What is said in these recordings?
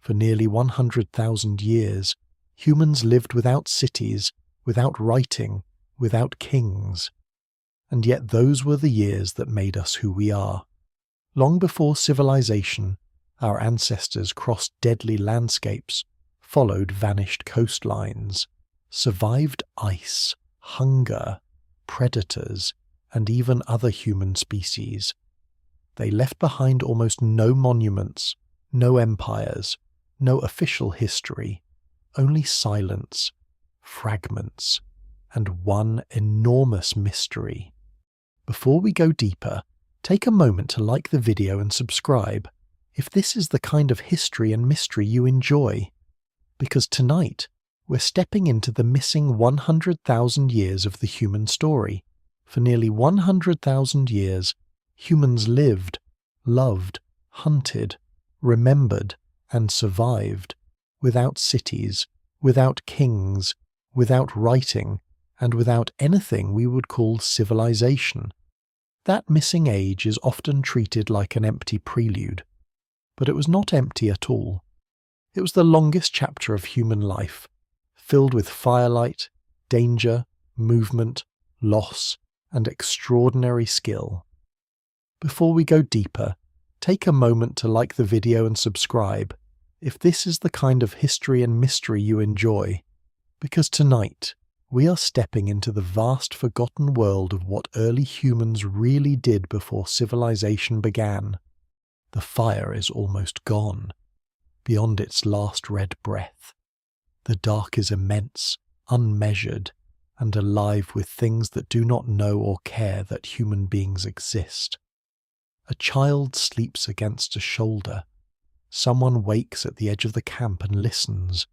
For nearly 100,000 years, humans lived without cities, without writing, without kings. And yet those were the years that made us who we are. Long before civilization, our ancestors crossed deadly landscapes, followed vanished coastlines, survived ice, hunger, predators, and even other human species. They left behind almost no monuments, no empires, no official history, only silence, fragments, and one enormous mystery. Before we go deeper, take a moment to like the video and subscribe if this is the kind of history and mystery you enjoy. Because tonight, we're stepping into the missing 100,000 years of the human story. For nearly 100,000 years, humans lived, loved, hunted, remembered, and survived, without cities, without kings, without writing, and without anything we would call civilization. That missing age is often treated like an empty prelude, but it was not empty at all. It was the longest chapter of human life, filled with firelight, danger, movement, loss, and extraordinary skill. Before we go deeper, take a moment to like the video and subscribe if this is the kind of history and mystery you enjoy, because tonight we are stepping into the vast forgotten world of what early humans really did before civilization began. The fire is almost gone, beyond its last red breath. The dark is immense, unmeasured, and alive with things that do not know or care that human beings exist. A child sleeps against a shoulder. Someone wakes at the edge of the camp and listens.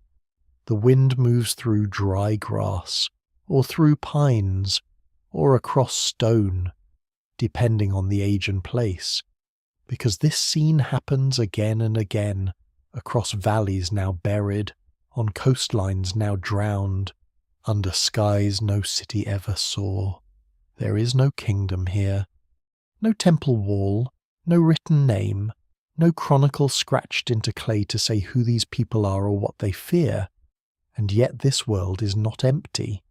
The wind moves through dry grass, or through pines, or across stone, depending on the age and place, because this scene happens again and again, across valleys now buried, on coastlines now drowned, under skies no city ever saw. There is no kingdom here, no temple wall, no written name, no chronicle scratched into clay to say who these people are or what they fear. And yet this world is not empty.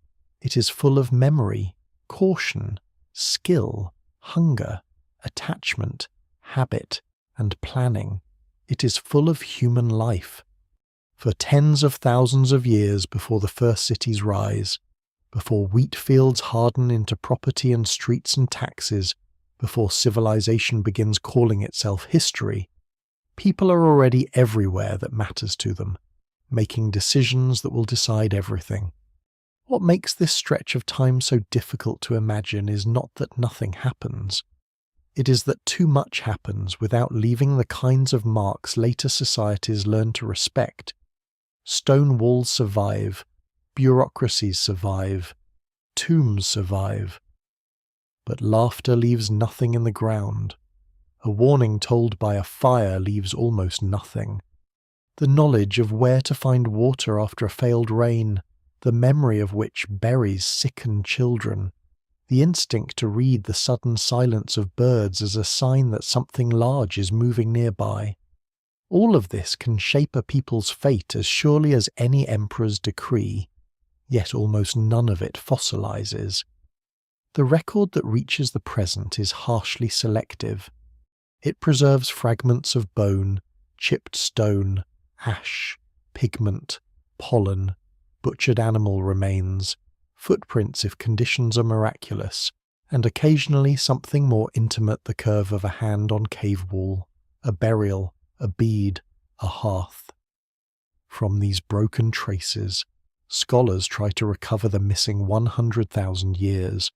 It is full of memory, caution, skill, hunger, attachment, habit, and planning. It is full of human life. For tens of thousands of years before the first cities rise, before wheat fields harden into property and streets and taxes, before civilization begins calling itself history, people are already everywhere that matters to them, making decisions that will decide everything. What makes this stretch of time so difficult to imagine is not that nothing happens. It is that too much happens without leaving the kinds of marks later societies learn to respect. Stone walls survive, bureaucracies survive, tombs survive. But laughter leaves nothing in the ground. A warning told by a fire leaves almost nothing. The knowledge of where to find water after a failed rain, the memory of which buries sickened children, the instinct to read the sudden silence of birds as a sign that something large is moving nearby. All of this can shape a people's fate as surely as any emperor's decree, yet almost none of it fossilizes. The record that reaches the present is harshly selective. It preserves fragments of bone, chipped stone, ash, pigment, pollen, butchered animal remains, footprints if conditions are miraculous, and occasionally something more intimate, the curve of a hand on cave wall, a burial, a bead, a hearth. From these broken traces, scholars try to recover the missing 100,000 years,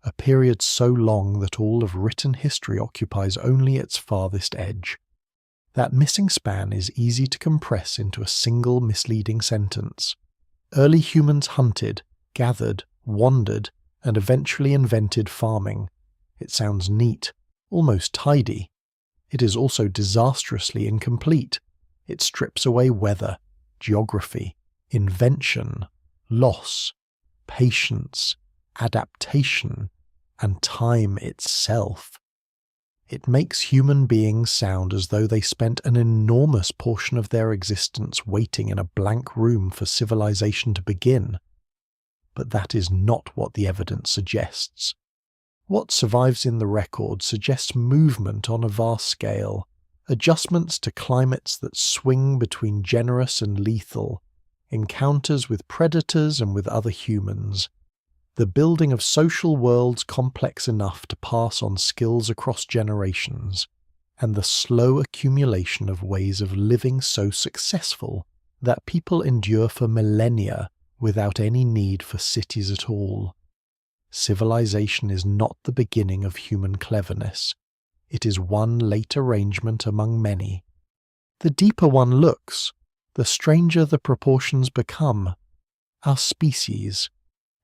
a period so long that all of written history occupies only its farthest edge. That missing span is easy to compress into a single misleading sentence. Early humans hunted, gathered, wandered, and eventually invented farming. It sounds neat, almost tidy. It is also disastrously incomplete. It strips away weather, geography, invention, loss, patience, adaptation, and time itself. It makes human beings sound as though they spent an enormous portion of their existence waiting in a blank room for civilization to begin. But that is not what the evidence suggests. What survives in the record suggests movement on a vast scale, adjustments to climates that swing between generous and lethal, encounters with predators and with other humans, the building of social worlds complex enough to pass on skills across generations, and the slow accumulation of ways of living so successful that people endure for millennia without any need for cities at all. Civilization is not the beginning of human cleverness. It is one late arrangement among many. The deeper one looks, the stranger the proportions become. Our species,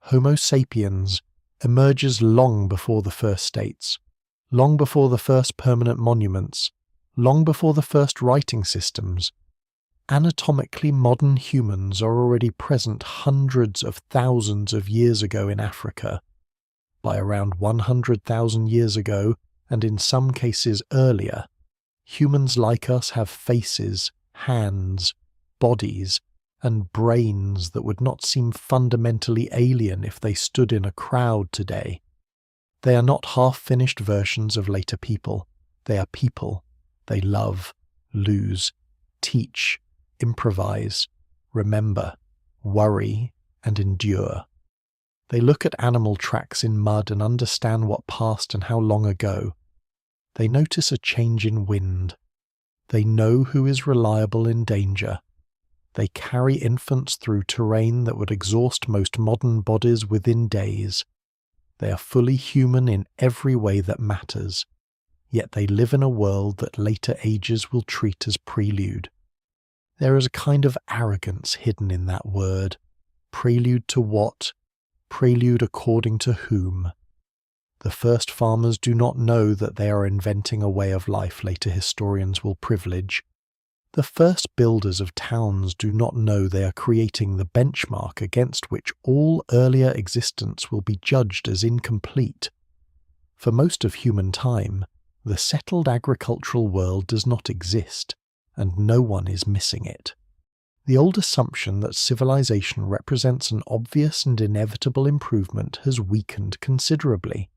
Homo sapiens, emerges long before the first states, long before the first permanent monuments, long before the first writing systems. Anatomically modern humans are already present hundreds of thousands of years ago in Africa. By around 100,000 years ago, and in some cases earlier, humans like us have faces, hands, bodies, and brains that would not seem fundamentally alien if they stood in a crowd today. They are not half-finished versions of later people. They are people. They love, lose, teach, improvise, remember, worry, and endure. They look at animal tracks in mud and understand what passed and how long ago. They notice a change in wind. They know who is reliable in danger. They carry infants through terrain that would exhaust most modern bodies within days. They are fully human in every way that matters, yet they live in a world that later ages will treat as prelude. There is a kind of arrogance hidden in that word. Prelude to what? Prelude according to whom? The first farmers do not know that they are inventing a way of life later historians will privilege. The first builders of towns do not know they are creating the benchmark against which all earlier existence will be judged as incomplete. For most of human time, the settled agricultural world does not exist, and no one is missing it. The old assumption that civilization represents an obvious and inevitable improvement has weakened considerably.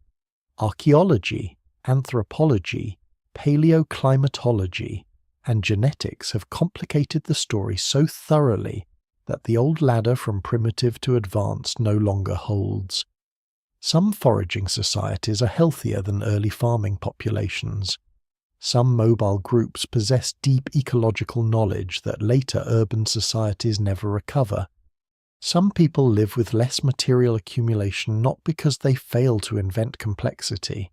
Archaeology, anthropology, paleoclimatology, and genetics have complicated the story so thoroughly that the old ladder from primitive to advanced no longer holds. Some foraging societies are healthier than early farming populations. Some mobile groups possess deep ecological knowledge that later urban societies never recover. Some people live with less material accumulation not because they fail to invent complexity,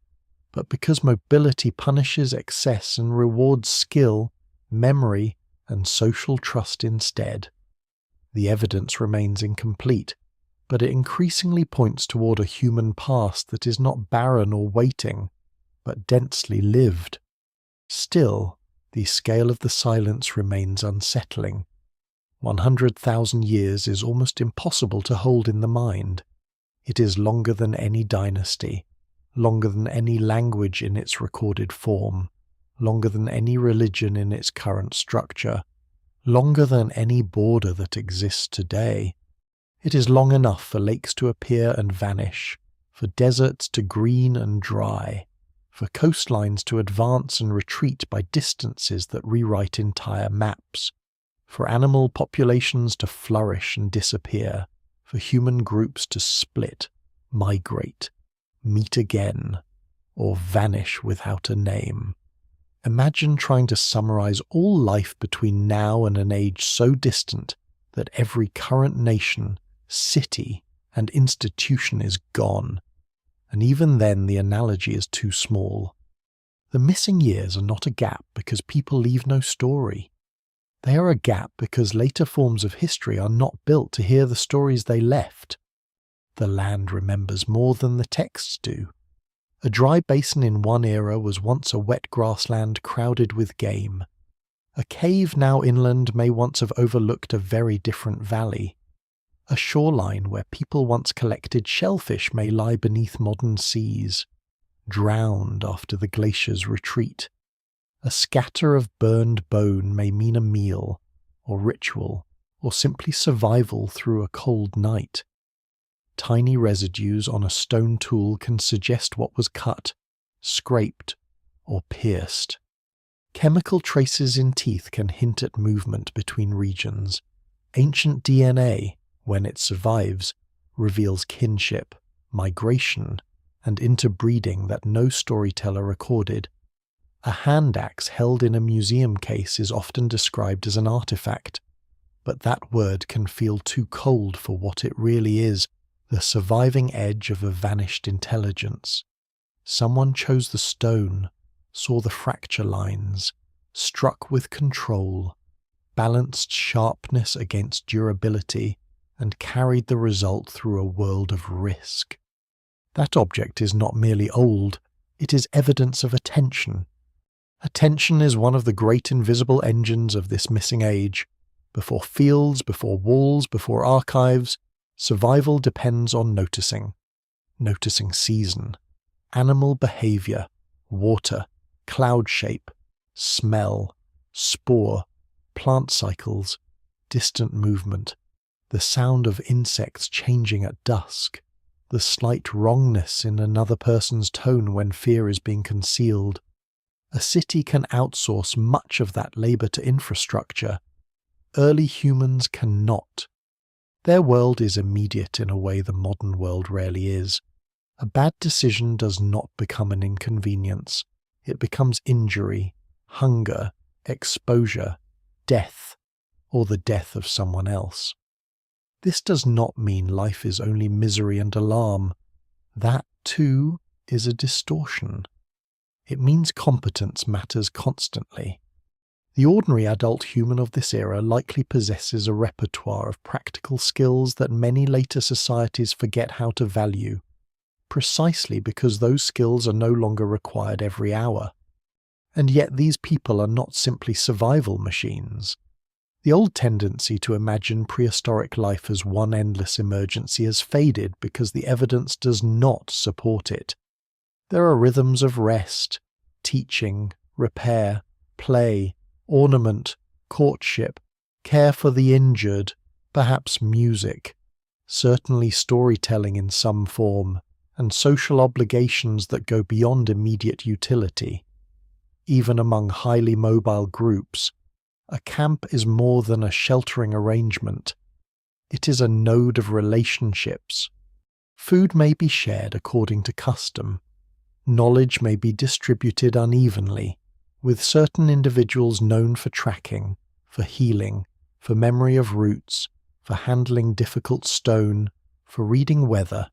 but because mobility punishes excess and rewards skill, memory, and social trust instead. The evidence remains incomplete, but it increasingly points toward a human past that is not barren or waiting, but densely lived. Still, the scale of the silence remains unsettling. 100,000 years is almost impossible to hold in the mind. It is longer than any dynasty, longer than any language in its recorded form, longer than any religion in its current structure, longer than any border that exists today. It is long enough for lakes to appear and vanish, for deserts to green and dry, for coastlines to advance and retreat by distances that rewrite entire maps, for animal populations to flourish and disappear, for human groups to split, migrate, meet again, or vanish without a name. Imagine trying to summarize all life between now and an age so distant that every current nation, city, and institution is gone. And even then the analogy is too small. The missing years are not a gap because people leave no story. They are a gap because later forms of history are not built to hear the stories they left. The land remembers more than the texts do. A dry basin in one era was once a wet grassland crowded with game. A cave now inland may once have overlooked a very different valley. A shoreline where people once collected shellfish may lie beneath modern seas. drowned after the glaciers retreat. A scatter of burned bone may mean a meal, or ritual, or simply survival through a cold night. Tiny residues on a stone tool can suggest what was cut, scraped, or pierced. Chemical traces in teeth can hint at movement between regions. Ancient DNA, when it survives, reveals kinship, migration, and interbreeding that no storyteller recorded. A hand axe held in a museum case is often described as an artifact, but that word can feel too cold for what it really is, the surviving edge of a vanished intelligence. Someone chose the stone, saw the fracture lines, struck with control, balanced sharpness against durability, and carried the result through a world of risk. That object is not merely old, it is evidence of attention. Attention is one of the great invisible engines of this missing age. Before fields, before walls, before archives, survival depends on noticing. Noticing season, animal behavior, water, cloud shape, smell, spore, plant cycles, distant movement, the sound of insects changing at dusk, the slight wrongness in another person's tone when fear is being concealed. A city can outsource much of that labor to infrastructure. Early humans cannot. Their world is immediate in a way the modern world rarely is. A bad decision does not become an inconvenience. It becomes injury, hunger, exposure, death, or the death of someone else. This does not mean life is only misery and alarm. That, too, is a distortion. It means competence matters constantly. The ordinary adult human of this era likely possesses a repertoire of practical skills that many later societies forget how to value, precisely because those skills are no longer required every hour. And yet these people are not simply survival machines. The old tendency to imagine prehistoric life as one endless emergency has faded because the evidence does not support it. There are rhythms of rest, teaching, repair, play, ornament, courtship, care for the injured, perhaps music, certainly storytelling in some form, and social obligations that go beyond immediate utility. Even among highly mobile groups, a camp is more than a sheltering arrangement. It is a node of relationships. Food may be shared according to custom. Knowledge may be distributed unevenly, with certain individuals known for tracking, for healing, for memory of roots, for handling difficult stone, for reading weather.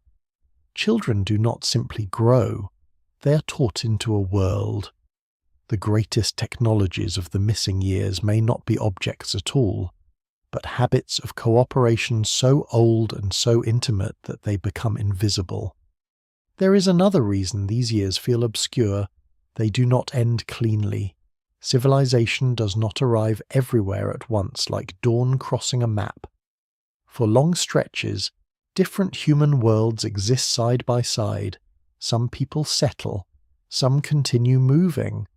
Children do not simply grow, they are taught into a world. The greatest technologies of the missing years may not be objects at all, but habits of cooperation so old and so intimate that they become invisible. There is another reason these years feel obscure. They do not end cleanly. Civilization does not arrive everywhere at once like dawn crossing a map. For long stretches, different human worlds exist side by side. Some people settle, some continue moving.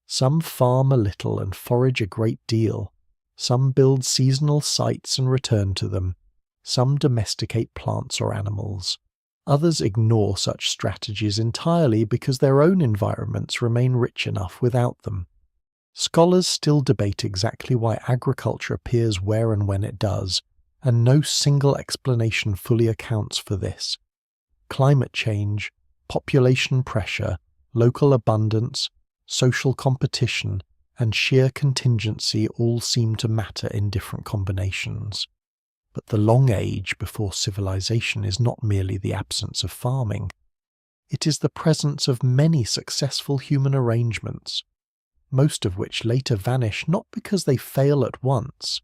Some farm a little and forage a great deal. Some build seasonal sites and return to them. Some domesticate plants or animals. Others ignore such strategies entirely because their own environments remain rich enough without them. Scholars still debate exactly why agriculture appears where and when it does, and no single explanation fully accounts for this. Climate change, population pressure, local abundance, social competition, and sheer contingency all seem to matter in different combinations. But the long age before civilization is not merely the absence of farming. It is the presence of many successful human arrangements, most of which later vanish not because they fail at once,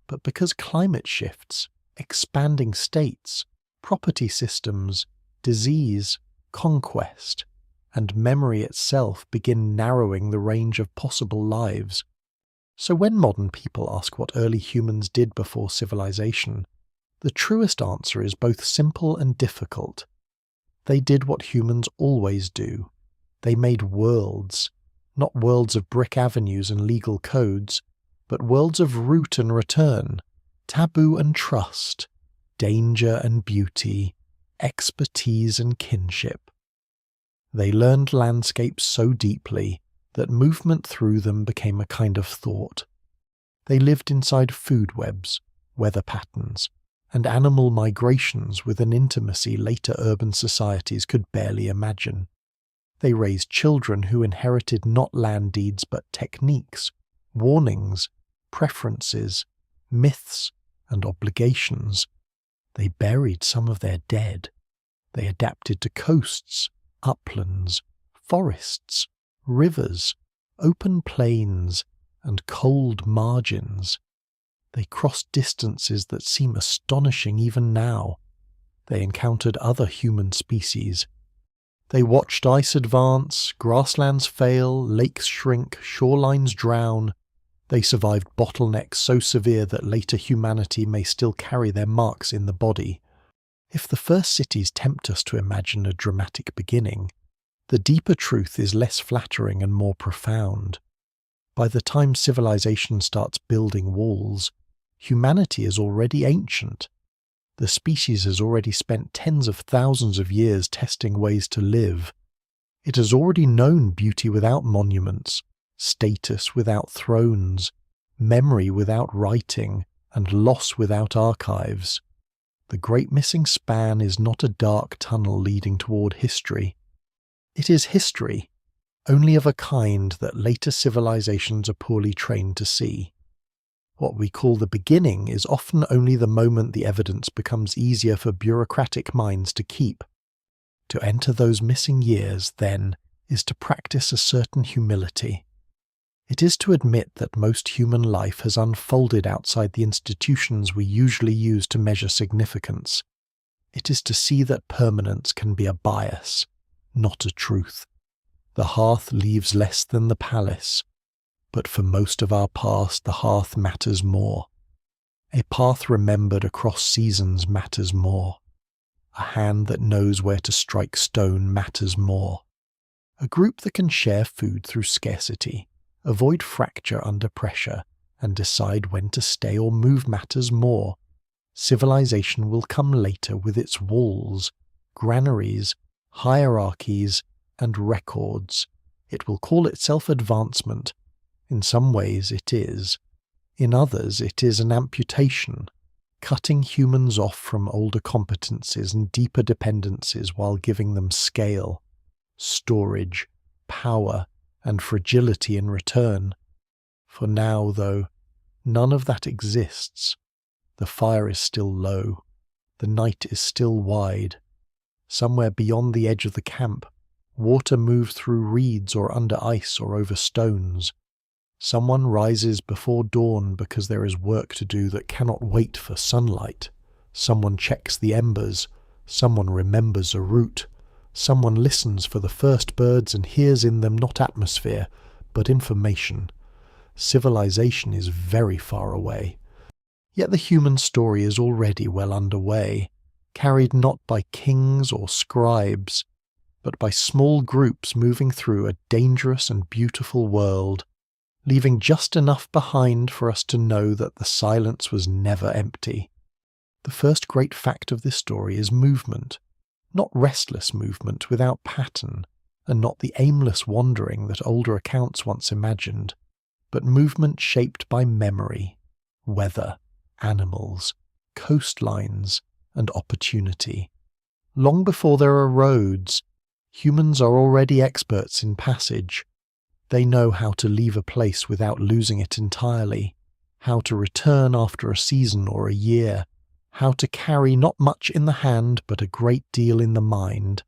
but because climate shifts, expanding states, property systems, disease, conquest, and memory itself begin narrowing the range of possible lives. So when modern people ask what early humans did before civilization, the truest answer is both simple and difficult. They did what humans always do. They made worlds, not worlds of brick avenues and legal codes, but worlds of route and return, taboo and trust, danger and beauty, expertise and kinship. They learned landscapes so deeply that movement through them became a kind of thought. They lived inside food webs, weather patterns, and animal migrations with an intimacy later urban societies could barely imagine. They raised children who inherited not land deeds but techniques, warnings, preferences, myths, and obligations. They buried some of their dead. They adapted to coasts, uplands, forests, rivers, open plains, and cold margins. They crossed distances that seem astonishing even now. They encountered other human species. They watched ice advance, grasslands fail, lakes shrink, shorelines drown. They survived bottlenecks so severe that later humanity may still carry their marks in the body. If the first cities tempt us to imagine a dramatic beginning, the deeper truth is less flattering and more profound. By the time civilization starts building walls, humanity is already ancient. The species has already spent tens of thousands of years testing ways to live. It has already known beauty without monuments, status without thrones, memory without writing, and loss without archives. The great missing span is not a dark tunnel leading toward history. It is history, only of a kind that later civilizations are poorly trained to see. What we call the beginning is often only the moment the evidence becomes easier for bureaucratic minds to keep. To enter those missing years, then, is to practice a certain humility. It is to admit that most human life has unfolded outside the institutions we usually use to measure significance. It is to see that permanence can be a bias, not a truth. The hearth leaves less than the palace. But for most of our past, the hearth matters more. A path remembered across seasons matters more. A hand that knows where to strike stone matters more. A group that can share food through scarcity, avoid fracture under pressure, and decide when to stay or move matters more. Civilization will come later with its walls, granaries, hierarchies, and records. It will call itself advancement. In some ways it is. In others it is an amputation, cutting humans off from older competencies and deeper dependencies while giving them scale, storage, power, and fragility in return. For now, though, none of that exists. The fire is still low. The night is still wide. Somewhere beyond the edge of the camp, water moves through reeds or under ice or over stones. Someone rises before dawn because there is work to do that cannot wait for sunlight. Someone checks the embers. Someone remembers a route. Someone listens for the first birds and hears in them not atmosphere, but information. Civilization is very far away. Yet the human story is already well underway, carried not by kings or scribes, but by small groups moving through a dangerous and beautiful world, leaving just enough behind for us to know that the silence was never empty. The first great fact of this story is movement, not restless movement without pattern, and not the aimless wandering that older accounts once imagined, but movement shaped by memory, weather, animals, coastlines, and opportunity. Long before there are roads, humans are already experts in passage. They know how to leave a place without losing it entirely, how to return after a season or a year, how to carry not much in the hand but a great deal in the mind.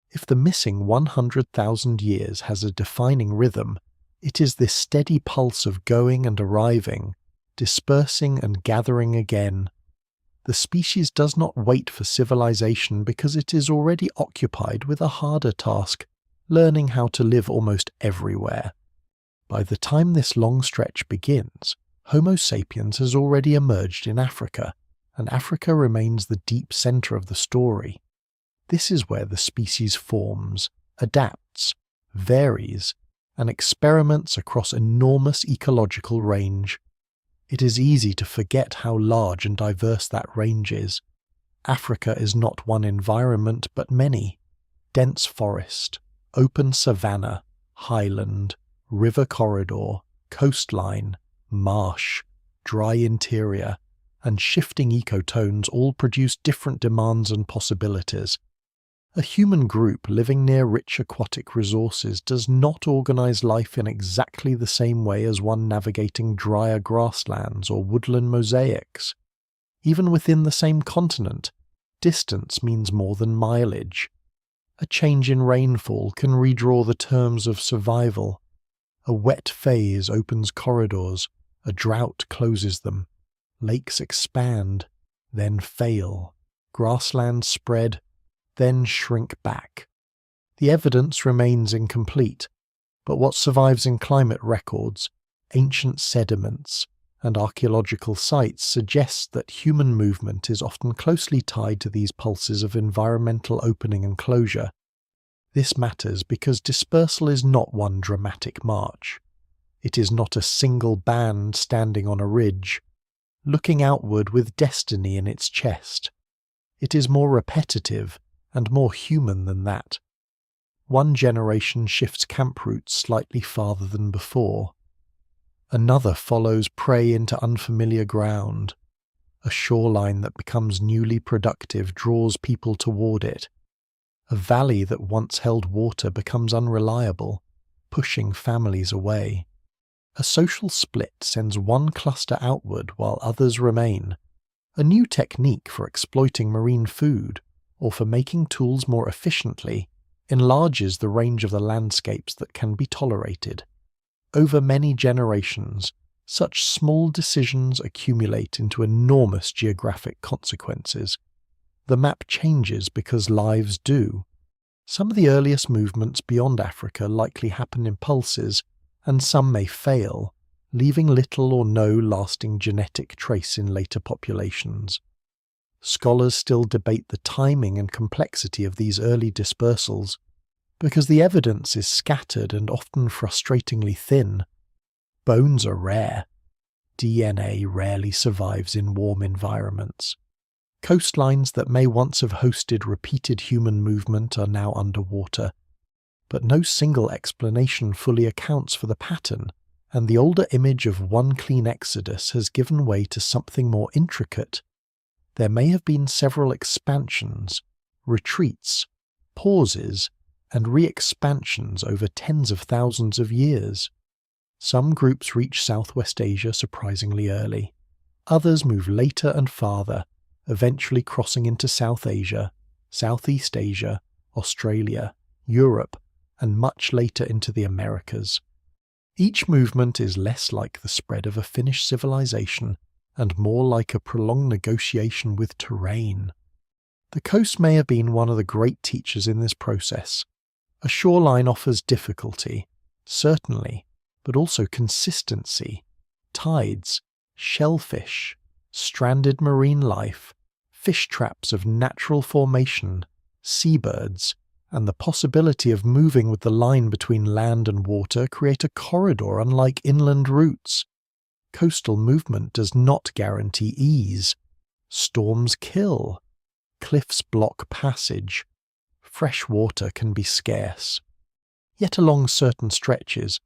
If the missing 100,000 years has a defining rhythm, it is this steady pulse of going and arriving, dispersing and gathering again. The species does not wait for civilization because it is already occupied with a harder task, learning how to live almost everywhere. By the time this long stretch begins, Homo sapiens has already emerged in Africa, and Africa remains the deep center of the story. This is where the species forms, adapts, varies, and experiments across enormous ecological range. It is easy to forget how large and diverse that range is. Africa is not one environment but many: dense forest, open savanna, highland, river corridor, coastline, marsh, dry interior, and shifting ecotones all produce different demands and possibilities. A human group living near rich aquatic resources does not organize life in exactly the same way as one navigating drier grasslands or woodland mosaics. Even within the same continent, distance means more than mileage. A change in rainfall can redraw the terms of survival. A wet phase opens corridors, a drought closes them. Lakes expand, then fail. Grasslands spread, then shrink back. The evidence remains incomplete, but what survives in climate records, ancient sediments, and archaeological sites suggests that human movement is often closely tied to these pulses of environmental opening and closure. This matters because dispersal is not one dramatic march. It is not a single band standing on a ridge, looking outward with destiny in its chest. It is more repetitive and more human than that. One generation shifts camp routes slightly farther than before. Another follows prey into unfamiliar ground. A shoreline that becomes newly productive draws people toward it. A valley that once held water becomes unreliable, pushing families away. A social split sends one cluster outward while others remain. A new technique for exploiting marine food, or for making tools more efficiently, enlarges the range of the landscapes that can be tolerated. Over many generations, such small decisions accumulate into enormous geographic consequences. The map changes because lives do. Some of the earliest movements beyond Africa likely happen in pulses, and some may fail, leaving little or no lasting genetic trace in later populations. Scholars still debate the timing and complexity of these early dispersals, because the evidence is scattered and often frustratingly thin. Bones are rare. DNA rarely survives in warm environments. Coastlines that may once have hosted repeated human movement are now underwater, but no single explanation fully accounts for the pattern, and the older image of one clean exodus has given way to something more intricate. There may have been several expansions, retreats, pauses, and re-expansions over tens of thousands of years. Some groups reach Southwest Asia surprisingly early. Others move later and farther, eventually crossing into South Asia, Southeast Asia, Australia, Europe, and much later into the Americas. Each movement is less like the spread of a finished civilization and more like a prolonged negotiation with terrain. The coast may have been one of the great teachers in this process. A shoreline offers difficulty, certainly, but also consistency, tides, shellfish, stranded marine life, fish traps of natural formation, seabirds, and the possibility of moving with the line between land and water create a corridor unlike inland routes. Coastal movement does not guarantee ease. Storms kill. Cliffs block passage. Fresh water can be scarce. Yet along certain stretches,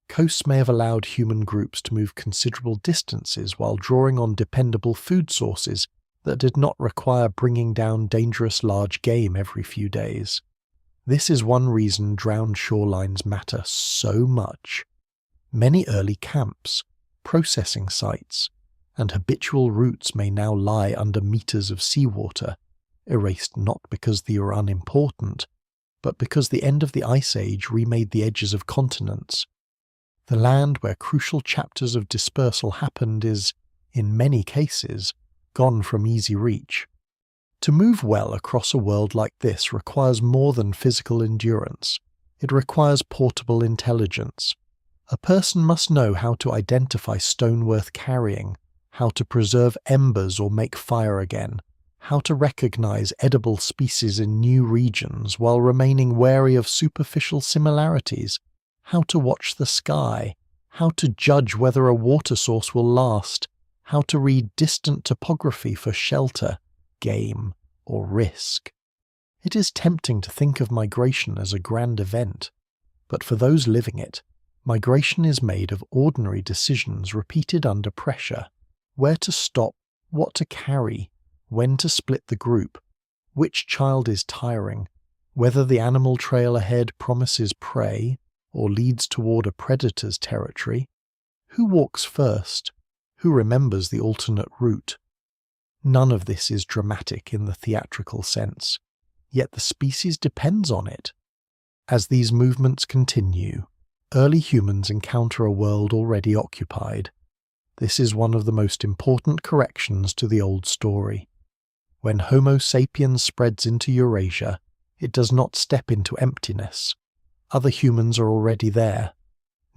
coasts may have allowed human groups to move considerable distances while drawing on dependable food sources that did not require bringing down dangerous large game every few days. This is one reason drowned shorelines matter so much. Many early camps, processing sites, and habitual routes may now lie under meters of seawater, erased not because they were unimportant, but because the end of the Ice Age remade the edges of continents. The land where crucial chapters of dispersal happened is, in many cases, gone from easy reach. To move well across a world like this requires more than physical endurance. It requires portable intelligence. A person must know how to identify stone worth carrying, how to preserve embers or make fire again, how to recognize edible species in new regions while remaining wary of superficial similarities, how to watch the sky, how to judge whether a water source will last, how to read distant topography for shelter, game, or risk. It is tempting to think of migration as a grand event, but for those living it, migration is made of ordinary decisions repeated under pressure: where to stop, what to carry, when to split the group, which child is tiring, whether the animal trail ahead promises prey or leads toward a predator's territory, who walks first, who remembers the alternate route. None of this is dramatic in the theatrical sense, yet the species depends on it. As these movements continue, early humans encounter a world already occupied. This is one of the most important corrections to the old story. When Homo sapiens spreads into Eurasia, it does not step into emptiness. Other humans are already there: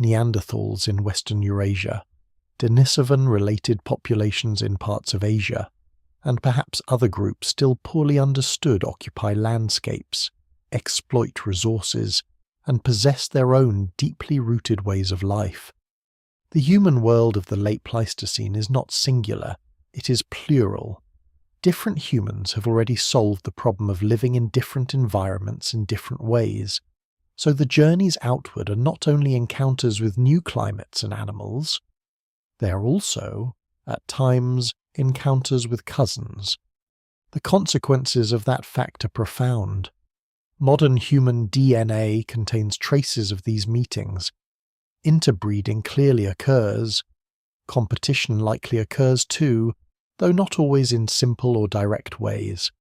Neanderthals in Western Eurasia, Denisovan-related populations in parts of Asia, and perhaps other groups still poorly understood occupy landscapes, exploit resources, and possess their own deeply rooted ways of life. The human world of the late Pleistocene is not singular, it is plural. Different humans have already solved the problem of living in different environments in different ways, so the journeys outward are not only encounters with new climates and animals, they are also, at times, encounters with cousins. The consequences of that fact are profound. Modern human DNA contains traces of these meetings. Interbreeding clearly occurs. Competition likely occurs too, though not always in simple or direct ways.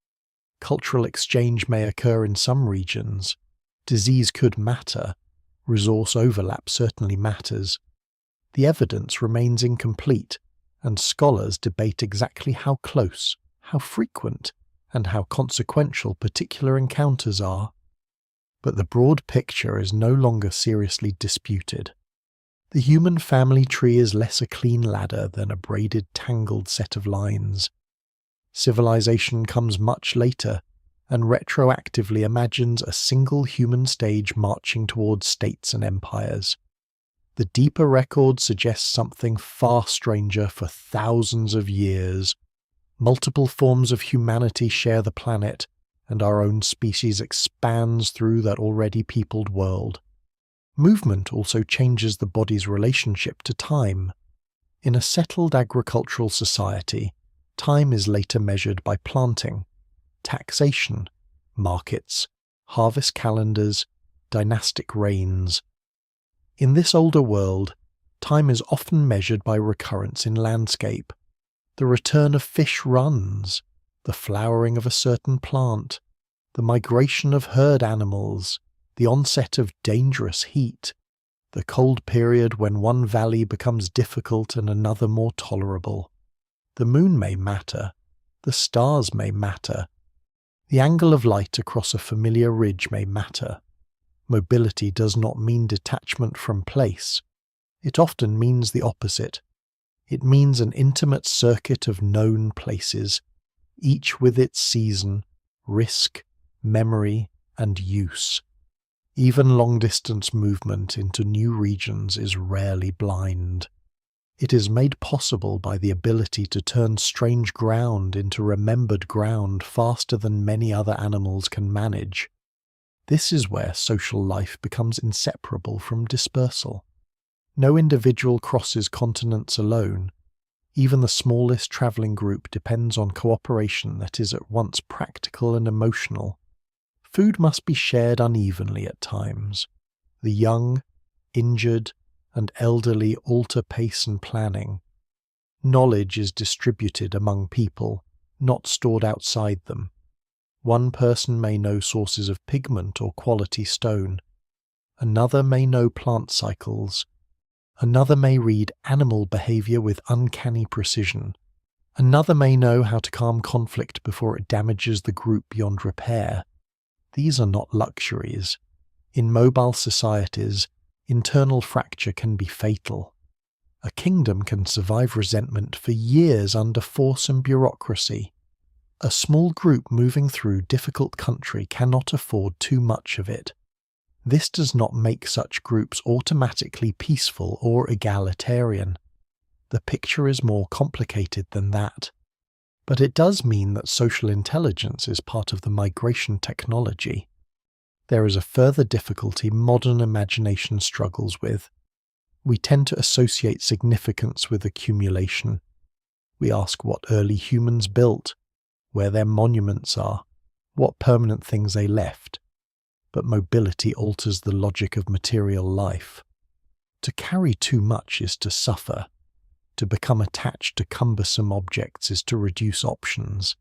Cultural exchange may occur in some regions. Disease could matter. Resource overlap certainly matters. The evidence remains incomplete, and scholars debate exactly how close, how frequent, and how consequential particular encounters are. But the broad picture is no longer seriously disputed. The human family tree is less a clean ladder than a braided, tangled set of lines. Civilization comes much later, and retroactively imagines a single human stage marching towards states and empires. The deeper record suggests something far stranger for thousands of years. Multiple forms of humanity share the planet, and our own species expands through that already peopled world. Movement also changes the body's relationship to time. In a settled agricultural society, time is later measured by planting, taxation, markets, harvest calendars, dynastic reigns. In this older world, time is often measured by recurrence in landscape. The return of fish runs, the flowering of a certain plant, the migration of herd animals, the onset of dangerous heat, the cold period when one valley becomes difficult and another more tolerable. The moon may matter, the stars may matter, the angle of light across a familiar ridge may matter. Mobility does not mean detachment from place. It often means the opposite. It means an intimate circuit of known places, each with its season, risk, memory, and use. Even long-distance movement into new regions is rarely blind. It is made possible by the ability to turn strange ground into remembered ground faster than many other animals can manage. This is where social life becomes inseparable from dispersal. No individual crosses continents alone. Even the smallest travelling group depends on cooperation that is at once practical and emotional. Food must be shared unevenly at times. The young, injured, and elderly alter pace and planning. Knowledge is distributed among people, not stored outside them. One person may know sources of pigment or quality stone. Another may know plant cycles. Another may read animal behavior with uncanny precision. Another may know how to calm conflict before it damages the group beyond repair. These are not luxuries. In mobile societies, internal fracture can be fatal. A kingdom can survive resentment for years under force and bureaucracy. A small group moving through difficult country cannot afford too much of it. This does not make such groups automatically peaceful or egalitarian. The picture is more complicated than that. But it does mean that social intelligence is part of the migration technology. There is a further difficulty modern imagination struggles with. We tend to associate significance with accumulation. We ask what early humans built, where their monuments are, what permanent things they left. But mobility alters the logic of material life. To carry too much is to suffer. To become attached to cumbersome objects is to reduce options.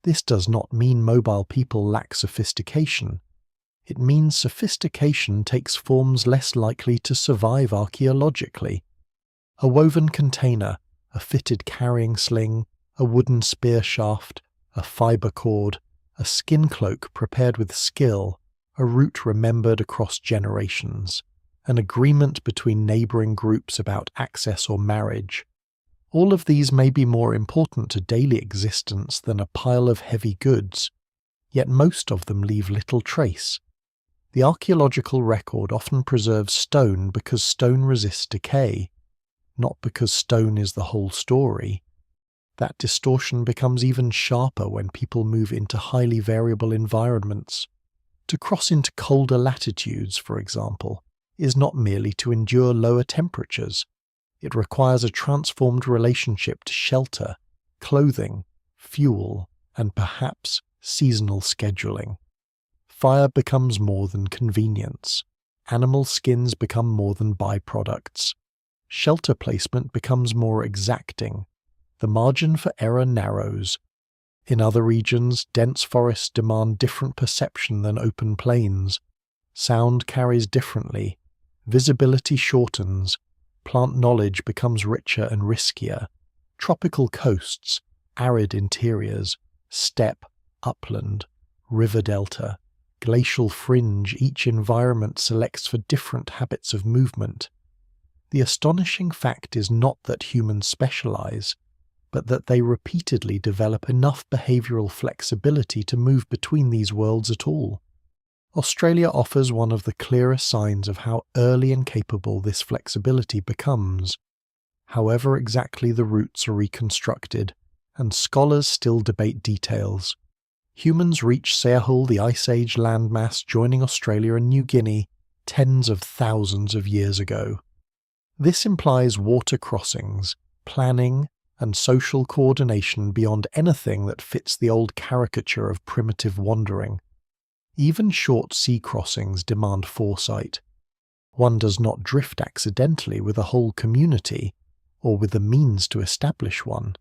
This does not mean mobile people lack sophistication. It means sophistication takes forms less likely to survive archaeologically. A woven container, a fitted carrying sling, a wooden spear shaft, a fibre cord, a skin cloak prepared with skill, a route remembered across generations, an agreement between neighbouring groups about access or marriage. All of these may be more important to daily existence than a pile of heavy goods, yet most of them leave little trace. The archaeological record often preserves stone because stone resists decay, not because stone is the whole story. That distortion becomes even sharper when people move into highly variable environments. To cross into colder latitudes, for example, is not merely to endure lower temperatures. It requires a transformed relationship to shelter, clothing, fuel, and perhaps seasonal scheduling. Fire becomes more than convenience. Animal skins become more than byproducts. Shelter placement becomes more exacting. The margin for error narrows. In other regions, dense forests demand different perception than open plains. Sound carries differently. Visibility shortens. Plant knowledge becomes richer and riskier. Tropical coasts, arid interiors, steppe, upland, river delta, glacial fringe, each environment selects for different habits of movement. The astonishing fact is not that humans specialize, but that they repeatedly develop enough behavioral flexibility to move between these worlds at all. Australia offers one of the clearest signs of how early and capable this flexibility becomes. However exactly the routes are reconstructed, and scholars still debate details. Humans reached Sahul, the Ice Age landmass joining Australia and New Guinea, tens of thousands of years ago. This implies water crossings, planning, and social coordination beyond anything that fits the old caricature of primitive wandering. Even short sea crossings demand foresight. One does not drift accidentally with a whole community, or with the means to establish one.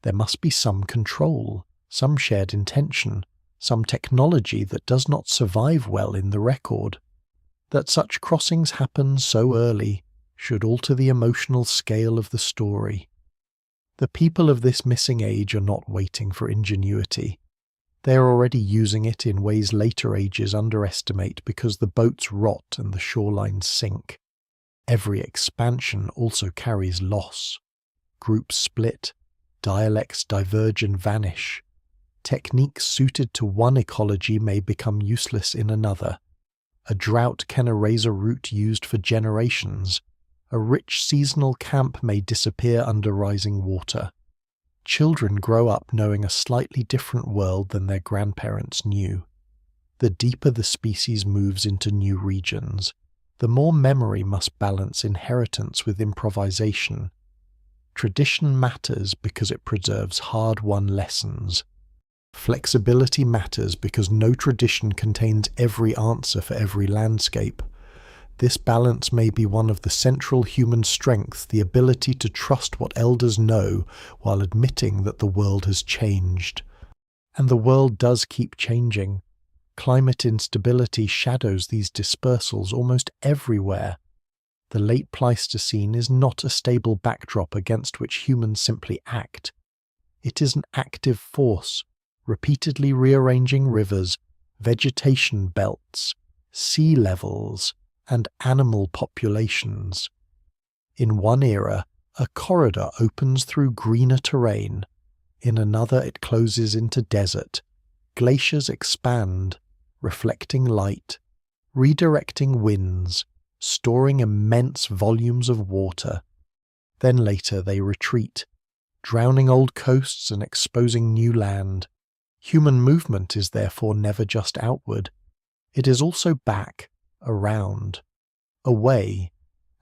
There must be some control, some shared intention, some technology that does not survive well in the record. That such crossings happen so early should alter the emotional scale of the story. The people of this missing age are not waiting for ingenuity. They are already using it in ways later ages underestimate because the boats rot and the shorelines sink. Every expansion also carries loss. Groups split, dialects diverge and vanish. Techniques suited to one ecology may become useless in another. A drought can erase a route used for generations. A rich seasonal camp may disappear under rising water. Children grow up knowing a slightly different world than their grandparents knew. The deeper the species moves into new regions, the more memory must balance inheritance with improvisation. Tradition matters because it preserves hard-won lessons. Flexibility matters because no tradition contains every answer for every landscape. This balance may be one of the central human strengths, the ability to trust what elders know while admitting that the world has changed. And the world does keep changing. Climate instability shadows these dispersals almost everywhere. The late Pleistocene is not a stable backdrop against which humans simply act. It is an active force, repeatedly rearranging rivers, vegetation belts, sea levels, and animal populations. In one era, a corridor opens through greener terrain. In another it closes into desert. Glaciers expand, reflecting light, redirecting winds, storing immense volumes of water. Then later they retreat, drowning old coasts and exposing new land. Human movement is therefore never just outward. It is also back, around, away,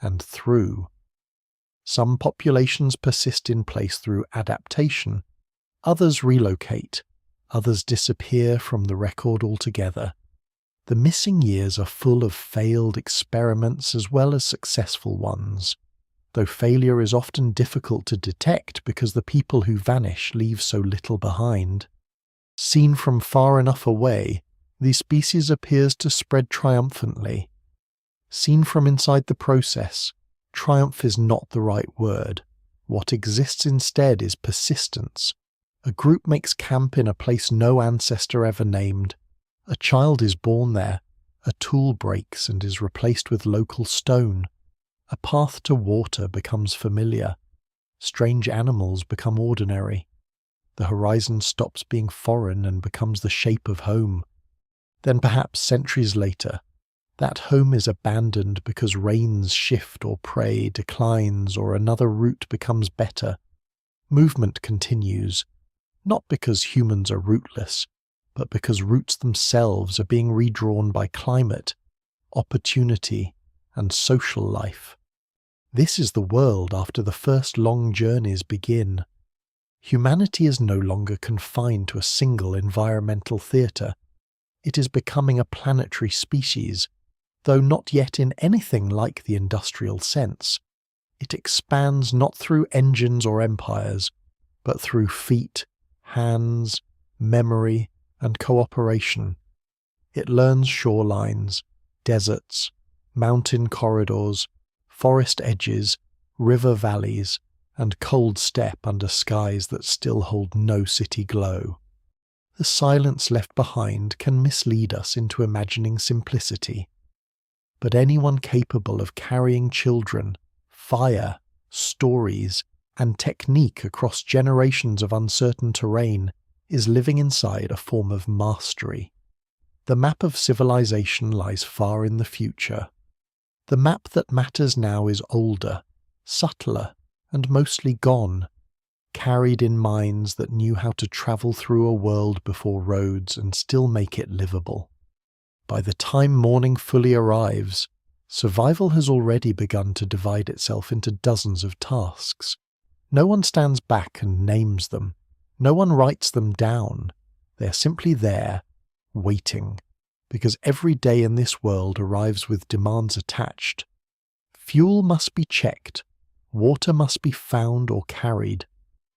and through. Some populations persist in place through adaptation. Others relocate. Others disappear from the record altogether. The missing years are full of failed experiments as well as successful ones, though failure is often difficult to detect because the people who vanish leave so little behind. Seen from far enough away, the species appears to spread triumphantly. Seen from inside the process, triumph is not the right word. What exists instead is persistence. A group makes camp in a place no ancestor ever named. A child is born there. A tool breaks and is replaced with local stone. A path to water becomes familiar. Strange animals become ordinary. The horizon stops being foreign and becomes the shape of home. Then perhaps centuries later, that home is abandoned because rains shift or prey declines or another route becomes better. Movement continues, not because humans are rootless, but because roots themselves are being redrawn by climate, opportunity, and social life. This is the world after the first long journeys begin. Humanity is no longer confined to a single environmental theatre. It is becoming a planetary species, though not yet in anything like the industrial sense. It expands not through engines or empires, but through feet, hands, memory, and cooperation. It learns shorelines, deserts, mountain corridors, forest edges, river valleys, and cold steppe under skies that still hold no city glow. The silence left behind can mislead us into imagining simplicity. But anyone capable of carrying children, fire, stories, and technique across generations of uncertain terrain is living inside a form of mastery. The map of civilization lies far in the future. The map that matters now is older, subtler, and mostly gone, carried in minds that knew how to travel through a world before roads and still make it livable. By the time morning fully arrives, survival has already begun to divide itself into dozens of tasks. No one stands back and names them. No one writes them down. They are simply there, waiting, because every day in this world arrives with demands attached. Fuel must be checked, water must be found or carried,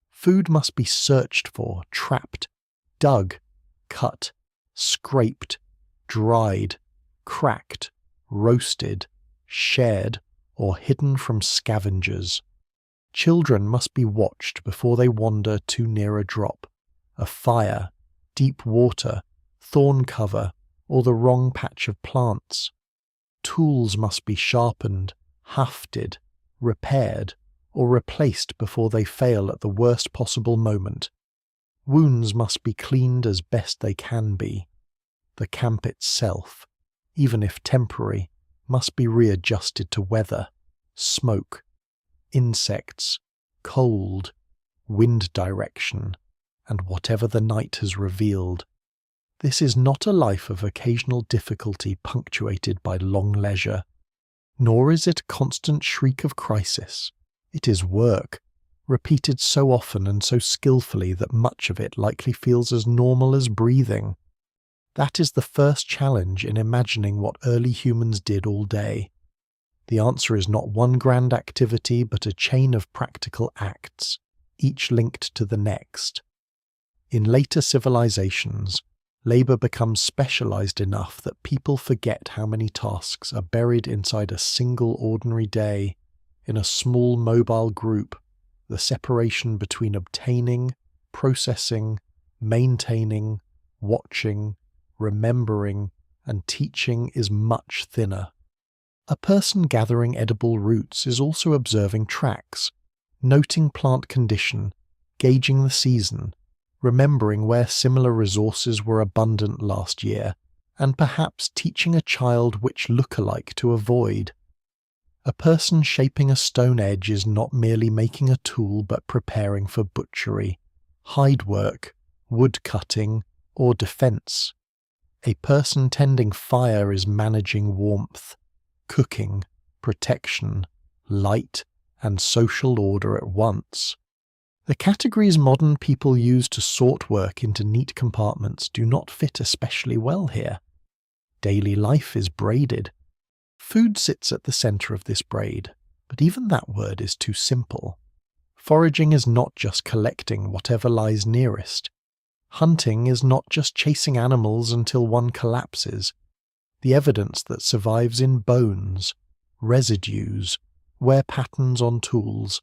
food must be searched for, trapped, dug, cut, scraped, dried, cracked, roasted, shared, or hidden from scavengers. Children must be watched before they wander too near a drop, a fire, deep water, thorn cover, or the wrong patch of plants. Tools must be sharpened, hafted, repaired, or replaced before they fail at the worst possible moment. Wounds must be cleaned as best they can be. The camp itself, even if temporary, must be readjusted to weather, smoke, insects, cold, wind direction, and whatever the night has revealed. This is not a life of occasional difficulty punctuated by long leisure, nor is it a constant shriek of crisis. It is work, repeated so often and so skillfully that much of it likely feels as normal as breathing. That is the first challenge in imagining what early humans did all day. The answer is not one grand activity, but a chain of practical acts, each linked to the next. In later civilizations, labor becomes specialized enough that people forget how many tasks are buried inside a single ordinary day. In a small mobile group, the separation between obtaining, processing, maintaining, watching, remembering, and teaching is much thinner. A person gathering edible roots is also observing tracks, noting plant condition, gauging the season, remembering where similar resources were abundant last year, and perhaps teaching a child which look-alike to avoid. A person shaping a stone edge is not merely making a tool but preparing for butchery, hide work, wood cutting, or defense. A person tending fire is managing warmth, cooking, protection, light, and social order at once. The categories modern people use to sort work into neat compartments do not fit especially well here. Daily life is braided. Food sits at the centre of this braid, but even that word is too simple. Foraging is not just collecting whatever lies nearest. Hunting is not just chasing animals until one collapses. The evidence that survives in bones, residues, wear patterns on tools,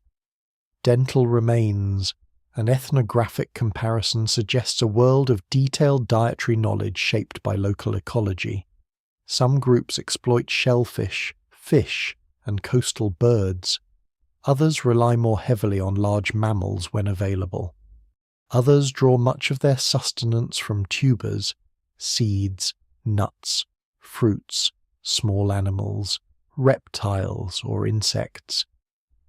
dental remains, an ethnographic comparison suggests a world of detailed dietary knowledge shaped by local ecology. Some groups exploit shellfish, fish, and coastal birds. Others rely more heavily on large mammals when available. Others draw much of their sustenance from tubers, seeds, nuts, fruits, small animals, reptiles, or insects.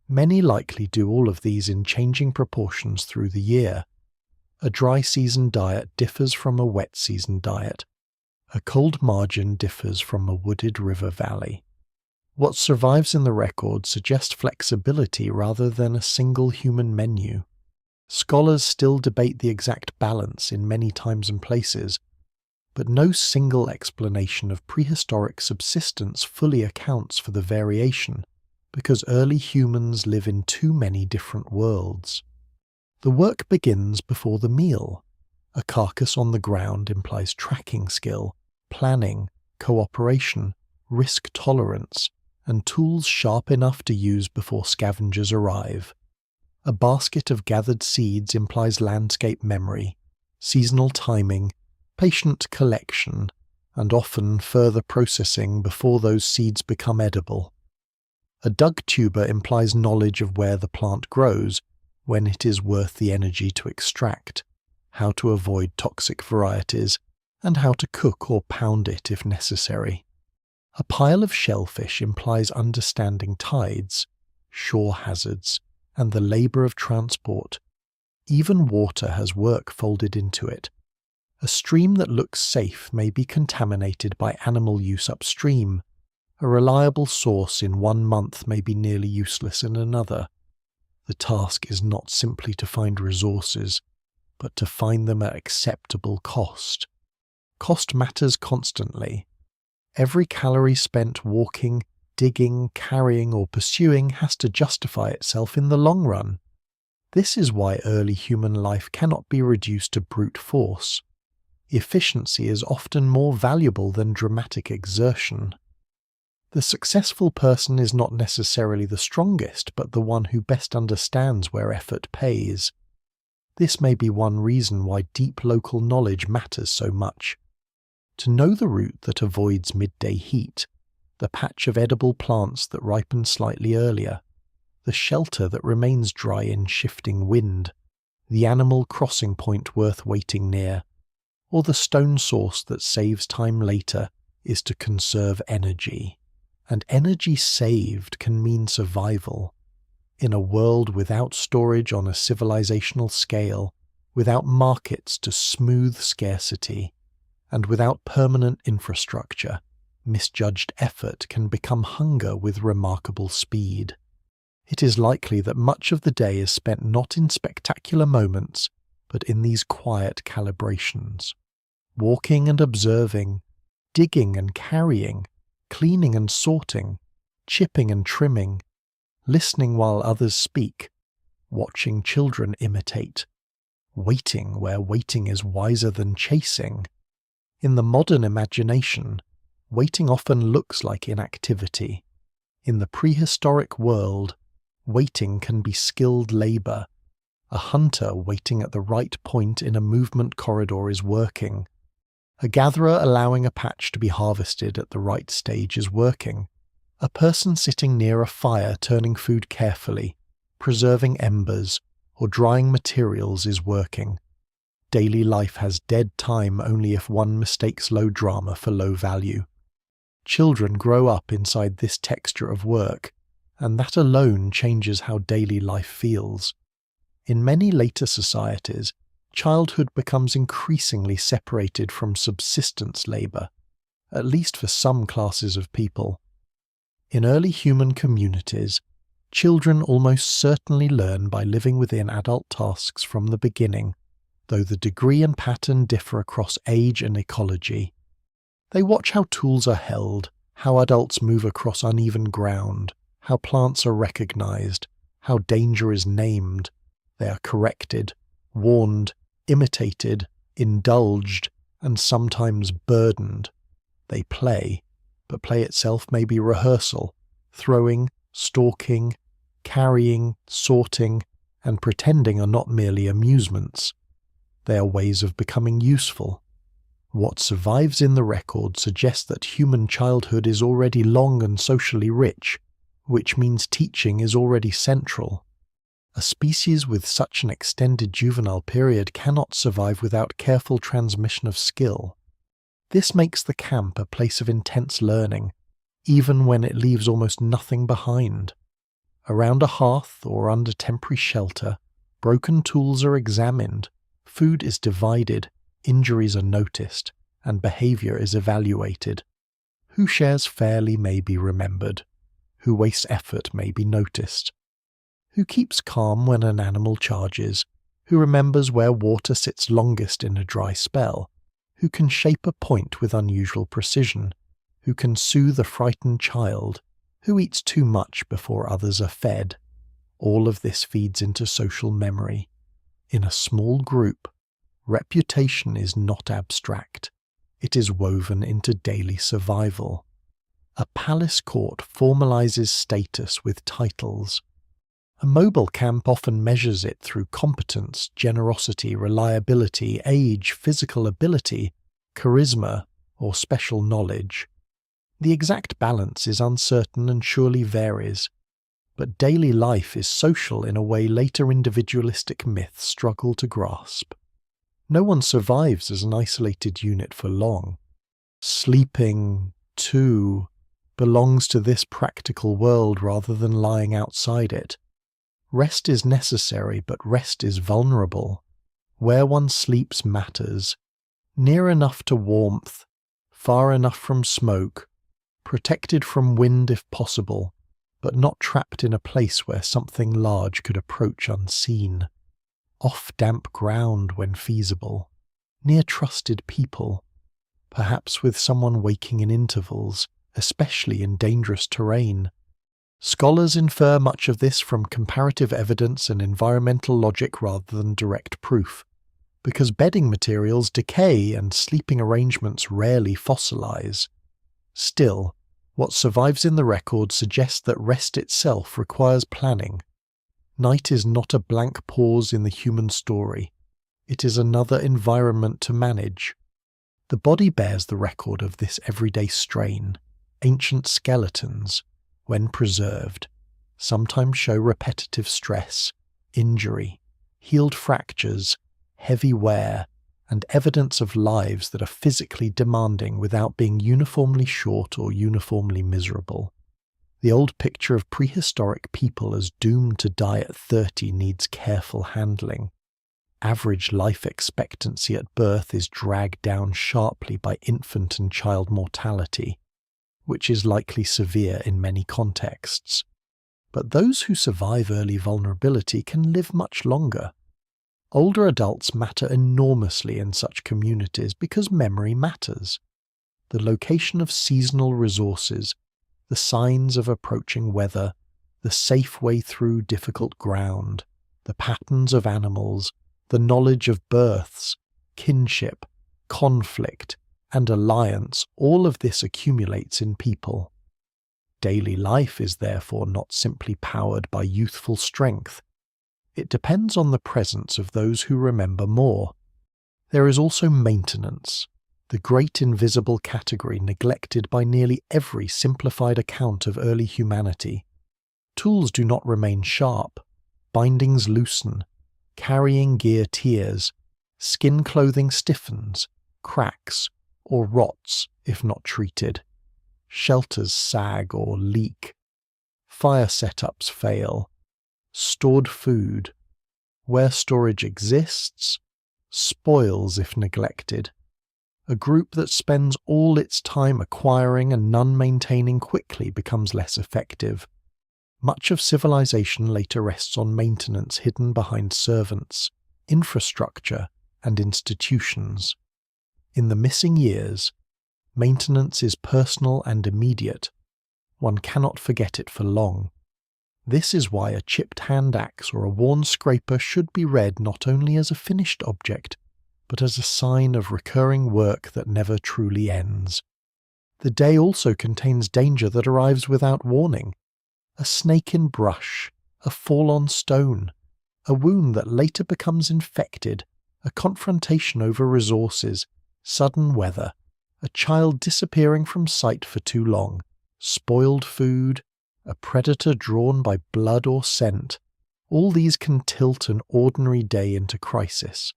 Many likely do all of these in changing proportions through the year. A dry season diet differs from a wet season diet. A cold margin differs from a wooded river valley. What survives in the record suggests flexibility rather than a single human menu. Scholars still debate the exact balance in many times and places, but no single explanation of prehistoric subsistence fully accounts for the variation, because early humans live in too many different worlds. The work begins before the meal. A carcass on the ground implies tracking skill, planning, cooperation, risk tolerance, and tools sharp enough to use before scavengers arrive. A basket of gathered seeds implies landscape memory, seasonal timing, patient collection, and often further processing before those seeds become edible. A dug tuber implies knowledge of where the plant grows, when it is worth the energy to extract, how to avoid toxic varieties, and how to cook or pound it if necessary. A pile of shellfish implies understanding tides, shore hazards, and the labour of transport. Even water has work folded into it. A stream that looks safe may be contaminated by animal use upstream. A reliable source in 1 month may be nearly useless in another. The task is not simply to find resources, but to find them at acceptable cost. Cost matters constantly. Every calorie spent walking, digging, carrying, or pursuing has to justify itself in the long run. This is why early human life cannot be reduced to brute force. Efficiency is often more valuable than dramatic exertion. The successful person is not necessarily the strongest, but the one who best understands where effort pays. This may be one reason why deep local knowledge matters so much. To know the route that avoids midday heat, the patch of edible plants that ripen slightly earlier, the shelter that remains dry in shifting wind, the animal crossing point worth waiting near, or the stone source that saves time later, is to conserve energy. And energy saved can mean survival. In a world without storage on a civilizational scale, without markets to smooth scarcity, and without permanent infrastructure, misjudged effort can become hunger with remarkable speed. It is likely that much of the day is spent not in spectacular moments, but in these quiet calibrations. Walking and observing, digging and carrying, cleaning and sorting, chipping and trimming, listening while others speak, watching children imitate, waiting where waiting is wiser than chasing. In the modern imagination, waiting often looks like inactivity. In the prehistoric world, waiting can be skilled labour. A hunter waiting at the right point in a movement corridor is working. A gatherer allowing a patch to be harvested at the right stage is working. A person sitting near a fire turning food carefully, preserving embers, or drying materials is working. Daily life has dead time only if one mistakes low drama for low value. Children grow up inside this texture of work, and that alone changes how daily life feels. In many later societies, childhood becomes increasingly separated from subsistence labour, at least for some classes of people. In early human communities, children almost certainly learn by living within adult tasks from the beginning, though the degree and pattern differ across age and ecology. They watch how tools are held, how adults move across uneven ground, how plants are recognized, how danger is named. They are corrected, warned, imitated, indulged, and sometimes burdened. They play, but play itself may be rehearsal, throwing, stalking, carrying, sorting, and pretending are not merely amusements. They are ways of becoming useful. What survives in the record suggests that human childhood is already long and socially rich, which means teaching is already central. A species with such an extended juvenile period cannot survive without careful transmission of skill. This makes the camp a place of intense learning, even when it leaves almost nothing behind. Around a hearth or under temporary shelter, broken tools are examined, food is divided, injuries are noticed, and behaviour is evaluated. Who shares fairly may be remembered. Who wastes effort may be noticed. Who keeps calm when an animal charges. Who remembers where water sits longest in a dry spell. Who can shape a point with unusual precision. Who can soothe a frightened child. Who eats too much before others are fed. All of this feeds into social memory. In a small group, reputation is not abstract. It is woven into daily survival. A palace court formalizes status with titles. A mobile camp often measures it through competence, generosity, reliability, age, physical ability, charisma, or special knowledge. The exact balance is uncertain and surely varies, but daily life is social in a way later individualistic myths struggle to grasp. No one survives as an isolated unit for long. Sleeping, too, belongs to this practical world rather than lying outside it. Rest is necessary, but rest is vulnerable. Where one sleeps matters. Near enough to warmth, far enough from smoke, protected from wind if possible, but not trapped in a place where something large could approach unseen. Off damp ground when feasible, near trusted people, perhaps with someone waking in intervals, especially in dangerous terrain. Scholars infer much of this from comparative evidence and environmental logic rather than direct proof, because bedding materials decay and sleeping arrangements rarely fossilize. Still, what survives in the record suggests that rest itself requires planning. Night is not a blank pause in the human story. It is another environment to manage. The body bears the record of this everyday strain. Ancient skeletons, when preserved, sometimes show repetitive stress, injury, healed fractures, heavy wear, and evidence of lives that are physically demanding without being uniformly short or uniformly miserable. The old picture of prehistoric people as doomed to die at 30 needs careful handling. Average life expectancy at birth is dragged down sharply by infant and child mortality, which is likely severe in many contexts. But those who survive early vulnerability can live much longer. Older adults matter enormously in such communities because memory matters. The location of seasonal resources, the signs of approaching weather, the safe way through difficult ground, the patterns of animals, the knowledge of births, kinship, conflict, and alliance, all of this accumulates in people. Daily life is therefore not simply powered by youthful strength. It depends on the presence of those who remember more. There is also maintenance, the great invisible category neglected by nearly every simplified account of early humanity. Tools do not remain sharp, bindings loosen, Carrying gear tears, skin clothing stiffens, cracks, or rots if not treated. Shelters sag or leak. Fire setups fail. Stored food, where storage exists, spoils if neglected. A group that spends all its time acquiring and none maintaining quickly becomes less effective. Much of civilization later rests on maintenance hidden behind servants, infrastructure, and institutions. In the missing years, maintenance is personal and immediate. One cannot forget it for long. This is why a chipped hand axe or a worn scraper should be read not only as a finished object, but as a sign of recurring work that never truly ends. The day also contains danger that arrives without warning. A snake in brush, a fall on stone, a wound that later becomes infected, a confrontation over resources, sudden weather, a child disappearing from sight for too long, spoiled food, a predator drawn by blood or scent. All these can tilt an ordinary day into crisis.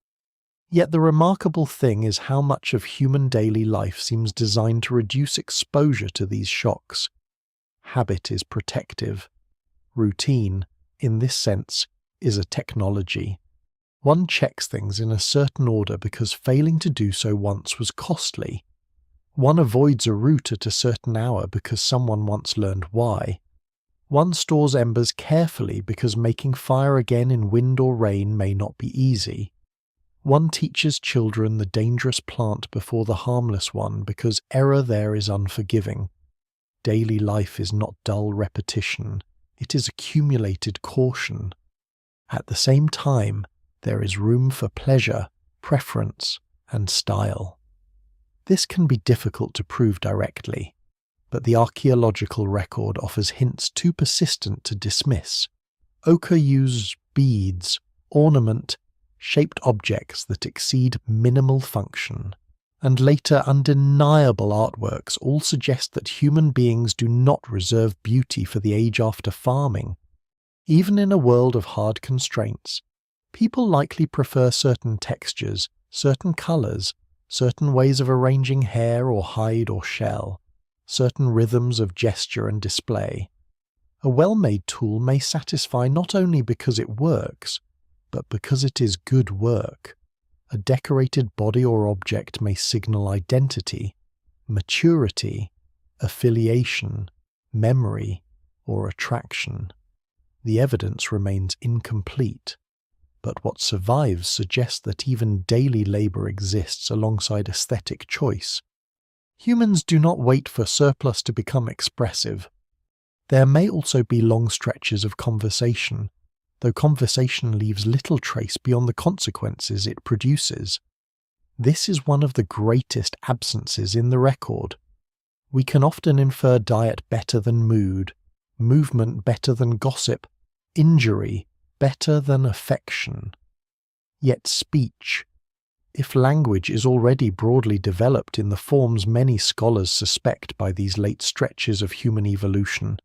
Yet the remarkable thing is how much of human daily life seems designed to reduce exposure to these shocks. Habit is protective. Routine, in this sense, is a technology. One checks things in a certain order because failing to do so once was costly. One avoids a route at a certain hour because someone once learned why. One stores embers carefully because making fire again in wind or rain may not be easy. One teaches children the dangerous plant before the harmless one because error there is unforgiving. Daily life is not dull repetition, it is accumulated caution. At the same time, there is room for pleasure, preference, and style. This can be difficult to prove directly, but the archaeological record offers hints too persistent to dismiss. Ochre used beads, ornament, shaped objects that exceed minimal function, and later undeniable artworks all suggest that human beings do not reserve beauty for the age after farming. Even in a world of hard constraints, people likely prefer certain textures, certain colours, certain ways of arranging hair or hide or shell, certain rhythms of gesture and display. A well-made tool may satisfy not only because it works, but because it is good work. A decorated body or object may signal identity, maturity, affiliation, memory, or attraction. The evidence remains incomplete, but what survives suggests that even daily labour exists alongside aesthetic choice. Humans do not wait for surplus to become expressive. There may also be long stretches of conversation, though conversation leaves little trace beyond the consequences it produces. This is one of the greatest absences in the record. We can often infer diet better than mood, movement better than gossip, injury better than affection. Yet speech, if language is already broadly developed in the forms many scholars suspect by these late stretches of human evolution,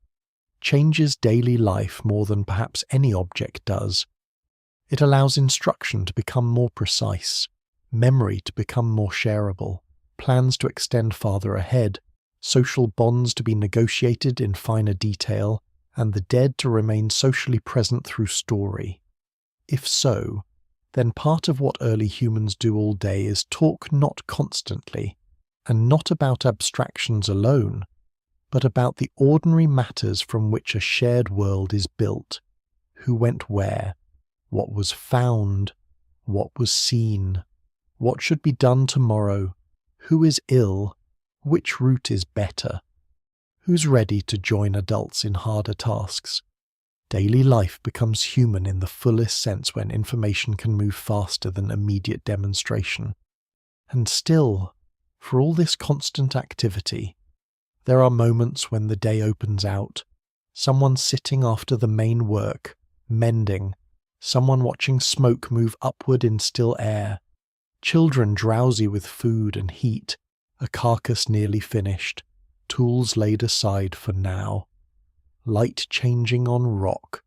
changes daily life more than perhaps any object does. It allows instruction to become more precise, memory to become more shareable, plans to extend farther ahead, social bonds to be negotiated in finer detail, and the dead to remain socially present through story. If so, then part of what early humans do all day is talk not constantly, and not about abstractions alone, but about the ordinary matters from which a shared world is built. Who went where? What was found? What was seen? What should be done tomorrow? Who is ill? Which route is better? Who's ready to join adults in harder tasks? Daily life becomes human in the fullest sense when information can move faster than immediate demonstration. And still, for all this constant activity, there are moments when the day opens out, someone sitting after the main work, mending, someone watching smoke move upward in still air, children drowsy with food and heat, a carcass nearly finished, tools laid aside for now, light changing on rock,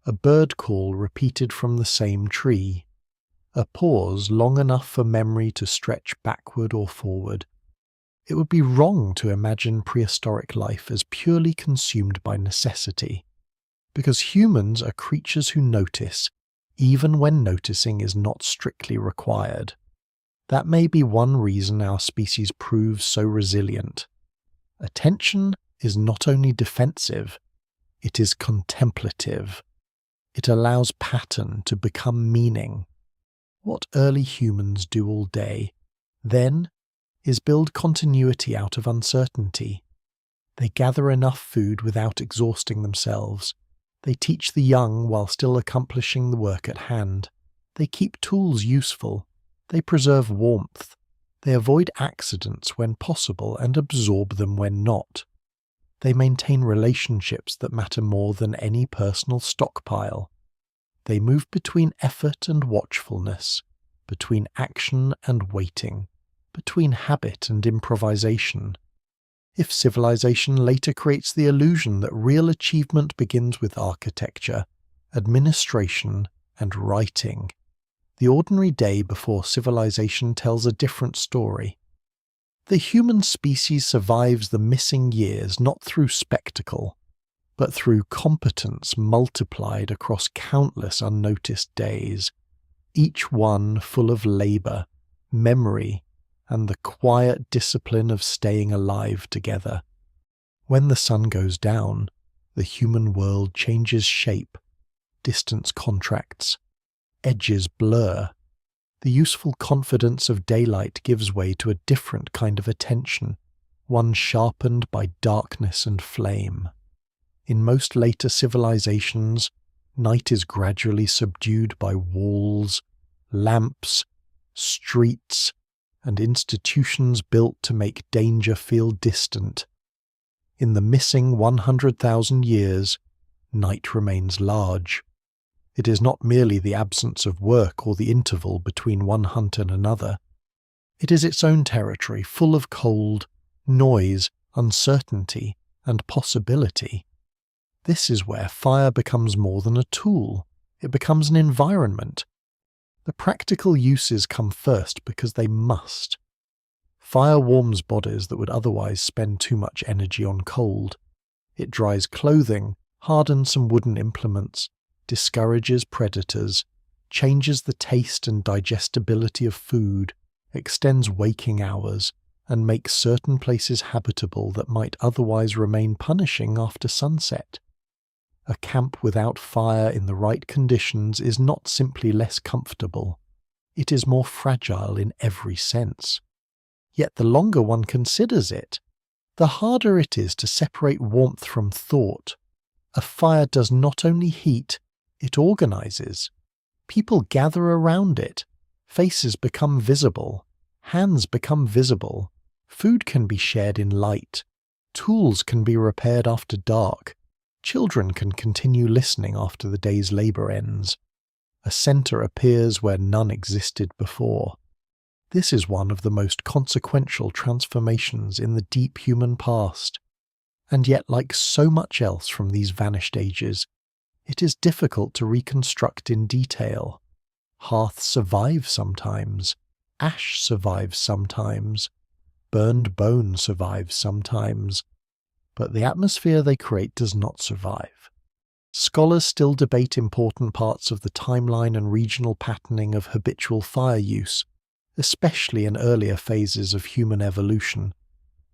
a bird call repeated from the same tree, a pause long enough for memory to stretch backward or forward. It would be wrong to imagine prehistoric life as purely consumed by necessity, because humans are creatures who notice, even when noticing is not strictly required. That may be one reason our species proves so resilient. Attention is not only defensive, it is contemplative. It allows pattern to become meaning. What early humans do all day, then, is build continuity out of uncertainty. They gather enough food without exhausting themselves. They teach the young while still accomplishing the work at hand. They keep tools useful. They preserve warmth. They avoid accidents when possible and absorb them when not. They maintain relationships that matter more than any personal stockpile. They move between effort and watchfulness, between action and waiting, between habit and improvisation. If civilization later creates the illusion that real achievement begins with architecture, administration, and writing, the ordinary day before civilization tells a different story. The human species survives the missing years not through spectacle, but through competence multiplied across countless unnoticed days, each one full of labor, memory, and the quiet discipline of staying alive together. When the sun goes down, the human world changes shape, distance contracts, edges blur. The useful confidence of daylight gives way to a different kind of attention, one sharpened by darkness and flame. In most later civilizations, night is gradually subdued by walls, lamps, streets, and institutions built to make danger feel distant. In the missing 100,000 years, night remains large. It is not merely the absence of work or the interval between one hunt and another. It is its own territory, full of cold, noise, uncertainty, and possibility. This is where fire becomes more than a tool. It becomes an environment. The practical uses come first because they must. Fire warms bodies that would otherwise spend too much energy on cold. It dries clothing, hardens some wooden implements, discourages predators, changes the taste and digestibility of food, extends waking hours, and makes certain places habitable that might otherwise remain punishing after sunset. A camp without fire in the right conditions is not simply less comfortable, it is more fragile in every sense. Yet the longer one considers it, the harder it is to separate warmth from thought. A fire does not only heat, it organizes. People gather around it. Faces become visible. Hands become visible. Food can be shared in light. Tools can be repaired after dark. Children can continue listening after the day's labor ends. A center appears where none existed before. This is one of the most consequential transformations in the deep human past. And yet, like so much else from these vanished ages, it is difficult to reconstruct in detail. Hearth survives sometimes. Ash survives sometimes. Burned bone survives sometimes. But the atmosphere they create does not survive. Scholars still debate important parts of the timeline and regional patterning of habitual fire use, especially in earlier phases of human evolution,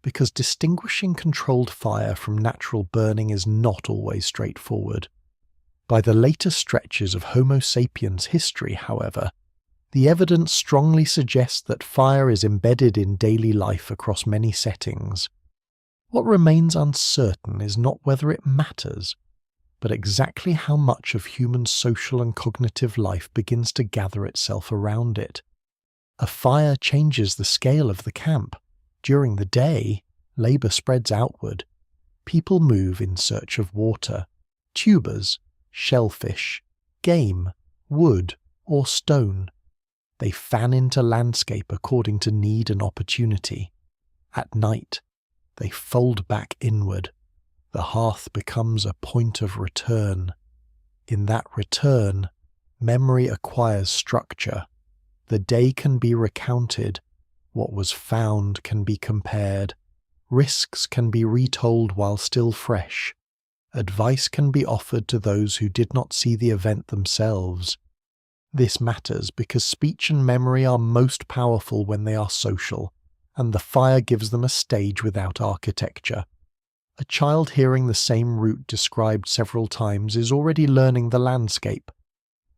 because distinguishing controlled fire from natural burning is not always straightforward. By the later stretches of Homo sapiens history, however, the evidence strongly suggests that fire is embedded in daily life across many settings. What remains uncertain is not whether it matters, but exactly how much of human social and cognitive life begins to gather itself around it. A fire changes the scale of the camp. During the day, labor spreads outward. People move in search of water, tubers, shellfish, game, wood, or stone. They fan into landscape according to need and opportunity. At night, they fold back inward. The hearth becomes a point of return. In that return, memory acquires structure. The day can be recounted, what was found can be compared, risks can be retold while still fresh, advice can be offered to those who did not see the event themselves. This matters because speech and memory are most powerful when they are social, and the fire gives them a stage without architecture. A child hearing the same route described several times is already learning the landscape.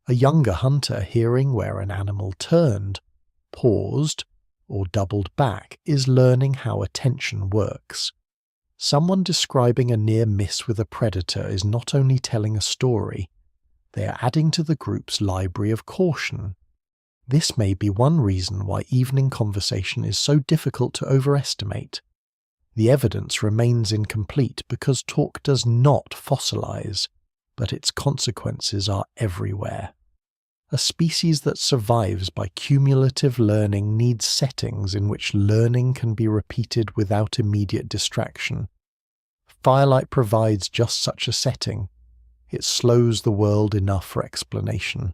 A younger hunter hearing where an animal turned, paused, or doubled back is learning how attention works. Someone describing a near miss with a predator is not only telling a story, they are adding to the group's library of caution. This may be one reason why evening conversation is so difficult to overestimate. The evidence remains incomplete because talk does not fossilize, but its consequences are everywhere. A species that survives by cumulative learning needs settings in which learning can be repeated without immediate distraction. Firelight provides just such a setting. It slows the world enough for explanation.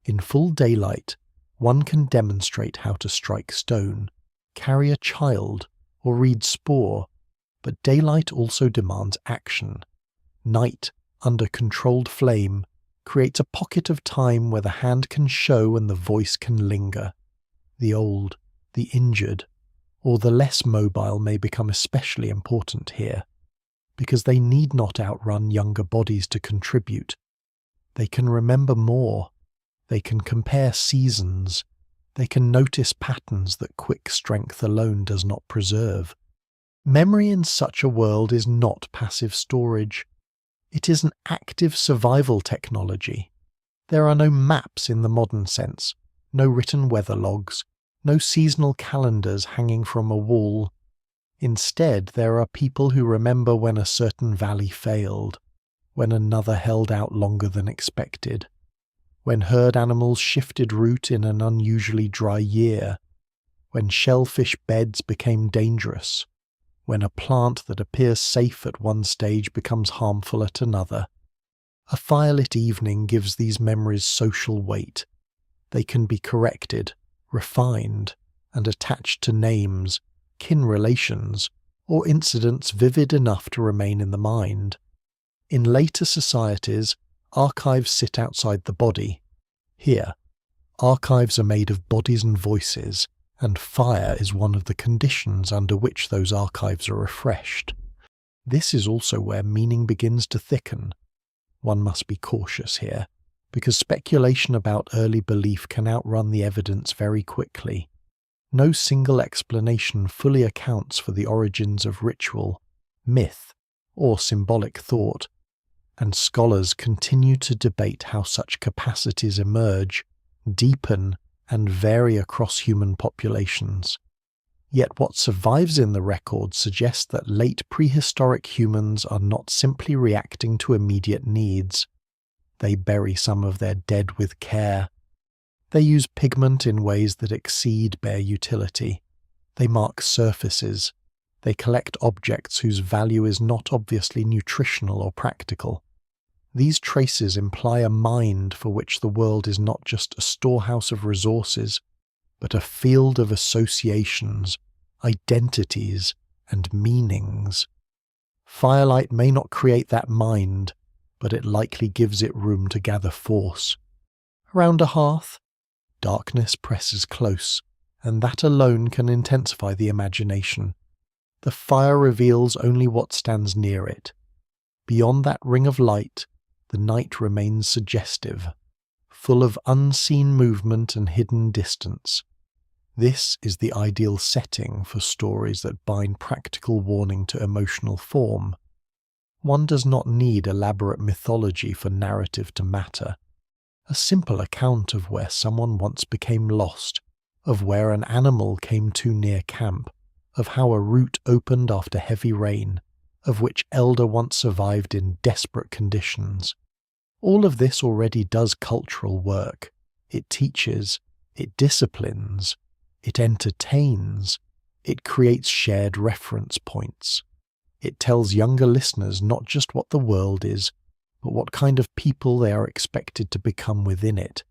In full daylight, one can demonstrate how to strike stone, carry a child, or read spore, but daylight also demands action. Night, under controlled flame, creates a pocket of time where the hand can show and the voice can linger. The old, the injured, or the less mobile may become especially important here, because they need not outrun younger bodies to contribute. They can remember more. They can compare seasons. They can notice patterns that quick strength alone does not preserve. Memory in such a world is not passive storage. It is an active survival technology. There are no maps in the modern sense, no written weather logs, no seasonal calendars hanging from a wall. Instead, there are people who remember when a certain valley failed, when another held out longer than expected, when herd animals shifted route in an unusually dry year, when shellfish beds became dangerous, when a plant that appears safe at one stage becomes harmful at another. A firelit evening gives these memories social weight. They can be corrected, refined, and attached to names, kin relations, or incidents vivid enough to remain in the mind. In later societies, archives sit outside the body. Here, archives are made of bodies and voices, and fire is one of the conditions under which those archives are refreshed. This is also where meaning begins to thicken. One must be cautious here, because speculation about early belief can outrun the evidence very quickly. No single explanation fully accounts for the origins of ritual, myth, or symbolic thought, and scholars continue to debate how such capacities emerge, deepen, and vary across human populations. Yet what survives in the record suggests that late prehistoric humans are not simply reacting to immediate needs. They bury some of their dead with care. They use pigment in ways that exceed bare utility. They mark surfaces. They collect objects whose value is not obviously nutritional or practical. These traces imply a mind for which the world is not just a storehouse of resources, but a field of associations, identities, and meanings. Firelight may not create that mind, but it likely gives it room to gather force. Around a hearth, darkness presses close, and that alone can intensify the imagination. The fire reveals only what stands near it. Beyond that ring of light, the night remains suggestive, full of unseen movement and hidden distance. This is the ideal setting for stories that bind practical warning to emotional form. One does not need elaborate mythology for narrative to matter. A simple account of where someone once became lost, of where an animal came too near camp, of how a route opened after heavy rain, of which elder once survived in desperate conditions. All of this already does cultural work. It teaches, it disciplines, it entertains, it creates shared reference points. It tells younger listeners not just what the world is, but what kind of people they are expected to become within it.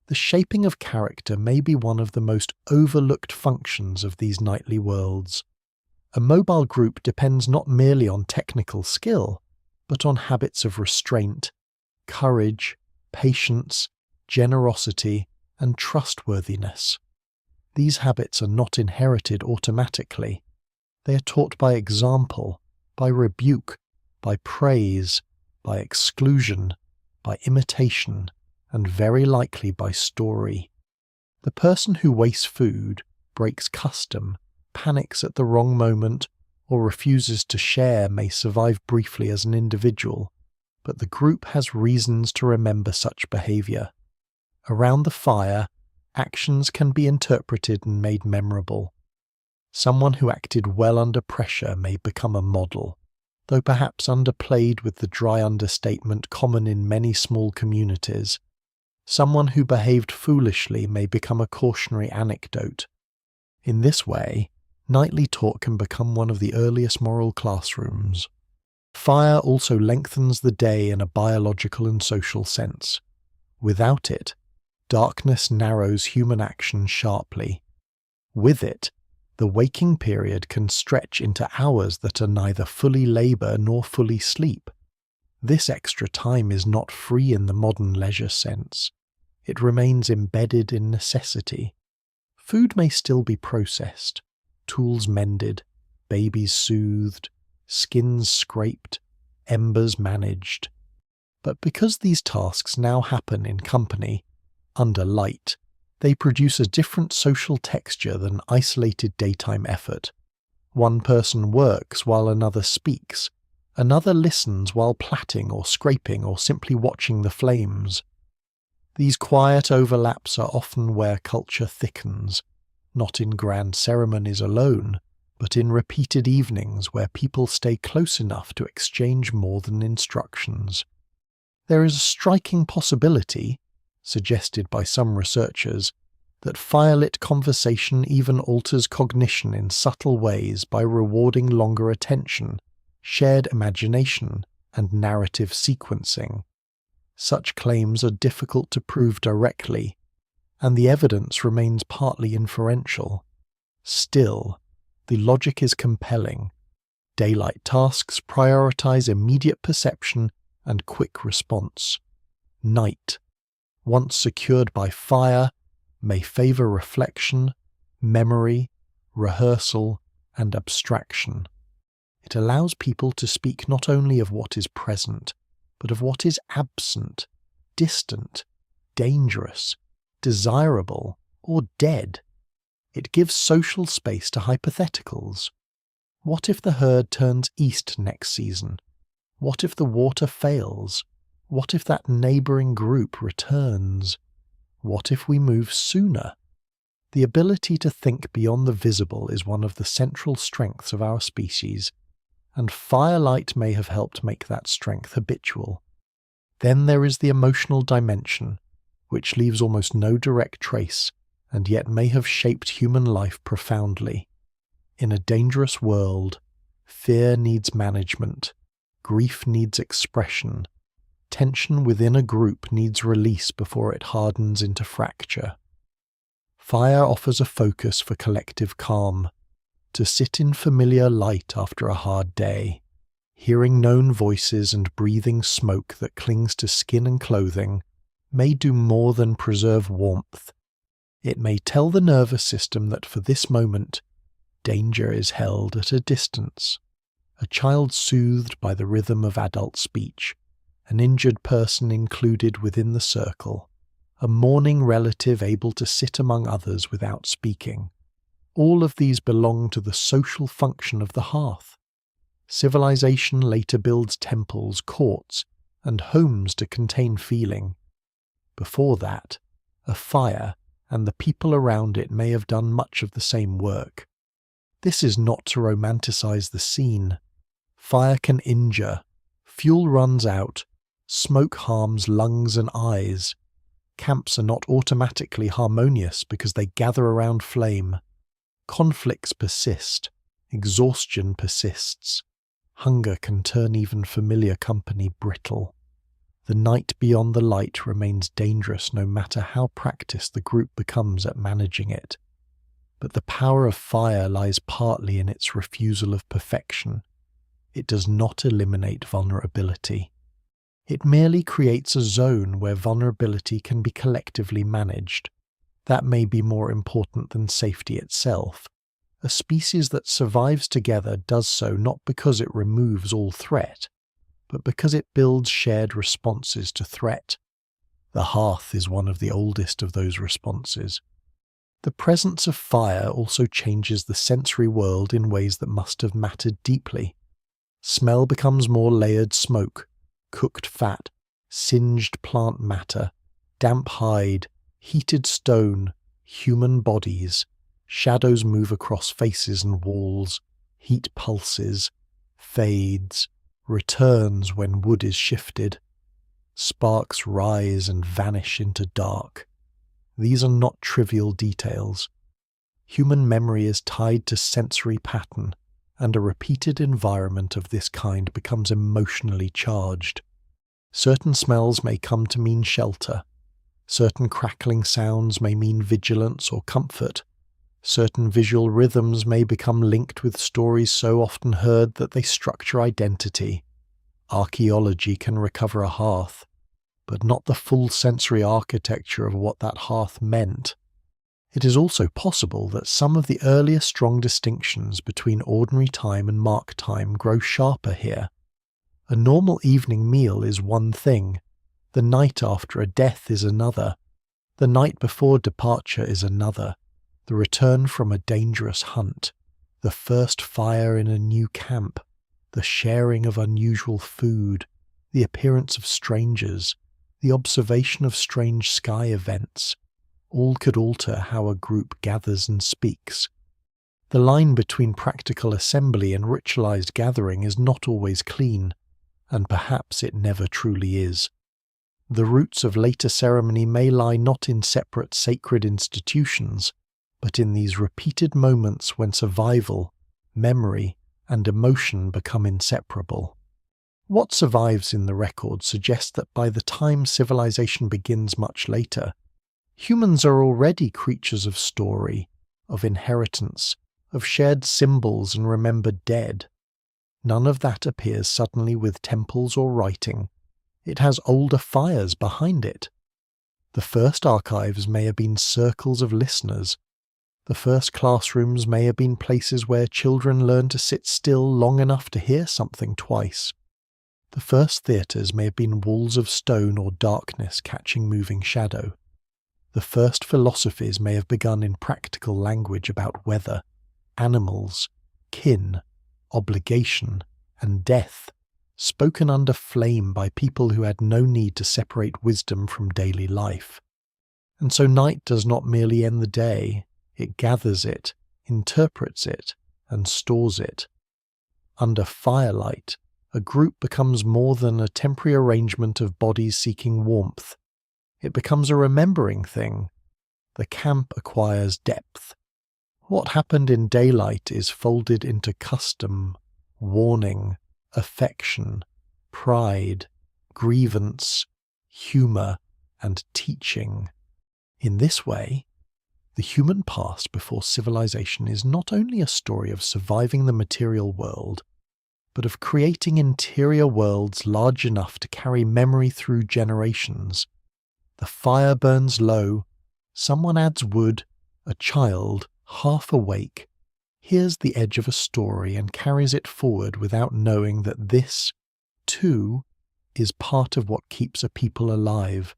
The shaping of character may be one of the most overlooked functions of these nightly worlds. A mobile group depends not merely on technical skill, but on habits of restraint, courage, patience, generosity, and trustworthiness. These habits are not inherited automatically. They are taught by example, by rebuke, by praise, by exclusion, by imitation, and very likely by story. The person who wastes food, breaks custom, panics at the wrong moment, or refuses to share may survive briefly as an individual, but the group has reasons to remember such behavior. Around the fire, actions can be interpreted and made memorable. Someone who acted well under pressure may become a model, though perhaps underplayed with the dry understatement common in many small communities. Someone who behaved foolishly may become a cautionary anecdote. In this way, nightly talk can become one of the earliest moral classrooms. Fire also lengthens the day in a biological and social sense. Without it, darkness narrows human action sharply. With it, the waking period can stretch into hours that are neither fully labour nor fully sleep. This extra time is not free in the modern leisure sense. It remains embedded in necessity. Food may still be processed, tools mended, babies soothed, skins scraped, embers managed. But because these tasks now happen in company, under light, they produce a different social texture than isolated daytime effort. One person works while another speaks. Another listens while plaiting or scraping or simply watching the flames. These quiet overlaps are often where culture thickens, not in grand ceremonies alone, but in repeated evenings where people stay close enough to exchange more than instructions. There is a striking possibility, suggested by some researchers, that firelit conversation even alters cognition in subtle ways by rewarding longer attention, shared imagination, and narrative sequencing. Such claims are difficult to prove directly, and the evidence remains partly inferential. Still, the logic is compelling. Daylight tasks prioritize immediate perception and quick response. Night, once secured by fire, may favor reflection, memory, rehearsal, and abstraction. It allows people to speak not only of what is present, but of what is absent, distant, dangerous, desirable, or dead. It gives social space to hypotheticals. What if the herd turns east next season? What if the water fails? What if that neighbouring group returns? What if we move sooner? The ability to think beyond the visible is one of the central strengths of our species, and firelight may have helped make that strength habitual. Then there is the emotional dimension, which leaves almost no direct trace, and yet may have shaped human life profoundly. In a dangerous world, fear needs management, grief needs expression, tension within a group needs release before it hardens into fracture. Fire offers a focus for collective calm, to sit in familiar light after a hard day, hearing known voices and breathing smoke that clings to skin and clothing, may do more than preserve warmth. It may tell the nervous system that for this moment, danger is held at a distance, a child soothed by the rhythm of adult speech, an injured person included within the circle, a mourning relative able to sit among others without speaking. All of these belong to the social function of the hearth. Civilization later builds temples, courts, and homes to contain feeling. Before that, a fire and the people around it may have done much of the same work. This is not to romanticize the scene. Fire can injure, fuel runs out, smoke harms lungs and eyes. Camps are not automatically harmonious because they gather around flame. Conflicts persist, exhaustion persists. Hunger can turn even familiar company brittle. The night beyond the light remains dangerous no matter how practiced the group becomes at managing it. But the power of fire lies partly in its refusal of perfection. It does not eliminate vulnerability. It merely creates a zone where vulnerability can be collectively managed. That may be more important than safety itself. A species that survives together does so not because it removes all threat, but because it builds shared responses to threat. The hearth is one of the oldest of those responses. The presence of fire also changes the sensory world in ways that must have mattered deeply. Smell becomes more layered smoke, cooked fat, singed plant matter, damp hide, heated stone, human bodies. Shadows move across faces and walls, heat pulses, fades, returns when wood is shifted. Sparks rise and vanish into dark. These are not trivial details. Human memory is tied to sensory pattern, and a repeated environment of this kind becomes emotionally charged. Certain smells may come to mean shelter. Certain crackling sounds may mean vigilance or comfort. Certain visual rhythms may become linked with stories so often heard that they structure identity. Archaeology can recover a hearth, but not the full sensory architecture of what that hearth meant. It is also possible that some of the earlier strong distinctions between ordinary time and mark time grow sharper here. A normal evening meal is one thing, the night after a death is another, the night before departure is another, the return from a dangerous hunt, the first fire in a new camp, the sharing of unusual food, the appearance of strangers, the observation of strange sky events, all could alter how a group gathers and speaks. The line between practical assembly and ritualized gathering is not always clean, and perhaps it never truly is. The roots of later ceremony may lie not in separate sacred institutions, but in these repeated moments when survival, memory, and emotion become inseparable. What survives in the record suggests that by the time civilization begins much later, humans are already creatures of story, of inheritance, of shared symbols and remembered dead. None of that appears suddenly with temples or writing. It has older fires behind it. The first archives may have been circles of listeners. The first classrooms may have been places where children learned to sit still long enough to hear something twice. The first theatres may have been walls of stone or darkness catching moving shadow. The first philosophies may have begun in practical language about weather, animals, kin, obligation, and death, spoken under flame by people who had no need to separate wisdom from daily life. And so night does not merely end the day, it gathers it, interprets it, and stores it. Under firelight, a group becomes more than a temporary arrangement of bodies seeking warmth. It becomes a remembering thing. The camp acquires depth. What happened in daylight is folded into custom, warning, affection, pride, grievance, humour, and teaching. In this way, the human past before civilization is not only a story of surviving the material world, but of creating interior worlds large enough to carry memory through generations. The fire burns low, someone adds wood, a child, half awake, hears the edge of a story and carries it forward without knowing that this, too, is part of what keeps a people alive.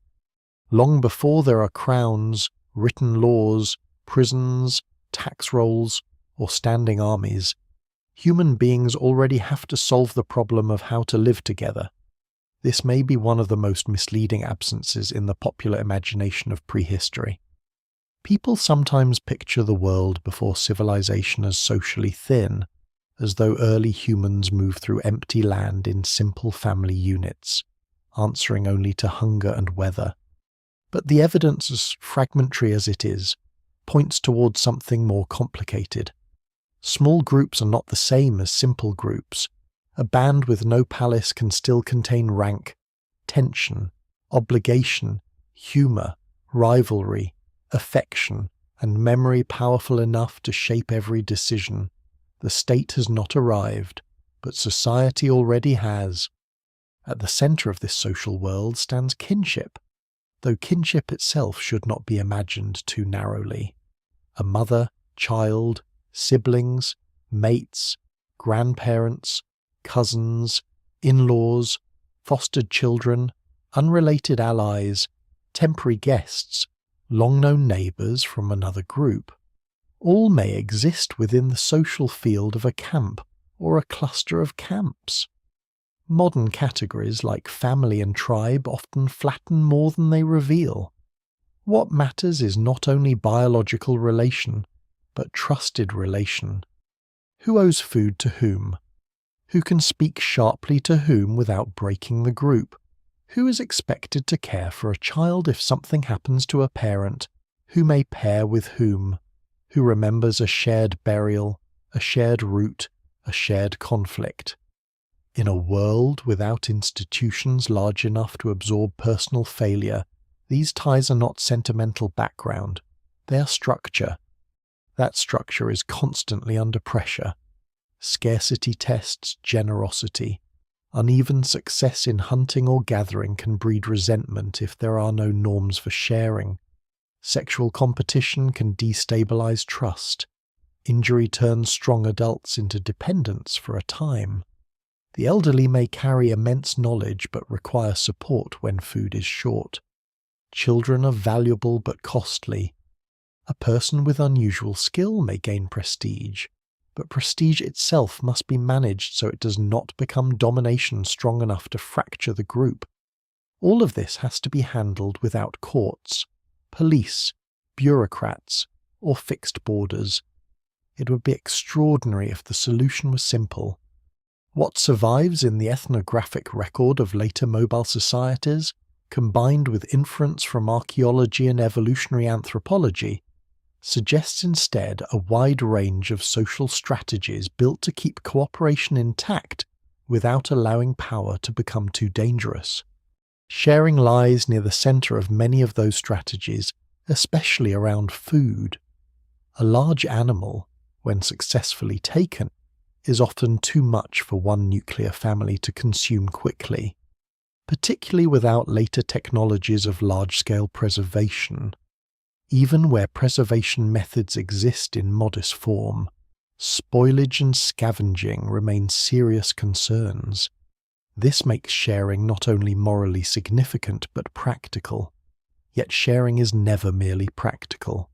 Long before there are crowns, written laws, prisons, tax rolls, or standing armies, human beings already have to solve the problem of how to live together. This may be one of the most misleading absences in the popular imagination of prehistory. People sometimes picture the world before civilization as socially thin, as though early humans moved through empty land in simple family units, answering only to hunger and weather. But the evidence, as fragmentary as it is, points towards something more complicated. Small groups are not the same as simple groups. A band with no palace can still contain rank, tension, obligation, humour, rivalry, affection, and memory powerful enough to shape every decision. The state has not arrived, but society already has. At the centre of this social world stands kinship, though kinship itself should not be imagined too narrowly. A mother, child, siblings, mates, grandparents, cousins, in-laws, fostered children, unrelated allies, temporary guests, long-known neighbours from another group, all may exist within the social field of a camp or a cluster of camps. Modern categories like family and tribe often flatten more than they reveal. What matters is not only biological relation, but trusted relation. Who owes food to whom? Who can speak sharply to whom without breaking the group? Who is expected to care for a child if something happens to a parent? Who may pair with whom? Who remembers a shared burial, a shared route, a shared conflict? In a world without institutions large enough to absorb personal failure, these ties are not sentimental background, they are structure. That structure is constantly under pressure. Scarcity tests generosity. Uneven success in hunting or gathering can breed resentment if there are no norms for sharing. Sexual competition can destabilize trust. Injury turns strong adults into dependents for a time. The elderly may carry immense knowledge but require support when food is short. Children are valuable but costly. A person with unusual skill may gain prestige, but prestige itself must be managed so it does not become domination strong enough to fracture the group. All of this has to be handled without courts, police, bureaucrats, or fixed borders. It would be extraordinary if the solution was simple. What survives in the ethnographic record of later mobile societies, combined with inference from archaeology and evolutionary anthropology, suggests instead a wide range of social strategies built to keep cooperation intact without allowing power to become too dangerous. Sharing lies near the centre of many of those strategies, especially around food. A large animal, when successfully taken, is often too much for one nuclear family to consume quickly, particularly without later technologies of large-scale preservation. Even where preservation methods exist in modest form, spoilage and scavenging remain serious concerns. This makes sharing not only morally significant but practical. Yet sharing is never merely practical.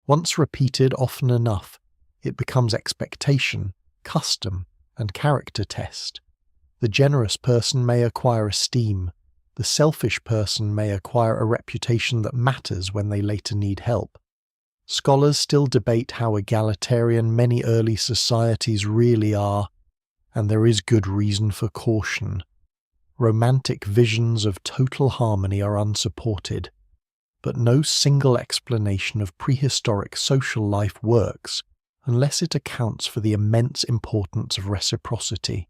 Once repeated often enough, it becomes expectation, custom, and character test. The generous person may acquire esteem. The selfish person may acquire a reputation that matters when they later need help. Scholars still debate how egalitarian many early societies really are, and there is good reason for caution. Romantic visions of total harmony are unsupported, but no single explanation of prehistoric social life works unless it accounts for the immense importance of reciprocity.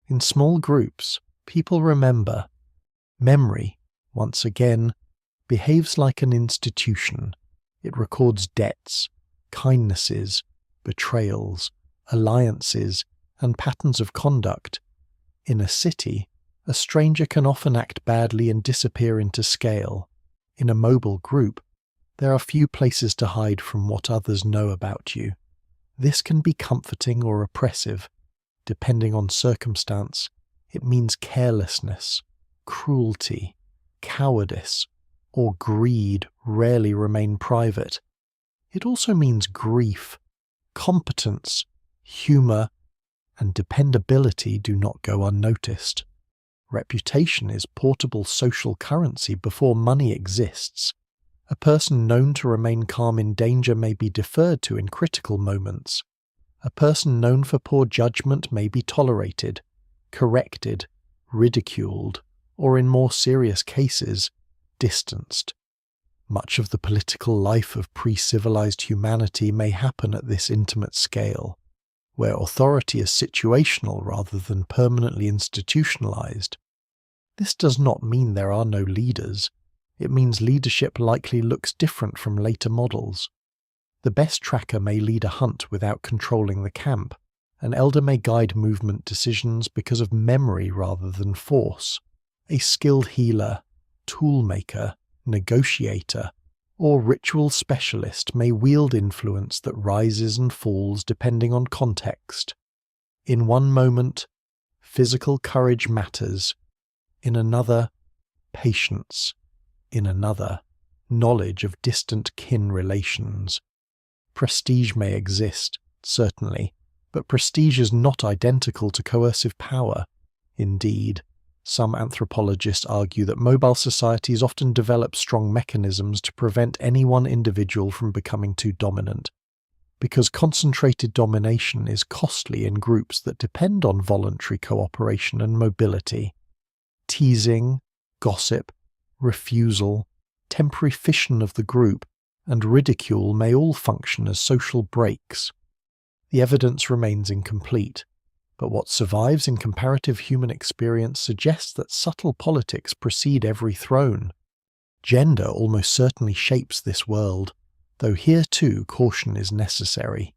In small groups, people remember. Memory, once again, behaves like an institution. It records debts, kindnesses, betrayals, alliances, and patterns of conduct. In a city, a stranger can often act badly and disappear into scale. In a mobile group, there are few places to hide from what others know about you. This can be comforting or oppressive. Depending on circumstance, it means carelessness, cruelty, cowardice, or greed rarely remain private. It also means grief, competence, humour, and dependability do not go unnoticed. Reputation is portable social currency before money exists. A person known to remain calm in danger may be deferred to in critical moments. A person known for poor judgment may be tolerated, corrected, ridiculed, or in more serious cases, distanced. Much of the political life of pre-civilized humanity may happen at this intimate scale, where authority is situational rather than permanently institutionalized. This does not mean there are no leaders. It means leadership likely looks different from later models. The best tracker may lead a hunt without controlling the camp. An elder may guide movement decisions because of memory rather than force. A skilled healer, toolmaker, negotiator, or ritual specialist may wield influence that rises and falls depending on context. In one moment, physical courage matters. In another, patience. In another, knowledge of distant kin relations. Prestige may exist, certainly, but prestige is not identical to coercive power. Indeed, some anthropologists argue that mobile societies often develop strong mechanisms to prevent any one individual from becoming too dominant, because concentrated domination is costly in groups that depend on voluntary cooperation and mobility. Teasing, gossip, refusal, temporary fission of the group, and ridicule may all function as social breaks. The evidence remains incomplete, but what survives in comparative human experience suggests that subtle politics precede every throne. Gender almost certainly shapes this world, though here too caution is necessary.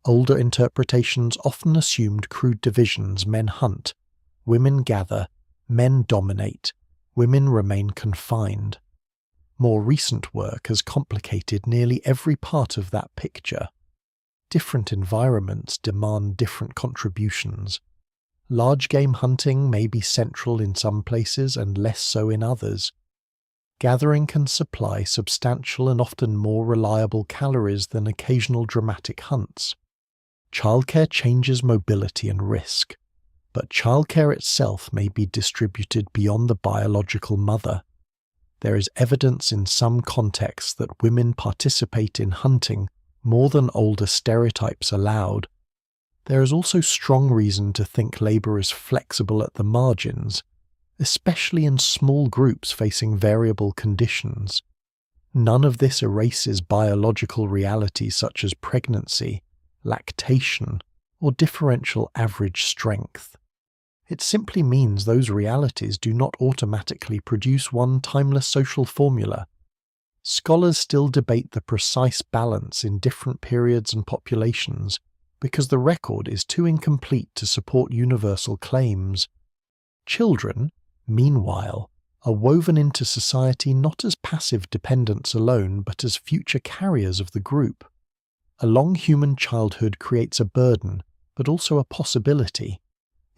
Older interpretations often assumed crude divisions: men hunt, women gather, men dominate, women remain confined. More recent work has complicated nearly every part of that picture. Different environments demand different contributions. Large game hunting may be central in some places and less so in others. Gathering can supply substantial and often more reliable calories than occasional dramatic hunts. Childcare changes mobility and risk, but childcare itself may be distributed beyond the biological mother. There is evidence in some contexts that women participate in hunting more than older stereotypes allowed. There is also strong reason to think labor is flexible at the margins, especially in small groups facing variable conditions. None of this erases biological realities such as pregnancy, lactation, or differential average strength. It simply means those realities do not automatically produce one timeless social formula. Scholars still debate the precise balance in different periods and populations because the record is too incomplete to support universal claims. Children, meanwhile, are woven into society not as passive dependents alone but as future carriers of the group. A long human childhood creates a burden, but also a possibility.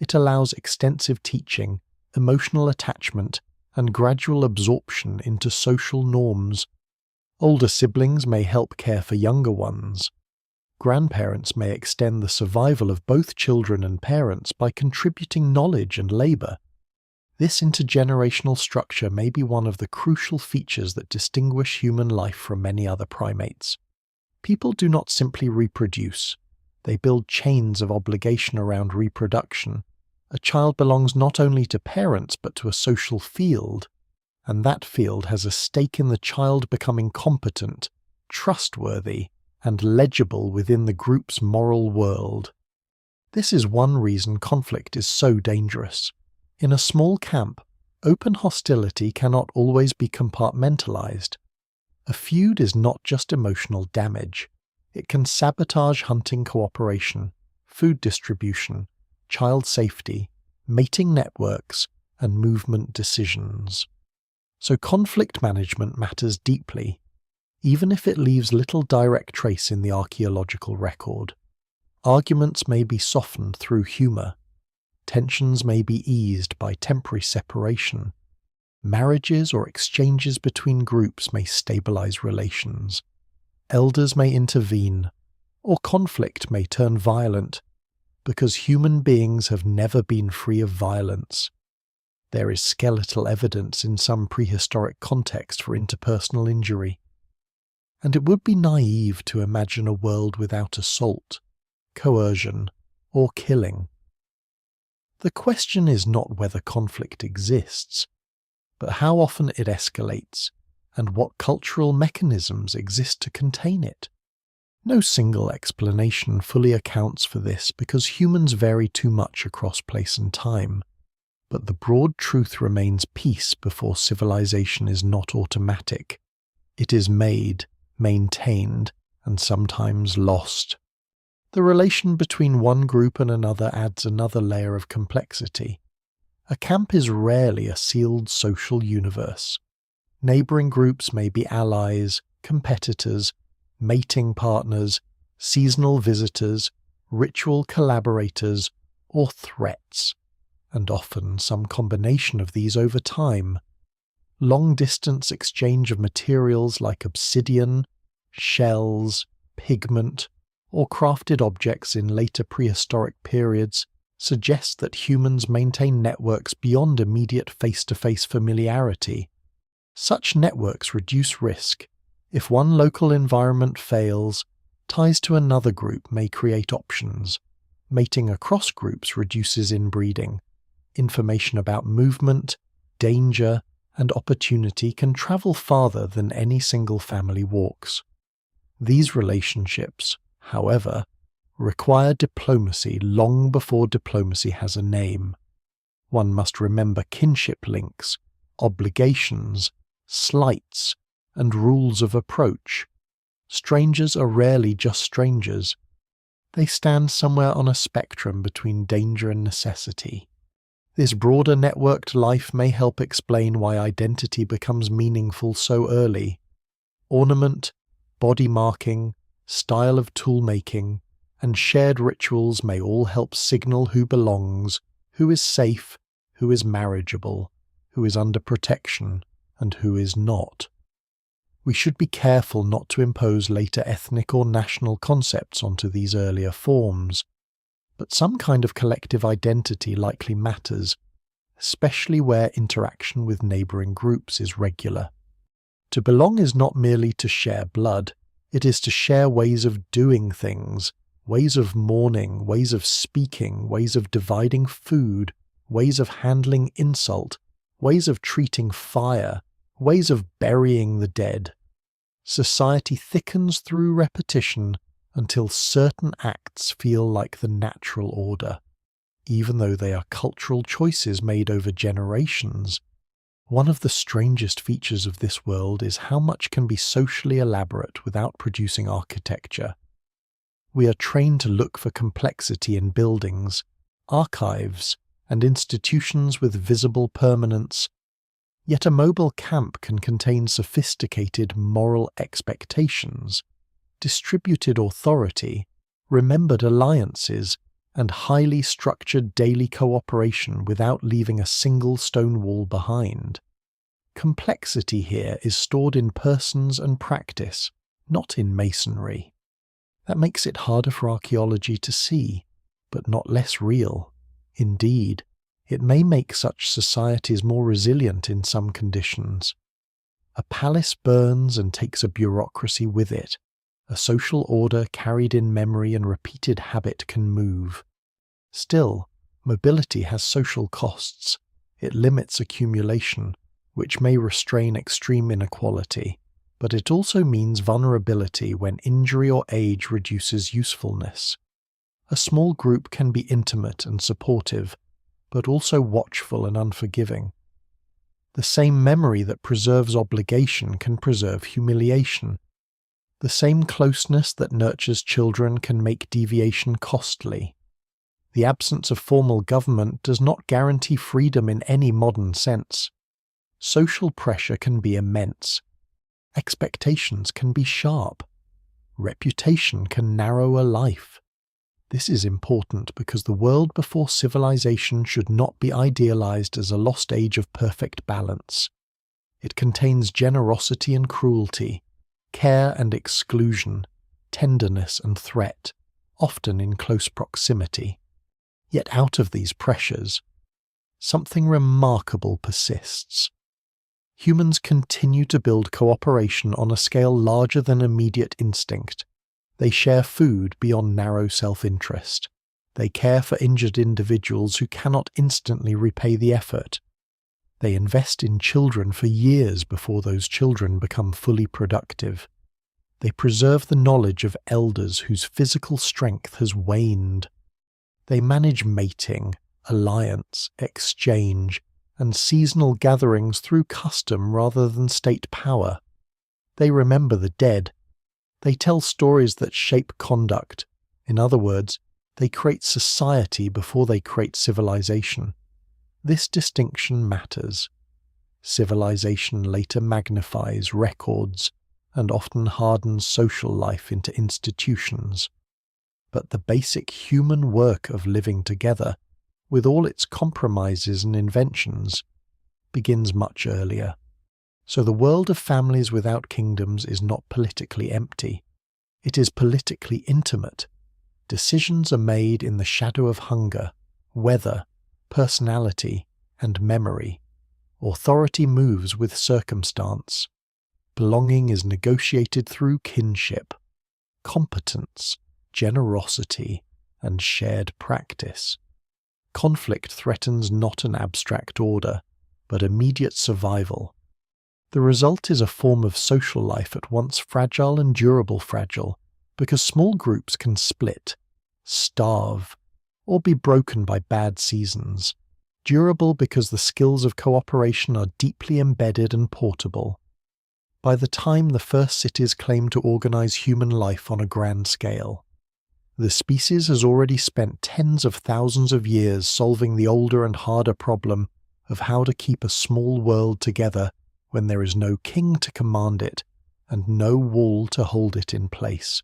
It allows extensive teaching, emotional attachment, and gradual absorption into social norms. Older siblings may help care for younger ones. Grandparents may extend the survival of both children and parents by contributing knowledge and labor. This intergenerational structure may be one of the crucial features that distinguish human life from many other primates. People do not simply reproduce. They build chains of obligation around reproduction. A child belongs not only to parents but to a social field, and that field has a stake in the child becoming competent, trustworthy, and legible within the group's moral world. This is one reason conflict is so dangerous. In a small camp, open hostility cannot always be compartmentalized. A feud is not just emotional damage. It can sabotage hunting cooperation, food distribution, child safety, mating networks, and movement decisions. So conflict management matters deeply, even if it leaves little direct trace in the archaeological record. Arguments may be softened through humor. Tensions may be eased by temporary separation. Marriages or exchanges between groups may stabilize relations. Elders may intervene, or conflict may turn violent, because human beings have never been free of violence. There is skeletal evidence in some prehistoric context for interpersonal injury. And it would be naive to imagine a world without assault, coercion, or killing. The question is not whether conflict exists, but how often it escalates, and what cultural mechanisms exist to contain it. No single explanation fully accounts for this because humans vary too much across place and time. but the broad truth remains: peace before civilization is not automatic. It is made, maintained, and sometimes lost. The relation between one group and another adds another layer of complexity. A camp is rarely a sealed social universe. Neighboring groups may be allies, competitors, mating partners, seasonal visitors, ritual collaborators, or threats, and often some combination of these over time. Long-distance exchange of materials like obsidian, shells, pigment, or crafted objects in later prehistoric periods suggest that humans maintain networks beyond immediate face-to-face familiarity. Such networks reduce risk. If one local environment fails, ties to another group may create options. Mating across groups reduces inbreeding. Information about movement, danger, and opportunity can travel farther than any single family walks. These relationships, however, require diplomacy long before diplomacy has a name. One must remember kinship links, obligations, slights, and rules of approach. Strangers are rarely just strangers. They stand somewhere on a spectrum between danger and necessity. This broader networked life may help explain why identity becomes meaningful so early. Ornament, body marking, style of tool-making, and shared rituals may all help signal who belongs, who is safe, who is marriageable, who is under protection, and who is not. We should be careful not to impose later ethnic or national concepts onto these earlier forms, but some kind of collective identity likely matters, especially where interaction with neighbouring groups is regular. To belong is not merely to share blood, it is to share ways of doing things, ways of mourning, ways of speaking, ways of dividing food, ways of handling insult, ways of treating fire, ways of burying the dead. Society thickens through repetition until certain acts feel like the natural order, even though they are cultural choices made over generations. One of the strangest features of this world is how much can be socially elaborate without producing architecture. We are trained to look for complexity in buildings, archives, and institutions with visible permanence. Yet a mobile camp can contain sophisticated moral expectations, distributed authority, remembered alliances, and highly structured daily cooperation without leaving a single stone wall behind. Complexity here is stored in persons and practice, not in masonry. That makes it harder for archaeology to see, but not less real. Indeed, it may make such societies more resilient in some conditions. A palace burns and takes a bureaucracy with it. A social order carried in memory and repeated habit can move. Still, mobility has social costs. It limits accumulation, which may restrain extreme inequality, but it also means vulnerability when injury or age reduces usefulness. A small group can be intimate and supportive, but also watchful and unforgiving. The same memory that preserves obligation can preserve humiliation. The same closeness that nurtures children can make deviation costly. The absence of formal government does not guarantee freedom in any modern sense. Social pressure can be immense. Expectations can be sharp. Reputation can narrow a life. This is important because the world before civilization should not be idealized as a lost age of perfect balance. It contains generosity and cruelty, care and exclusion, tenderness and threat, often in close proximity. Yet out of these pressures, something remarkable persists. Humans continue to build cooperation on a scale larger than immediate instinct. They share food beyond narrow self-interest. They care for injured individuals who cannot instantly repay the effort. They invest in children for years before those children become fully productive. They preserve the knowledge of elders whose physical strength has waned. They manage mating, alliance, exchange, and seasonal gatherings through custom rather than state power. They remember the dead. They tell stories that shape conduct. In other words, they create society before they create civilization. This distinction matters. Civilization later magnifies records and often hardens social life into institutions. But the basic human work of living together, with all its compromises and inventions, begins much earlier. So the world of families without kingdoms is not politically empty. It is politically intimate. Decisions are made in the shadow of hunger, weather, personality, and memory. Authority moves with circumstance. Belonging is negotiated through kinship, competence, generosity, and shared practice. Conflict threatens not an abstract order, but immediate survival. The result is a form of social life at once fragile and durable fragile, because small groups can split, starve, or be broken by bad seasons. Durable because the skills of cooperation are deeply embedded and portable. By the time the first cities claim to organize human life on a grand scale, the species has already spent tens of thousands of years solving the older and harder problem of how to keep a small world together when there is no king to command it and no wall to hold it in place.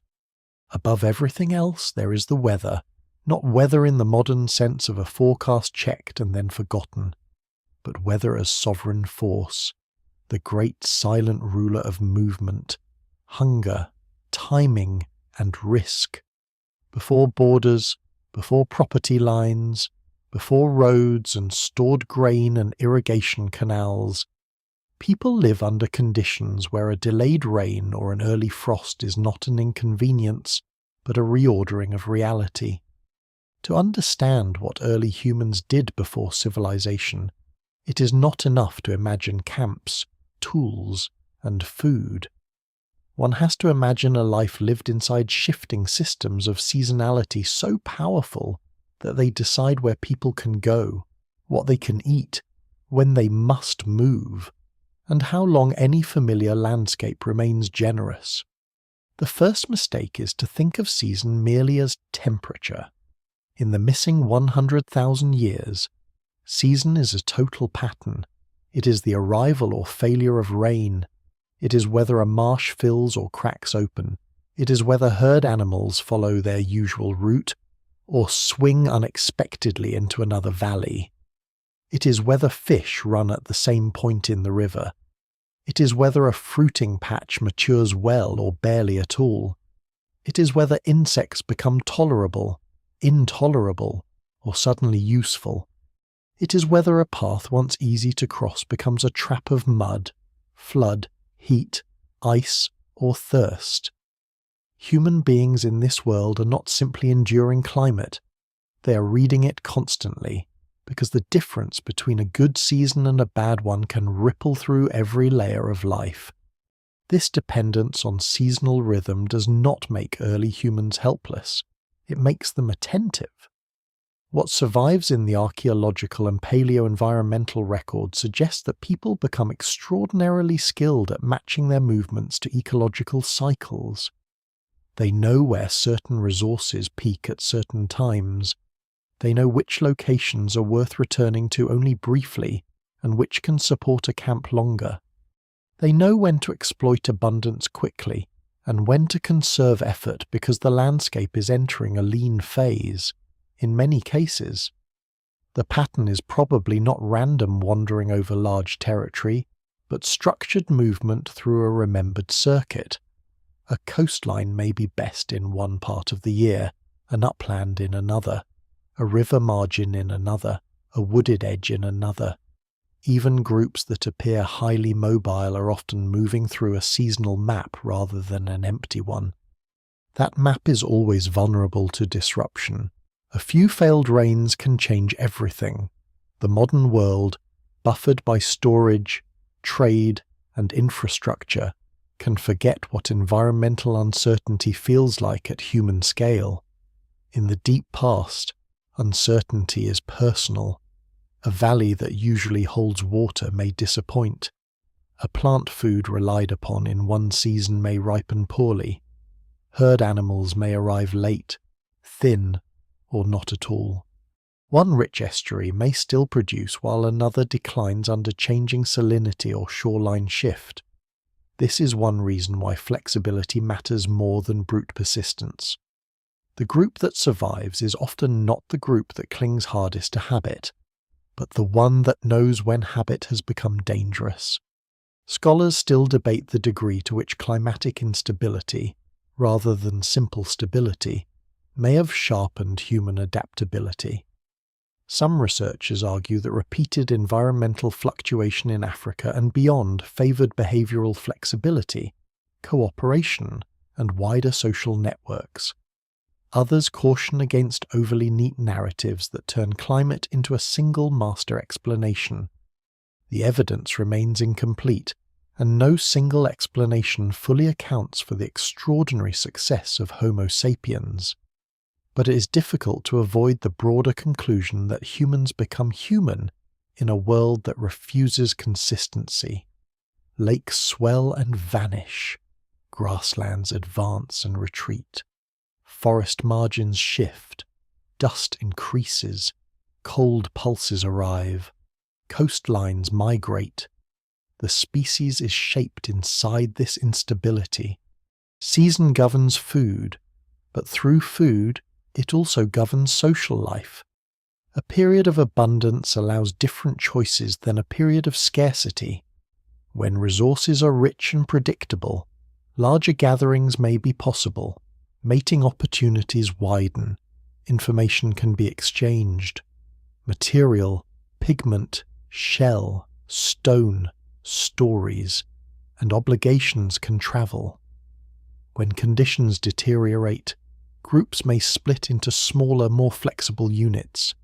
Above everything else, there is the weather, not weather in the modern sense of a forecast checked and then forgotten, but weather as sovereign force, the great silent ruler of movement, hunger, timing, and risk. Before borders, before property lines, before roads and stored grain and irrigation canals, people live under conditions where a delayed rain or an early frost is not an inconvenience, but a reordering of reality. To understand what early humans did before civilization, it is not enough to imagine camps, tools, and food. One has to imagine a life lived inside shifting systems of seasonality so powerful that they decide where people can go, what they can eat, when they must move, and how long any familiar landscape remains generous. The first mistake is to think of season merely as temperature. In the missing 100,000 years, season is a total pattern. It is the arrival or failure of rain. It is whether a marsh fills or cracks open. It is whether herd animals follow their usual route or swing unexpectedly into another valley. It is whether fish run at the same point in the river. It is whether a fruiting patch matures well or barely at all. It is whether insects become tolerable, intolerable, or suddenly useful. It is whether a path once easy to cross becomes a trap of mud, flood, heat, ice, or thirst. Human beings in this world are not simply enduring climate. They are reading it constantly, because the difference between a good season and a bad one can ripple through every layer of life. This dependence on seasonal rhythm does not make early humans helpless. It makes them attentive. What survives in the archaeological and paleo-environmental record suggests that people become extraordinarily skilled at matching their movements to ecological cycles. They know where certain resources peak at certain times. They know which locations are worth returning to only briefly and which can support a camp longer. They know when to exploit abundance quickly and when to conserve effort because the landscape is entering a lean phase. In many cases, the pattern is probably not random wandering over large territory, but structured movement through a remembered circuit. A coastline may be best in one part of the year, an upland in another, a river margin in another, a wooded edge in another. Even groups that appear highly mobile are often moving through a seasonal map rather than an empty one. That map is always vulnerable to disruption. A few failed rains can change everything. The modern world, buffered by storage, trade, and infrastructure, can forget what environmental uncertainty feels like at human scale. In the deep past, Uncertainty is personal. A valley that usually holds water may disappoint. A plant food relied upon in one season may ripen poorly. Herd animals may arrive late, thin, or not at all. One rich estuary may still produce while another declines under changing salinity or shoreline shift. This is one reason why flexibility matters more than brute persistence. The group that survives is often not the group that clings hardest to habit, but the one that knows when habit has become dangerous. Scholars still debate the degree to which climatic instability, rather than simple stability, may have sharpened human adaptability. Some researchers argue that repeated environmental fluctuation in Africa and beyond favoured behavioural flexibility, cooperation, and wider social networks. Others caution against overly neat narratives that turn climate into a single master explanation. The evidence remains incomplete, and no single explanation fully accounts for the extraordinary success of Homo sapiens. But it is difficult to avoid the broader conclusion that humans become human in a world that refuses consistency. Lakes swell and vanish, grasslands advance and retreat, forest margins shift, dust increases, cold pulses arrive, coastlines migrate. The species is shaped inside this instability. Season governs food, but through food, it also governs social life. A period of abundance allows different choices than a period of scarcity. When resources are rich and predictable, larger gatherings may be possible, mating opportunities widen, information can be exchanged. Material, pigment, shell, stone, stories, and obligations can travel. When conditions deteriorate, groups may split into smaller, more flexible units.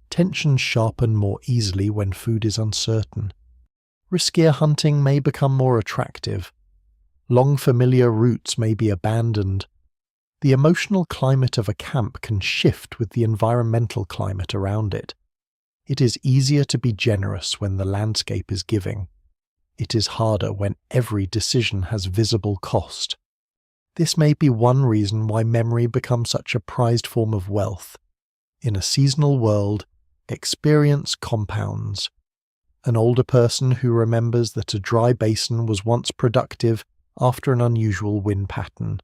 Tensions sharpen more easily when food is uncertain. Riskier hunting may become more attractive. Long familiar routes may be abandoned. The emotional climate of a camp can shift with the environmental climate around it. It is easier to be generous when the landscape is giving. It is harder when every decision has visible cost. This may be one reason why memory becomes such a prized form of wealth. In a seasonal world, experience compounds. An older person who remembers that a dry basin was once productive after an unusual wind pattern,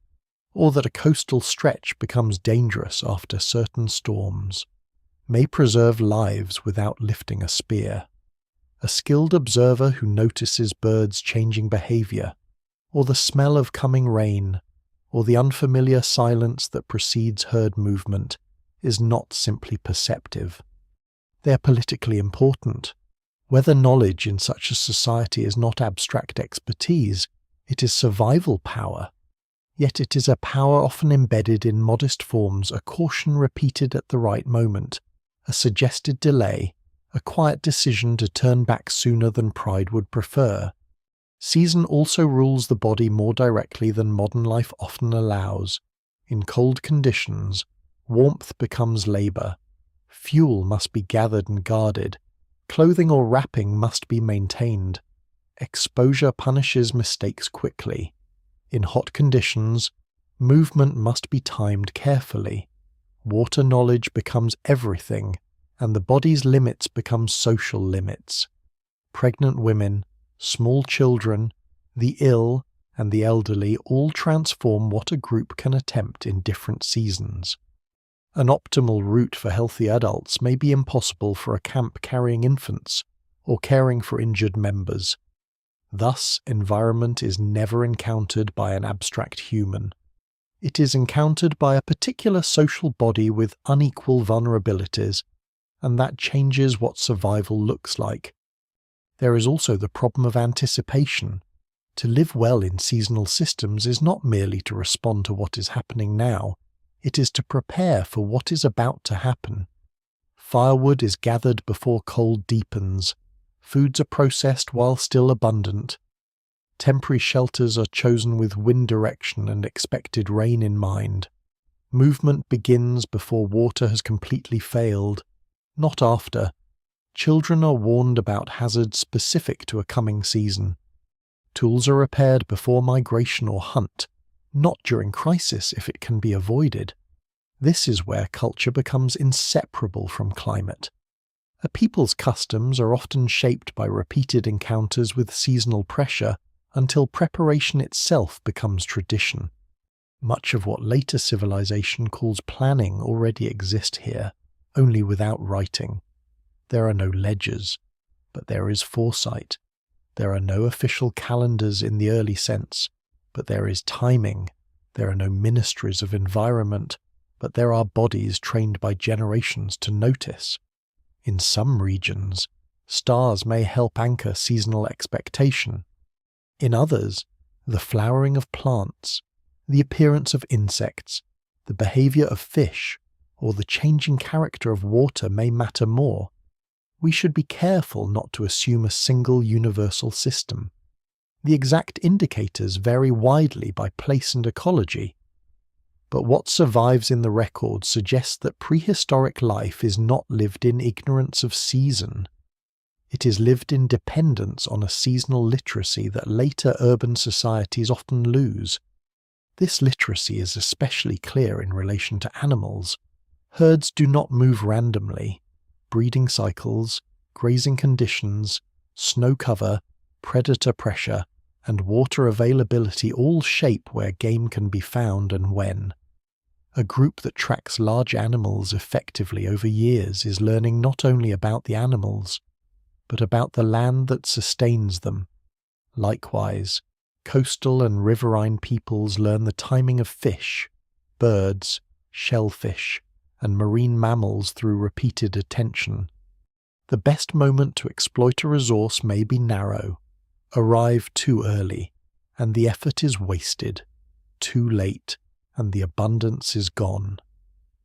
or that a coastal stretch becomes dangerous after certain storms, may preserve lives without lifting a spear. A skilled observer who notices birds changing behaviour, or the smell of coming rain, or the unfamiliar silence that precedes herd movement, is not simply perceptive. They are politically important. Whether knowledge in such a society is not abstract expertise, it is survival power. Yet it is a power often embedded in modest forms, a caution repeated at the right moment, a suggested delay, a quiet decision to turn back sooner than pride would prefer. Season also rules the body more directly than modern life often allows. In cold conditions, warmth becomes labour. Fuel must be gathered and guarded. Clothing or wrapping must be maintained. Exposure punishes mistakes quickly. In hot conditions, movement must be timed carefully. Water knowledge becomes everything, and the body's limits become social limits. Pregnant women, small children, the ill, and the elderly all transform what a group can attempt in different seasons. An optimal route for healthy adults may be impossible for a camp carrying infants or caring for injured members. Thus, environment is never encountered by an abstract human. It is encountered by a particular social body with unequal vulnerabilities, and that changes what survival looks like. There is also the problem of anticipation. To live well in seasonal systems is not merely to respond to what is happening now, it is to prepare for what is about to happen. Firewood is gathered before cold deepens. Foods are processed while still abundant. Temporary shelters are chosen with wind direction and expected rain in mind. Movement begins before water has completely failed, not after. Children are warned about hazards specific to a coming season. Tools are repaired before migration or hunt, not during crisis if it can be avoided. This is where culture becomes inseparable from climate. A people's customs are often shaped by repeated encounters with seasonal pressure until preparation itself becomes tradition. Much of what later civilization calls planning already exists here, only without writing. There are no ledgers, but there is foresight. There are no official calendars in the early sense, but there is timing. There are no ministries of environment, but there are bodies trained by generations to notice. In some regions, stars may help anchor seasonal expectation. In others, the flowering of plants, the appearance of insects, the behavior of fish, or the changing character of water may matter more. We should be careful not to assume a single universal system. The exact indicators vary widely by place and ecology. But what survives in the record suggests that prehistoric life is not lived in ignorance of season. It is lived in dependence on a seasonal literacy that later urban societies often lose. This literacy is especially clear in relation to animals. Herds do not move randomly. Breeding cycles, grazing conditions, snow cover, predator pressure, and water availability all shape where game can be found and when. A group that tracks large animals effectively over years is learning not only about the animals, but about the land that sustains them. Likewise, coastal and riverine peoples learn the timing of fish, birds, shellfish, and marine mammals through repeated attention. The best moment to exploit a resource may be narrow, arrive too early, and the effort is wasted, too late, and the abundance is gone.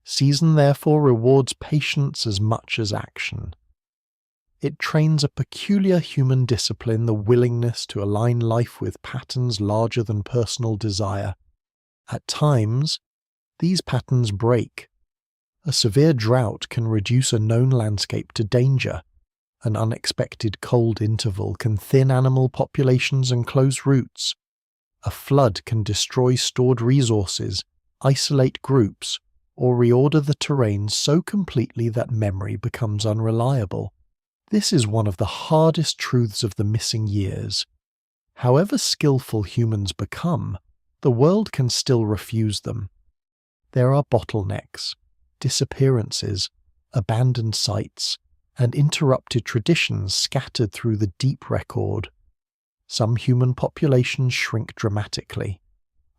Season therefore rewards patience as much as action. It trains a peculiar human discipline, the willingness to align life with patterns larger than personal desire. At times, these patterns break. A severe drought can reduce a known landscape to danger. An unexpected cold interval can thin animal populations and close routes. A flood can destroy stored resources, isolate groups, or reorder the terrain so completely that memory becomes unreliable. This is one of the hardest truths of the missing years. However skillful humans become, the world can still refuse them. There are bottlenecks, disappearances, abandoned sites, and interrupted traditions scattered through the deep record. Some human populations shrink dramatically.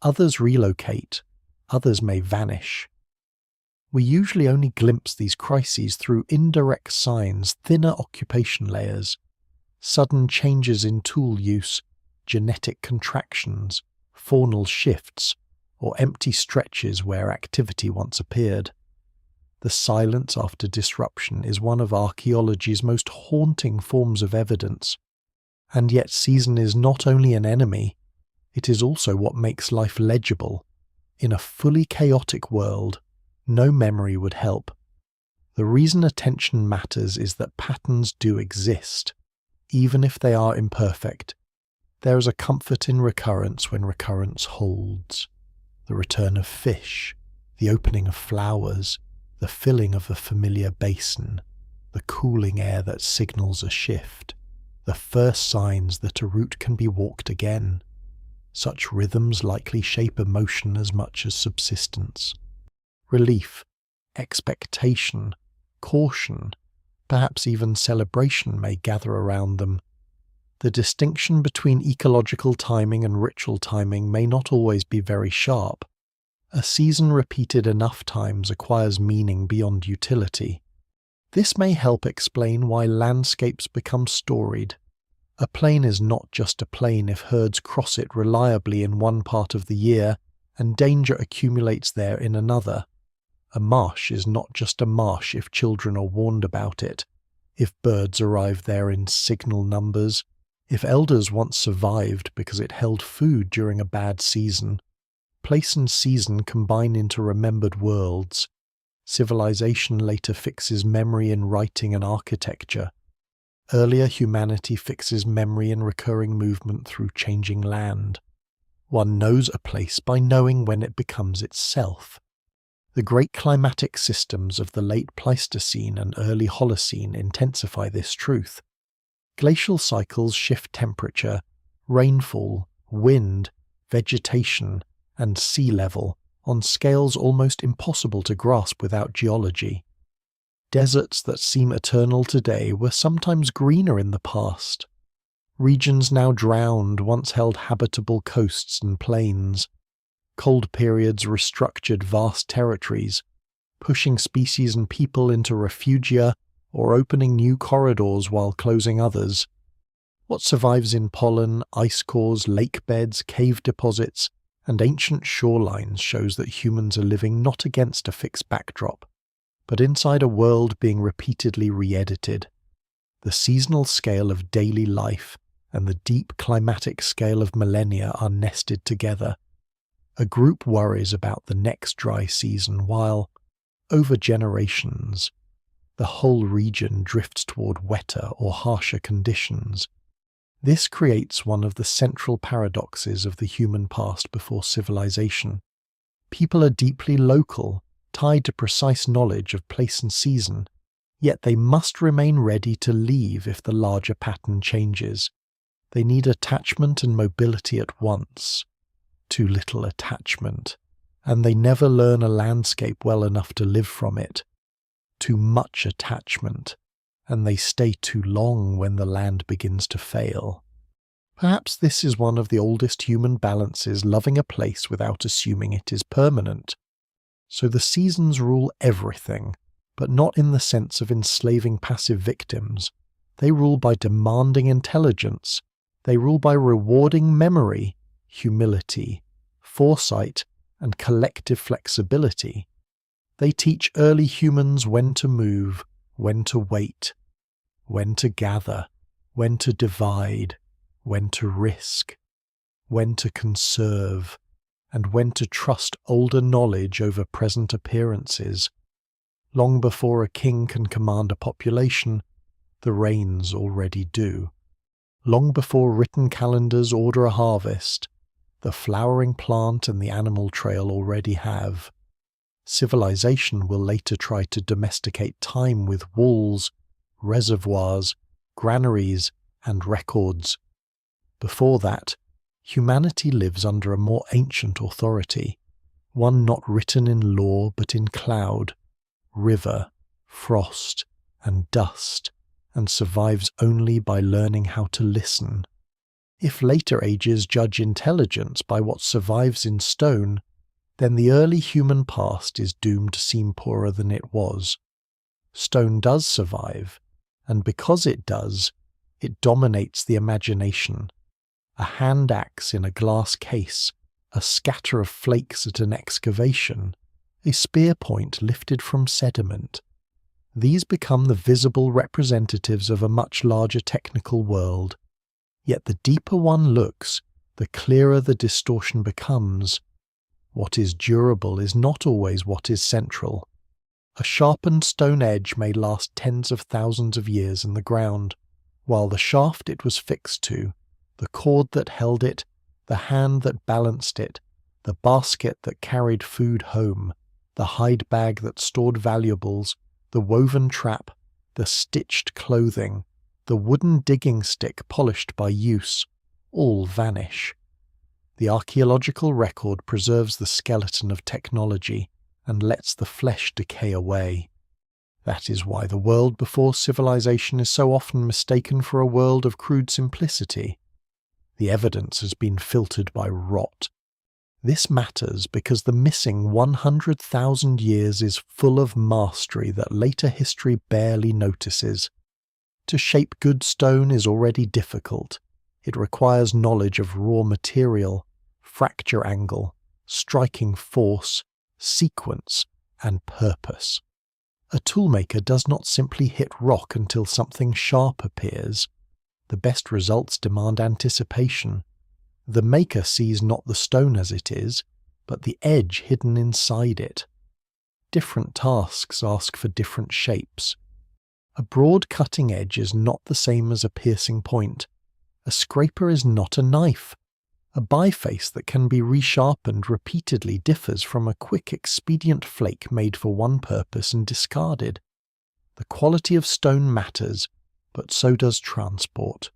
Others relocate. Others may vanish. We usually only glimpse these crises through indirect signs, thinner occupation layers, sudden changes in tool use, genetic contractions, faunal shifts, or empty stretches where activity once appeared. The silence after disruption is one of archaeology's most haunting forms of evidence. And yet season is not only an enemy, it is also what makes life legible. In a fully chaotic world, no memory would help. The reason attention matters is that patterns do exist, even if they are imperfect. There is a comfort in recurrence when recurrence holds. The return of fish, the opening of flowers, the filling of a familiar basin, the cooling air that signals a shift, the first signs that a route can be walked again. Such rhythms likely shape emotion as much as subsistence. Relief, expectation, caution, perhaps even celebration may gather around them. The distinction between ecological timing and ritual timing may not always be very sharp. A season repeated enough times acquires meaning beyond utility. This may help explain why landscapes become storied. A plain is not just a plain if herds cross it reliably in one part of the year and danger accumulates there in another. A marsh is not just a marsh if children are warned about it, if birds arrive there in signal numbers, if elders once survived because it held food during a bad season. Place and season combine into remembered worlds. Civilization later fixes memory in writing and architecture. Earlier humanity fixes memory in recurring movement through changing land. One knows a place by knowing when it becomes itself. The great climatic systems of the late Pleistocene and early Holocene intensify this truth. Glacial cycles shift temperature, rainfall, wind, vegetation, and sea level on scales almost impossible to grasp without geology. Deserts that seem eternal today were sometimes greener in the past. Regions now drowned once held habitable coasts and plains. Cold periods restructured vast territories, pushing species and people into refugia or opening new corridors while closing others. What survives in pollen, ice cores, lake beds, cave deposits, and ancient shorelines shows that humans are living not against a fixed backdrop, but inside a world being repeatedly re-edited. The seasonal scale of daily life and the deep climatic scale of millennia are nested together. A group worries about the next dry season while, over generations, the whole region drifts toward wetter or harsher conditions. This creates one of the central paradoxes of the human past before civilization. People are deeply local, tied to precise knowledge of place and season, yet they must remain ready to leave if the larger pattern changes. They need attachment and mobility at once. Too little attachment, and they never learn a landscape well enough to live from it. Too much attachment, and they stay too long when the land begins to fail. Perhaps this is one of the oldest human balances, loving a place without assuming it is permanent. So the seasons rule everything, but not in the sense of enslaving passive victims. They rule by demanding intelligence. They rule by rewarding memory, humility, foresight, and collective flexibility. They teach early humans when to move, when to wait, when to gather, when to divide, when to risk, when to conserve, and when to trust older knowledge over present appearances. Long before a king can command a population, the rains already do. Long before written calendars order a harvest, the flowering plant and the animal trail already have. Civilization will later try to domesticate time with walls, reservoirs, granaries, and records. Before that, humanity lives under a more ancient authority, one not written in law but in cloud, river, frost, and dust, and survives only by learning how to listen. If later ages judge intelligence by what survives in stone, then the early human past is doomed to seem poorer than it was. Stone does survive, and because it does, it dominates the imagination. A hand axe in a glass case, a scatter of flakes at an excavation, a spear point lifted from sediment. These become the visible representatives of a much larger technical world. Yet the deeper one looks, the clearer the distortion becomes. What is durable is not always what is central. A sharpened stone edge may last tens of thousands of years in the ground, while the shaft it was fixed to, the cord that held it, the hand that balanced it, the basket that carried food home, the hide bag that stored valuables, the woven trap, the stitched clothing, the wooden digging stick polished by use, all vanish. The archaeological record preserves the skeleton of technology and lets the flesh decay away. That is why the world before civilization is so often mistaken for a world of crude simplicity. The evidence has been filtered by rot. This matters because the missing 100,000 years is full of mastery that later history barely notices. To shape good stone is already difficult. It requires knowledge of raw material, fracture angle, striking force, sequence, and purpose. A toolmaker does not simply hit rock until something sharp appears. The best results demand anticipation. The maker sees not the stone as it is, but the edge hidden inside it. Different tasks ask for different shapes. A broad cutting edge is not the same as a piercing point. A scraper is not a knife. A biface that can be resharpened repeatedly differs from a quick, expedient flake made for one purpose and discarded. The quality of stone matters, but so does transport.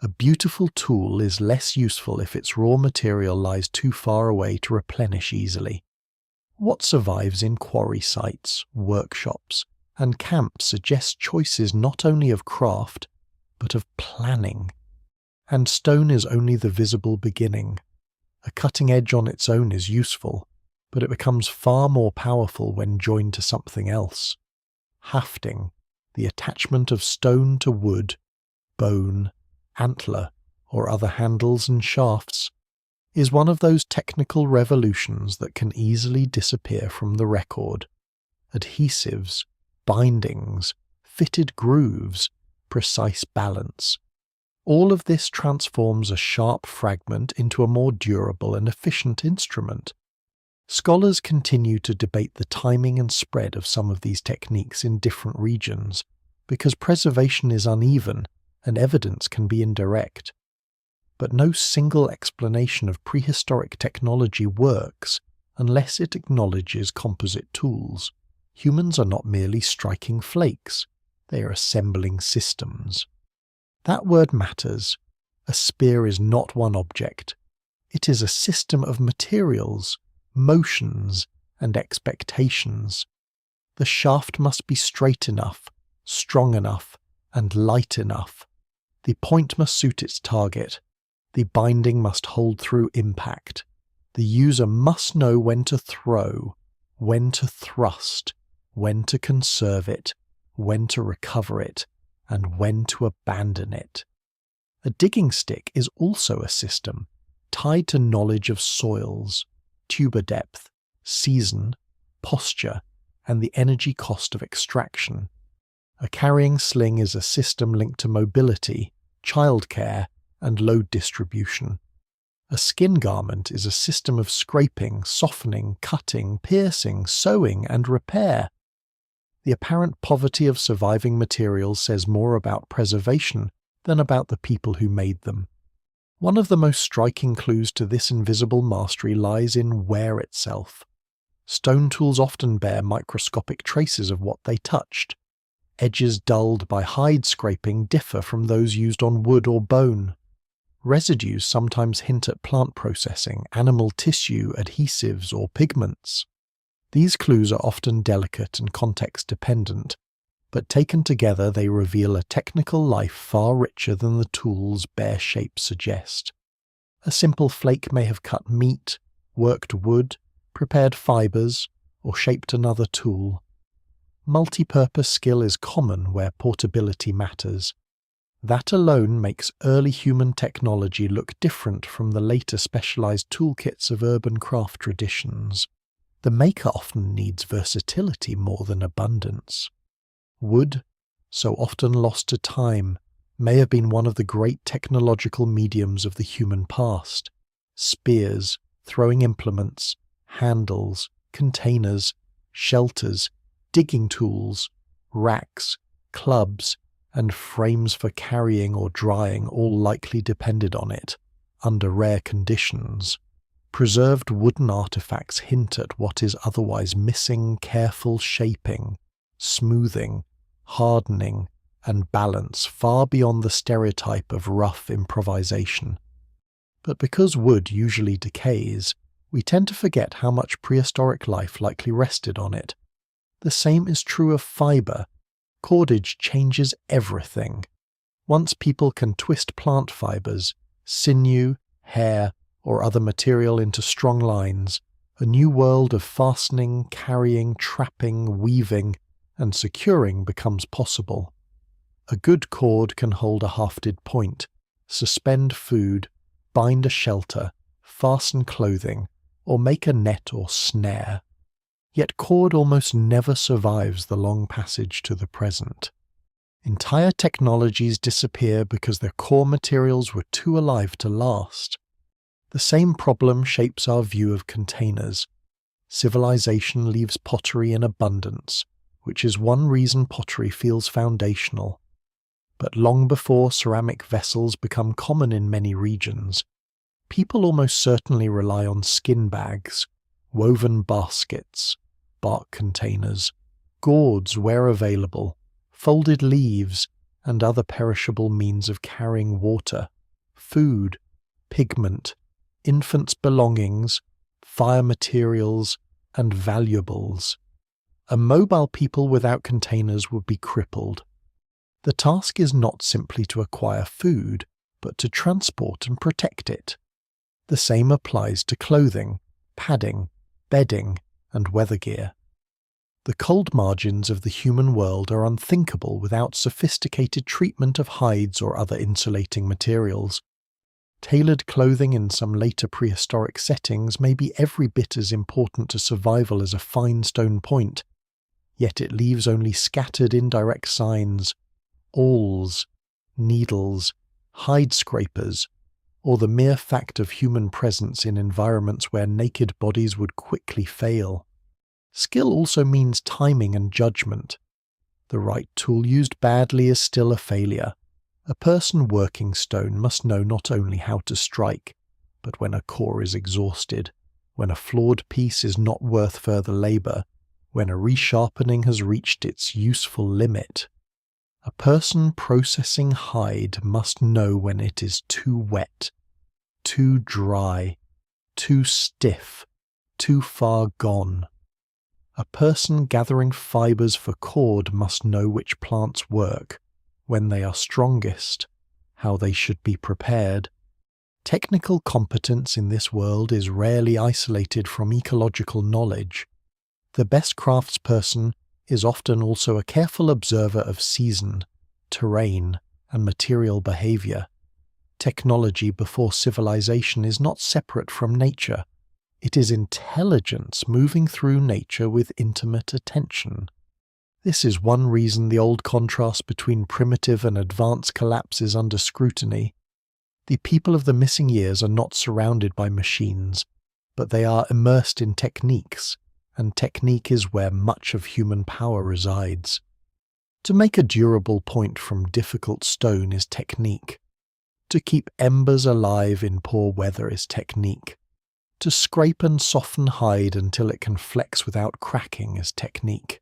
A beautiful tool is less useful if its raw material lies too far away to replenish easily. What survives in quarry sites, workshops, and camps suggests choices not only of craft, but of planning. And stone is only the visible beginning. A cutting edge on its own is useful, but it becomes far more powerful when joined to something else. Hafting, the attachment of stone to wood, bone, antler, or other handles and shafts, is one of those technical revolutions that can easily disappear from the record. Adhesives, bindings, fitted grooves, precise balance. All of this transforms a sharp fragment into a more durable and efficient instrument. Scholars continue to debate the timing and spread of some of these techniques in different regions, because preservation is uneven and evidence can be indirect. But no single explanation of prehistoric technology works unless it acknowledges composite tools. Humans are not merely striking flakes, they are assembling systems. That word matters. A spear is not one object. It is a system of materials, motions, and expectations. The shaft must be straight enough, strong enough, and light enough. The point must suit its target. The binding must hold through impact. The user must know when to throw, when to thrust, when to conserve it, when to recover it, and when to abandon it. A digging stick is also a system, tied to knowledge of soils, tuber depth, season, posture, and the energy cost of extraction. A carrying sling is a system linked to mobility, childcare, and load distribution. A skin garment is a system of scraping, softening, cutting, piercing, sewing, and repair. The apparent poverty of surviving materials says more about preservation than about the people who made them. One of the most striking clues to this invisible mastery lies in wear itself. Stone tools often bear microscopic traces of what they touched. Edges dulled by hide scraping differ from those used on wood or bone. Residues sometimes hint at plant processing, animal tissue, adhesives, or pigments. These clues are often delicate and context-dependent, but taken together they reveal a technical life far richer than the tool's bare shape suggest. A simple flake may have cut meat, worked wood, prepared fibres, or shaped another tool. Multi-purpose skill is common where portability matters. That alone makes early human technology look different from the later specialized toolkits of urban craft traditions. The maker often needs versatility more than abundance. Wood, so often lost to time, may have been one of the great technological mediums of the human past. Spears, throwing implements, handles, containers, shelters, digging tools, racks, clubs, and frames for carrying or drying all likely depended on it, under rare conditions. Preserved wooden artifacts hint at what is otherwise missing careful shaping, smoothing, hardening, and balance far beyond the stereotype of rough improvisation. But because wood usually decays, we tend to forget how much prehistoric life likely rested on it. The same is true of fibre. Cordage changes everything. Once people can twist plant fibres, sinew, hair, or other material into strong lines, a new world of fastening, carrying, trapping, weaving, and securing becomes possible. A good cord can hold a hafted point, suspend food, bind a shelter, fasten clothing, or make a net or snare. Yet cord almost never survives the long passage to the present. Entire technologies disappear because their core materials were too alive to last. The same problem shapes our view of containers. Civilization leaves pottery in abundance, which is one reason pottery feels foundational. But long before ceramic vessels become common in many regions, people almost certainly rely on skin bags, woven baskets, bark containers, gourds where available, folded leaves, and other perishable means of carrying water, food, pigment, infants' belongings, fire materials, and valuables. A mobile people without containers would be crippled. The task is not simply to acquire food, but to transport and protect it. The same applies to clothing, padding, bedding, and weather gear. The cold margins of the human world are unthinkable without sophisticated treatment of hides or other insulating materials. Tailored clothing in some later prehistoric settings may be every bit as important to survival as a fine stone point, yet it leaves only scattered indirect signs, awls, needles, hide scrapers, or the mere fact of human presence in environments where naked bodies would quickly fail. Skill also means timing and judgment. The right tool used badly is still a failure. A person working stone must know not only how to strike, but when a core is exhausted, when a flawed piece is not worth further labour, when a resharpening has reached its useful limit. A person processing hide must know when it is too wet, too dry, too stiff, too far gone. A person gathering fibres for cord must know which plants work, when they are strongest, how they should be prepared. Technical competence in this world is rarely isolated from ecological knowledge. The best craftsperson is often also a careful observer of season, terrain, and material behaviour. Technology before civilization is not separate from nature. It is intelligence moving through nature with intimate attention. This is one reason the old contrast between primitive and advanced collapses under scrutiny. The people of the missing years are not surrounded by machines, but they are immersed in techniques, and technique is where much of human power resides. To make a durable point from difficult stone is technique. To keep embers alive in poor weather is technique. To scrape and soften hide until it can flex without cracking is technique.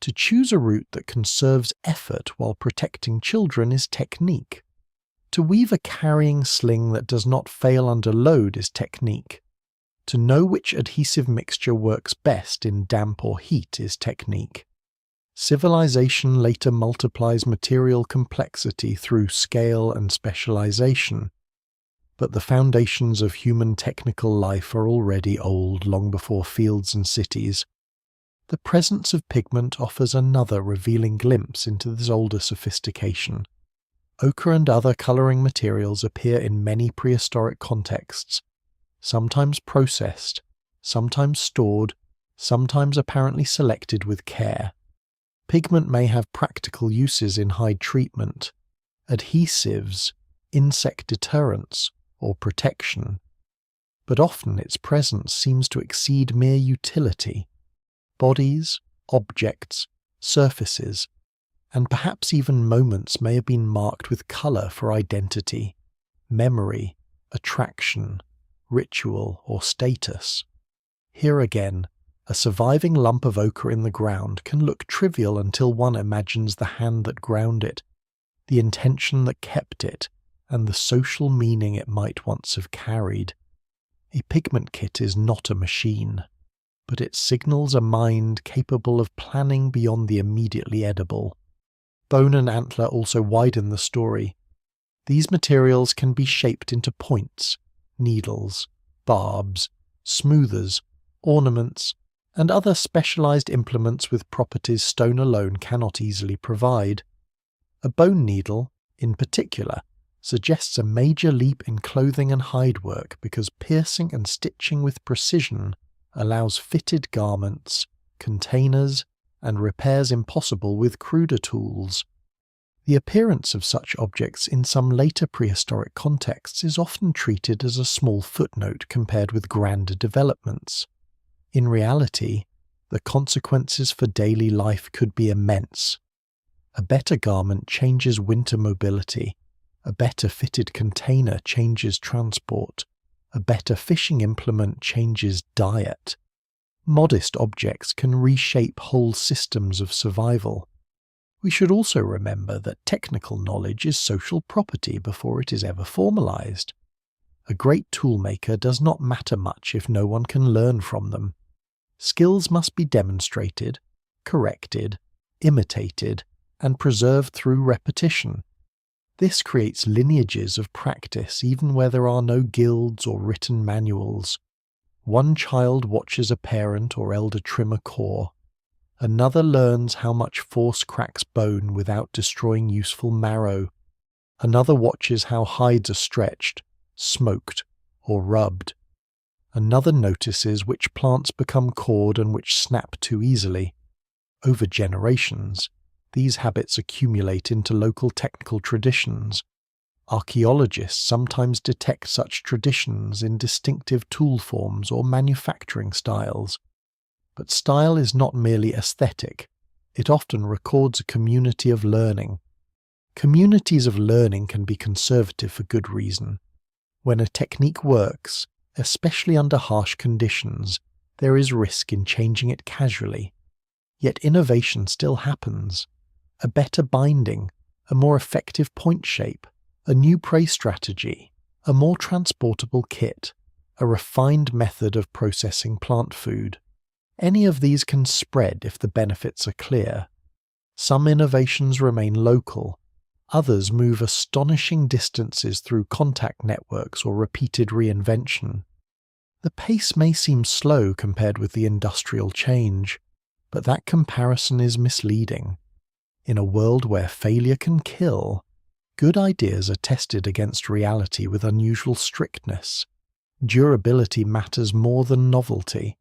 To choose a route that conserves effort while protecting children is technique. To weave a carrying sling that does not fail under load is technique. To know which adhesive mixture works best in damp or heat is technique. Civilization later multiplies material complexity through scale and specialization, but the foundations of human technical life are already old long before fields and cities. The presence of pigment offers another revealing glimpse into this older sophistication. Ochre and other colouring materials appear in many prehistoric contexts, sometimes processed, sometimes stored, sometimes apparently selected with care. Pigment may have practical uses in hide treatment, adhesives, insect deterrents, or protection, but often its presence seems to exceed mere utility. Bodies, objects, surfaces, and perhaps even moments may have been marked with colour for identity, memory, attraction, ritual, or status. Here again, a surviving lump of ochre in the ground can look trivial until one imagines the hand that ground it, the intention that kept it, and the social meaning it might once have carried. A pigment kit is not a machine, but it signals a mind capable of planning beyond the immediately edible. Bone and antler also widen the story. These materials can be shaped into points, needles, barbs, smoothers, ornaments, and other specialized implements with properties stone alone cannot easily provide. A bone needle, in particular, suggests a major leap in clothing and hide work because piercing and stitching with precision allows fitted garments, containers, and repairs impossible with cruder tools. The appearance of such objects in some later prehistoric contexts is often treated as a small footnote compared with grander developments. In reality, the consequences for daily life could be immense. A better garment changes winter mobility, a better fitted container changes transport, a better fishing implement changes diet. Modest objects can reshape whole systems of survival. We should also remember that technical knowledge is social property before it is ever formalized. A great toolmaker does not matter much if no one can learn from them. Skills must be demonstrated, corrected, imitated, and preserved through repetition. This creates lineages of practice even where there are no guilds or written manuals. One child watches a parent or elder trim a core. Another learns how much force cracks bone without destroying useful marrow. Another watches how hides are stretched, smoked, or rubbed. Another notices which plants become cored and which snap too easily. Over generations, these habits accumulate into local technical traditions. Archaeologists sometimes detect such traditions in distinctive tool forms or manufacturing styles. But style is not merely aesthetic, it often records a community of learning. Communities of learning can be conservative for good reason. When a technique works, especially under harsh conditions, there is risk in changing it casually. Yet innovation still happens. A better binding, a more effective point shape, a new prey strategy, a more transportable kit, a refined method of processing plant food. Any of these can spread if the benefits are clear. Some innovations remain local, others move astonishing distances through contact networks or repeated reinvention. The pace may seem slow compared with the industrial change, but that comparison is misleading. In a world where failure can kill, good ideas are tested against reality with unusual strictness. Durability matters more than novelty.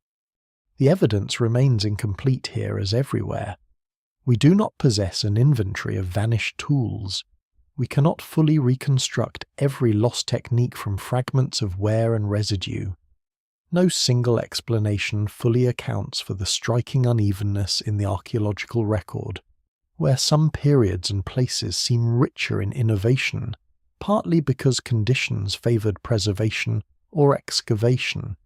The evidence remains incomplete here as everywhere. We do not possess an inventory of vanished tools. We cannot fully reconstruct every lost technique from fragments of wear and residue. No single explanation fully accounts for the striking unevenness in the archaeological record, where some periods and places seem richer in innovation, partly because conditions favored preservation or excavation.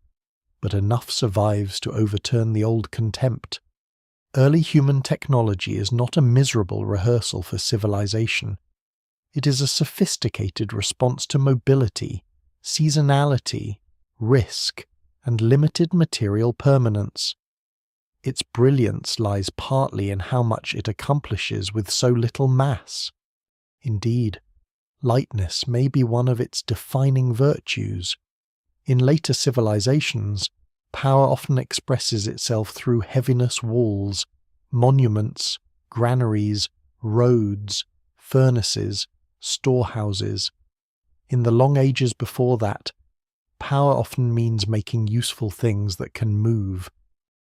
But enough survives to overturn the old contempt. Early human technology is not a miserable rehearsal for civilization. It is a sophisticated response to mobility, seasonality, risk, and limited material permanence. Its brilliance lies partly in how much it accomplishes with so little mass. Indeed, lightness may be one of its defining virtues. In later civilizations, power often expresses itself through heaviness walls, monuments, granaries, roads, furnaces, storehouses. In the long ages before that, power often means making useful things that can move.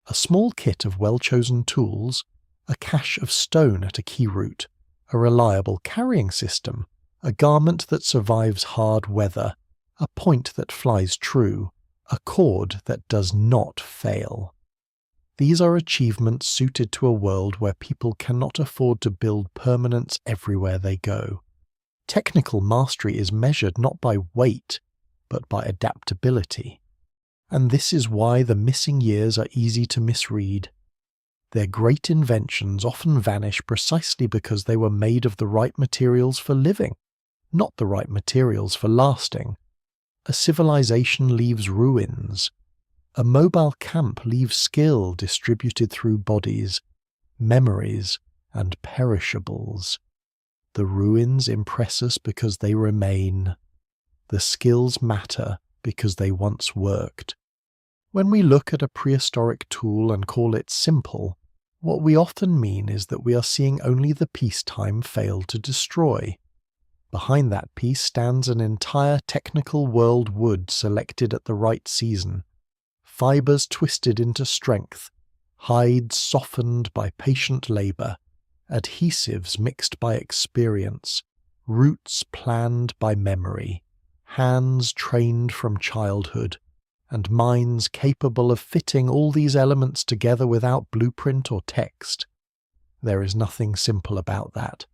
A small kit of well-chosen tools, a cache of stone at a key root, a reliable carrying system, a garment that survives hard weather, a point that flies true, a cord that does not fail. These are achievements suited to a world where people cannot afford to build permanence everywhere they go. Technical mastery is measured not by weight, but by adaptability. And this is why the missing years are easy to misread. Their great inventions often vanish precisely because they were made of the right materials for living, not the right materials for lasting. A civilization leaves ruins. A mobile camp leaves skill distributed through bodies, memories, and perishables. The ruins impress us because they remain. The skills matter because they once worked. When we look at a prehistoric tool and call it simple, what we often mean is that we are seeing only the piece time failed to destroy. Behind that piece stands an entire technical world wood selected at the right season, fibers twisted into strength, hides softened by patient labor, adhesives mixed by experience, roots planned by memory, hands trained from childhood, and minds capable of fitting all these elements together without blueprint or text. There is nothing simple about that.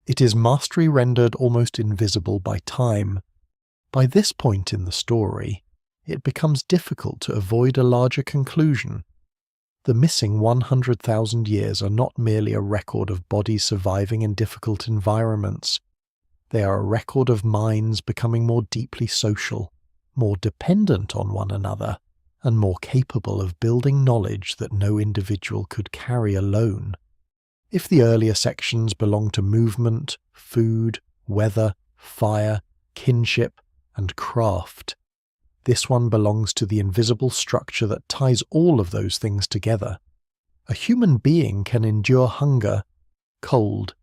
It is mastery rendered almost invisible by time. By this point in the story, it becomes difficult to avoid a larger conclusion. The missing 100,000 years are not merely a record of bodies surviving in difficult environments. They are a record of minds becoming more deeply social, more dependent on one another, and more capable of building knowledge that no individual could carry alone. If the earlier sections belong to movement, food, weather, fire, kinship, and craft, this one belongs to the invisible structure that ties all of those things together. A human being can endure hunger, cold,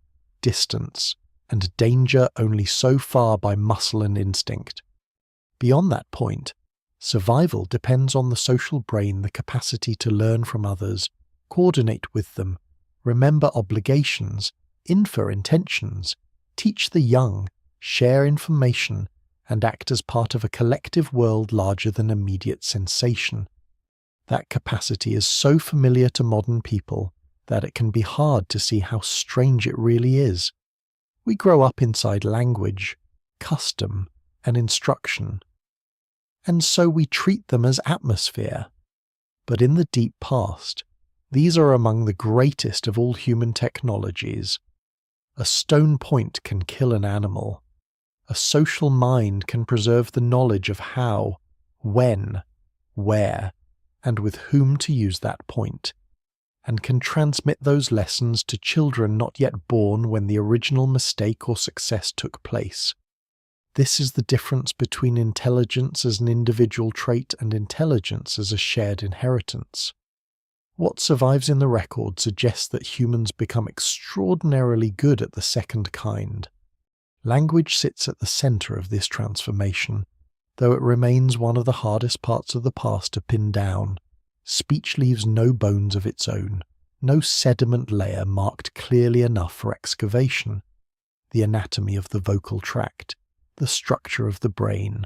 distance, and danger only so far by muscle and instinct. Beyond that point, survival depends on the social brain, the capacity to learn from others, coordinate with them, remember obligations, infer intentions, teach the young, share information, and act as part of a collective world larger than immediate sensation. That capacity is so familiar to modern people that it can be hard to see how strange it really is. We grow up inside language, custom, and instruction, and so we treat them as atmosphere. But in the deep past, these are among the greatest of all human technologies. A stone point can kill an animal. A social mind can preserve the knowledge of how, when, where, and with whom to use that point, and can transmit those lessons to children not yet born when the original mistake or success took place. This is the difference between intelligence as an individual trait and intelligence as a shared inheritance. What survives in the record suggests that humans become extraordinarily good at the second kind. Language sits at the center of this transformation, though it remains one of the hardest parts of the past to pin down. Speech leaves no bones of its own, no sediment layer marked clearly enough for excavation. The anatomy of the vocal tract, the structure of the brain,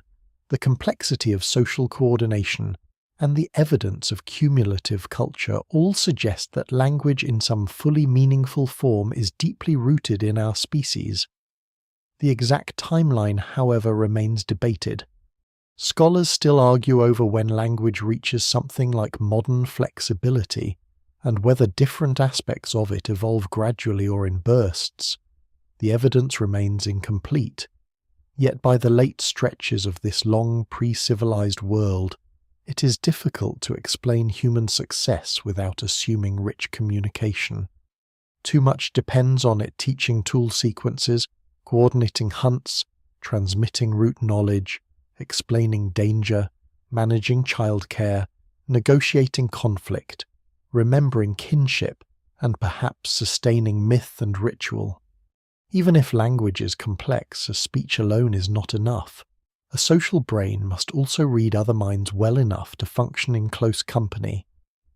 the complexity of social coordination, and the evidence of cumulative culture all suggest that language in some fully meaningful form is deeply rooted in our species. The exact timeline, however, remains debated. Scholars still argue over when language reaches something like modern flexibility, and whether different aspects of it evolve gradually or in bursts. The evidence remains incomplete. Yet by the late stretches of this long pre-civilized world, it is difficult to explain human success without assuming rich communication. Too much depends on it teaching tool sequences, coordinating hunts, transmitting root knowledge, explaining danger, managing childcare, negotiating conflict, remembering kinship, and perhaps sustaining myth and ritual. Even if language is complex, a speech alone is not enough. A social brain must also read other minds well enough to function in close company.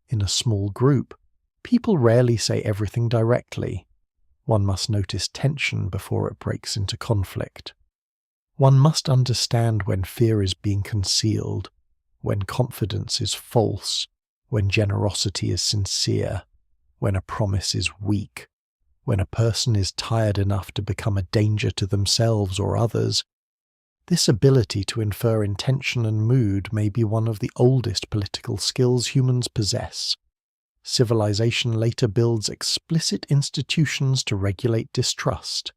In a small group, people rarely say everything directly. One must notice tension before it breaks into conflict. One must understand when fear is being concealed, when confidence is false, when generosity is sincere, when a promise is weak, when a person is tired enough to become a danger to themselves or others. This ability to infer intention and mood may be one of the oldest political skills humans possess. Civilization later builds explicit institutions to regulate distrust.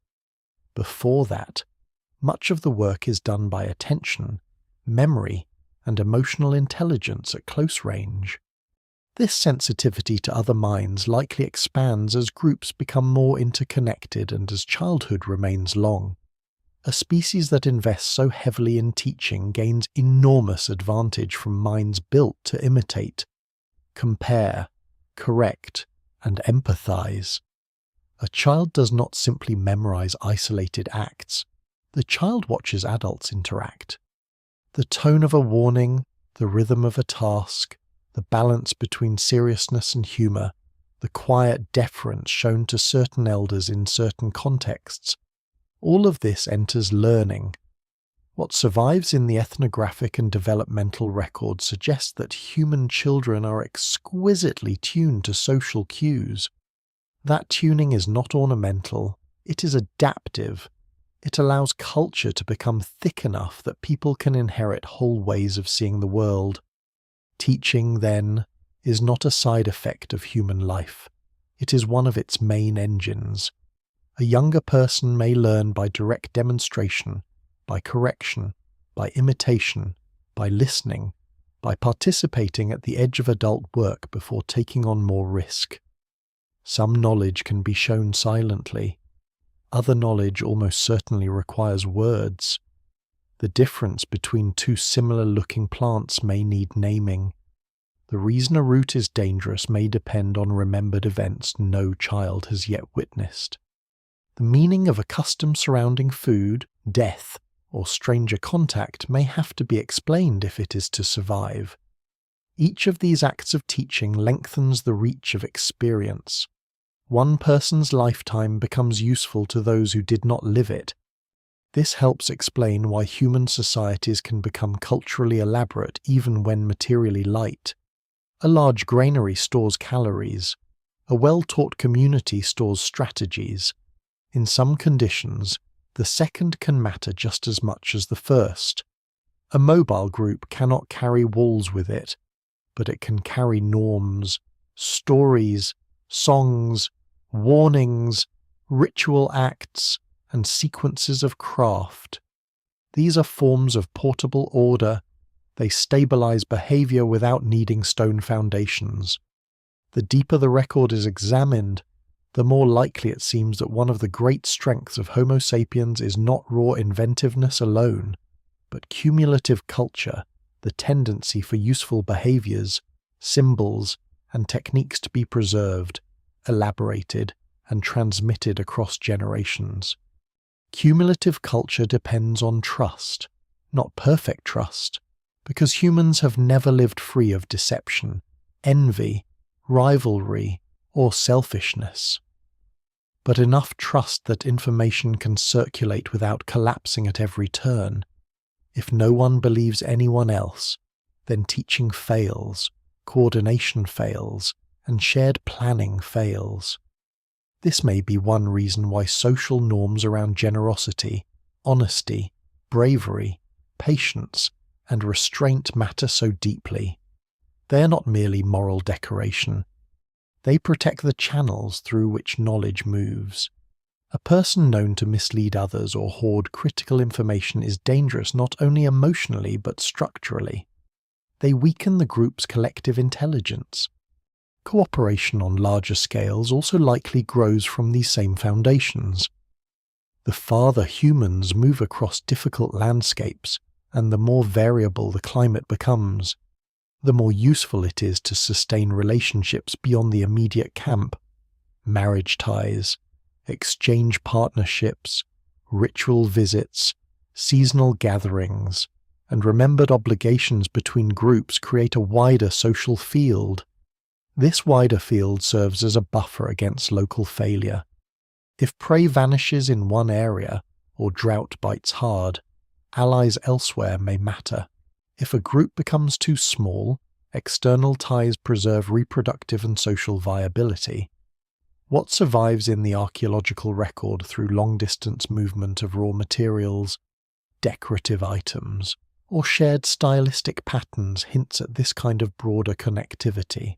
Before that, much of the work is done by attention, memory, and emotional intelligence at close range. This sensitivity to other minds likely expands as groups become more interconnected and as childhood remains long. A species that invests so heavily in teaching gains enormous advantage from minds built to imitate, compare, correct, and empathize. A child does not simply memorize isolated acts. The child watches adults interact. The tone of a warning, the rhythm of a task, the balance between seriousness and humor, the quiet deference shown to certain elders in certain contexts, all of this enters learning. What survives in the ethnographic and developmental record suggests that human children are exquisitely tuned to social cues. That tuning is not ornamental, it is adaptive. It allows culture to become thick enough that people can inherit whole ways of seeing the world. Teaching, then, is not a side effect of human life. It is one of its main engines. A younger person may learn by direct demonstration, by correction, by imitation, by listening, by participating at the edge of adult work before taking on more risk. Some knowledge can be shown silently. Other knowledge almost certainly requires words. The difference between two similar-looking plants may need naming. The reason a root is dangerous may depend on remembered events no child has yet witnessed. The meaning of a custom surrounding food, death, or stranger contact may have to be explained if it is to survive. Each of these acts of teaching lengthens the reach of experience. One person's lifetime becomes useful to those who did not live it. This helps explain why human societies can become culturally elaborate even when materially light. A large granary stores calories. A well-taught community stores strategies. In some conditions, the second can matter just as much as the first. A mobile group cannot carry walls with it, but it can carry norms, stories, songs, warnings, ritual acts, and sequences of craft. These are forms of portable order. They stabilize behavior without needing stone foundations. The deeper the record is examined, the more likely it seems that one of the great strengths of Homo sapiens is not raw inventiveness alone, but cumulative culture, the tendency for useful behaviors, symbols, and techniques to be preserved, elaborated, and transmitted across generations. Cumulative culture depends on trust, not perfect trust, because humans have never lived free of deception, envy, rivalry, or selfishness. But enough trust that information can circulate without collapsing at every turn. If no one believes anyone else, then teaching fails, coordination fails, and shared planning fails. This may be one reason why social norms around generosity, honesty, bravery, patience, and restraint matter so deeply. They are not merely moral decoration. They protect the channels through which knowledge moves. A person known to mislead others or hoard critical information is dangerous not only emotionally but structurally. They weaken the group's collective intelligence. Cooperation on larger scales also likely grows from these same foundations. The farther humans move across difficult landscapes, and the more variable the climate becomes, the more useful it is to sustain relationships beyond the immediate camp. Marriage ties, exchange partnerships, ritual visits, seasonal gatherings, and remembered obligations between groups create a wider social field. This wider field serves as a buffer against local failure. If prey vanishes in one area, or drought bites hard, allies elsewhere may matter. If a group becomes too small, external ties preserve reproductive and social viability. What survives in the archaeological record through long-distance movement of raw materials, decorative items, or shared stylistic patterns hints at this kind of broader connectivity.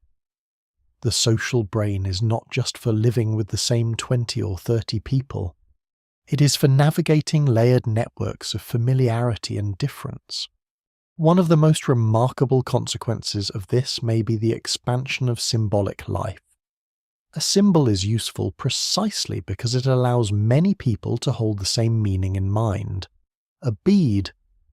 The social brain is not just for living with the same 20 or 30 people. It is for navigating layered networks of familiarity and difference. One of the most remarkable consequences of this may be the expansion of symbolic life. A symbol is useful precisely because it allows many people to hold the same meaning in mind. A bead,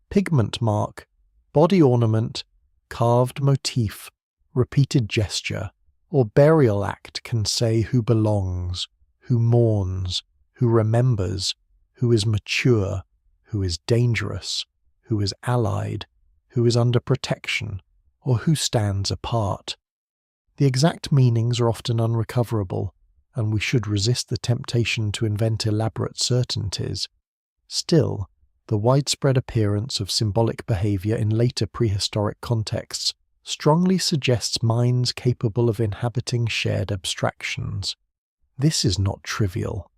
pigment mark, body ornament, carved motif, repeated gesture, or burial act can say who belongs, who mourns, who remembers, who is mature, who is dangerous, who is allied, who is under protection, or who stands apart. The exact meanings are often unrecoverable, and we should resist the temptation to invent elaborate certainties. Still, the widespread appearance of symbolic behavior in later prehistoric contexts strongly suggests minds capable of inhabiting shared abstractions. This is not trivial.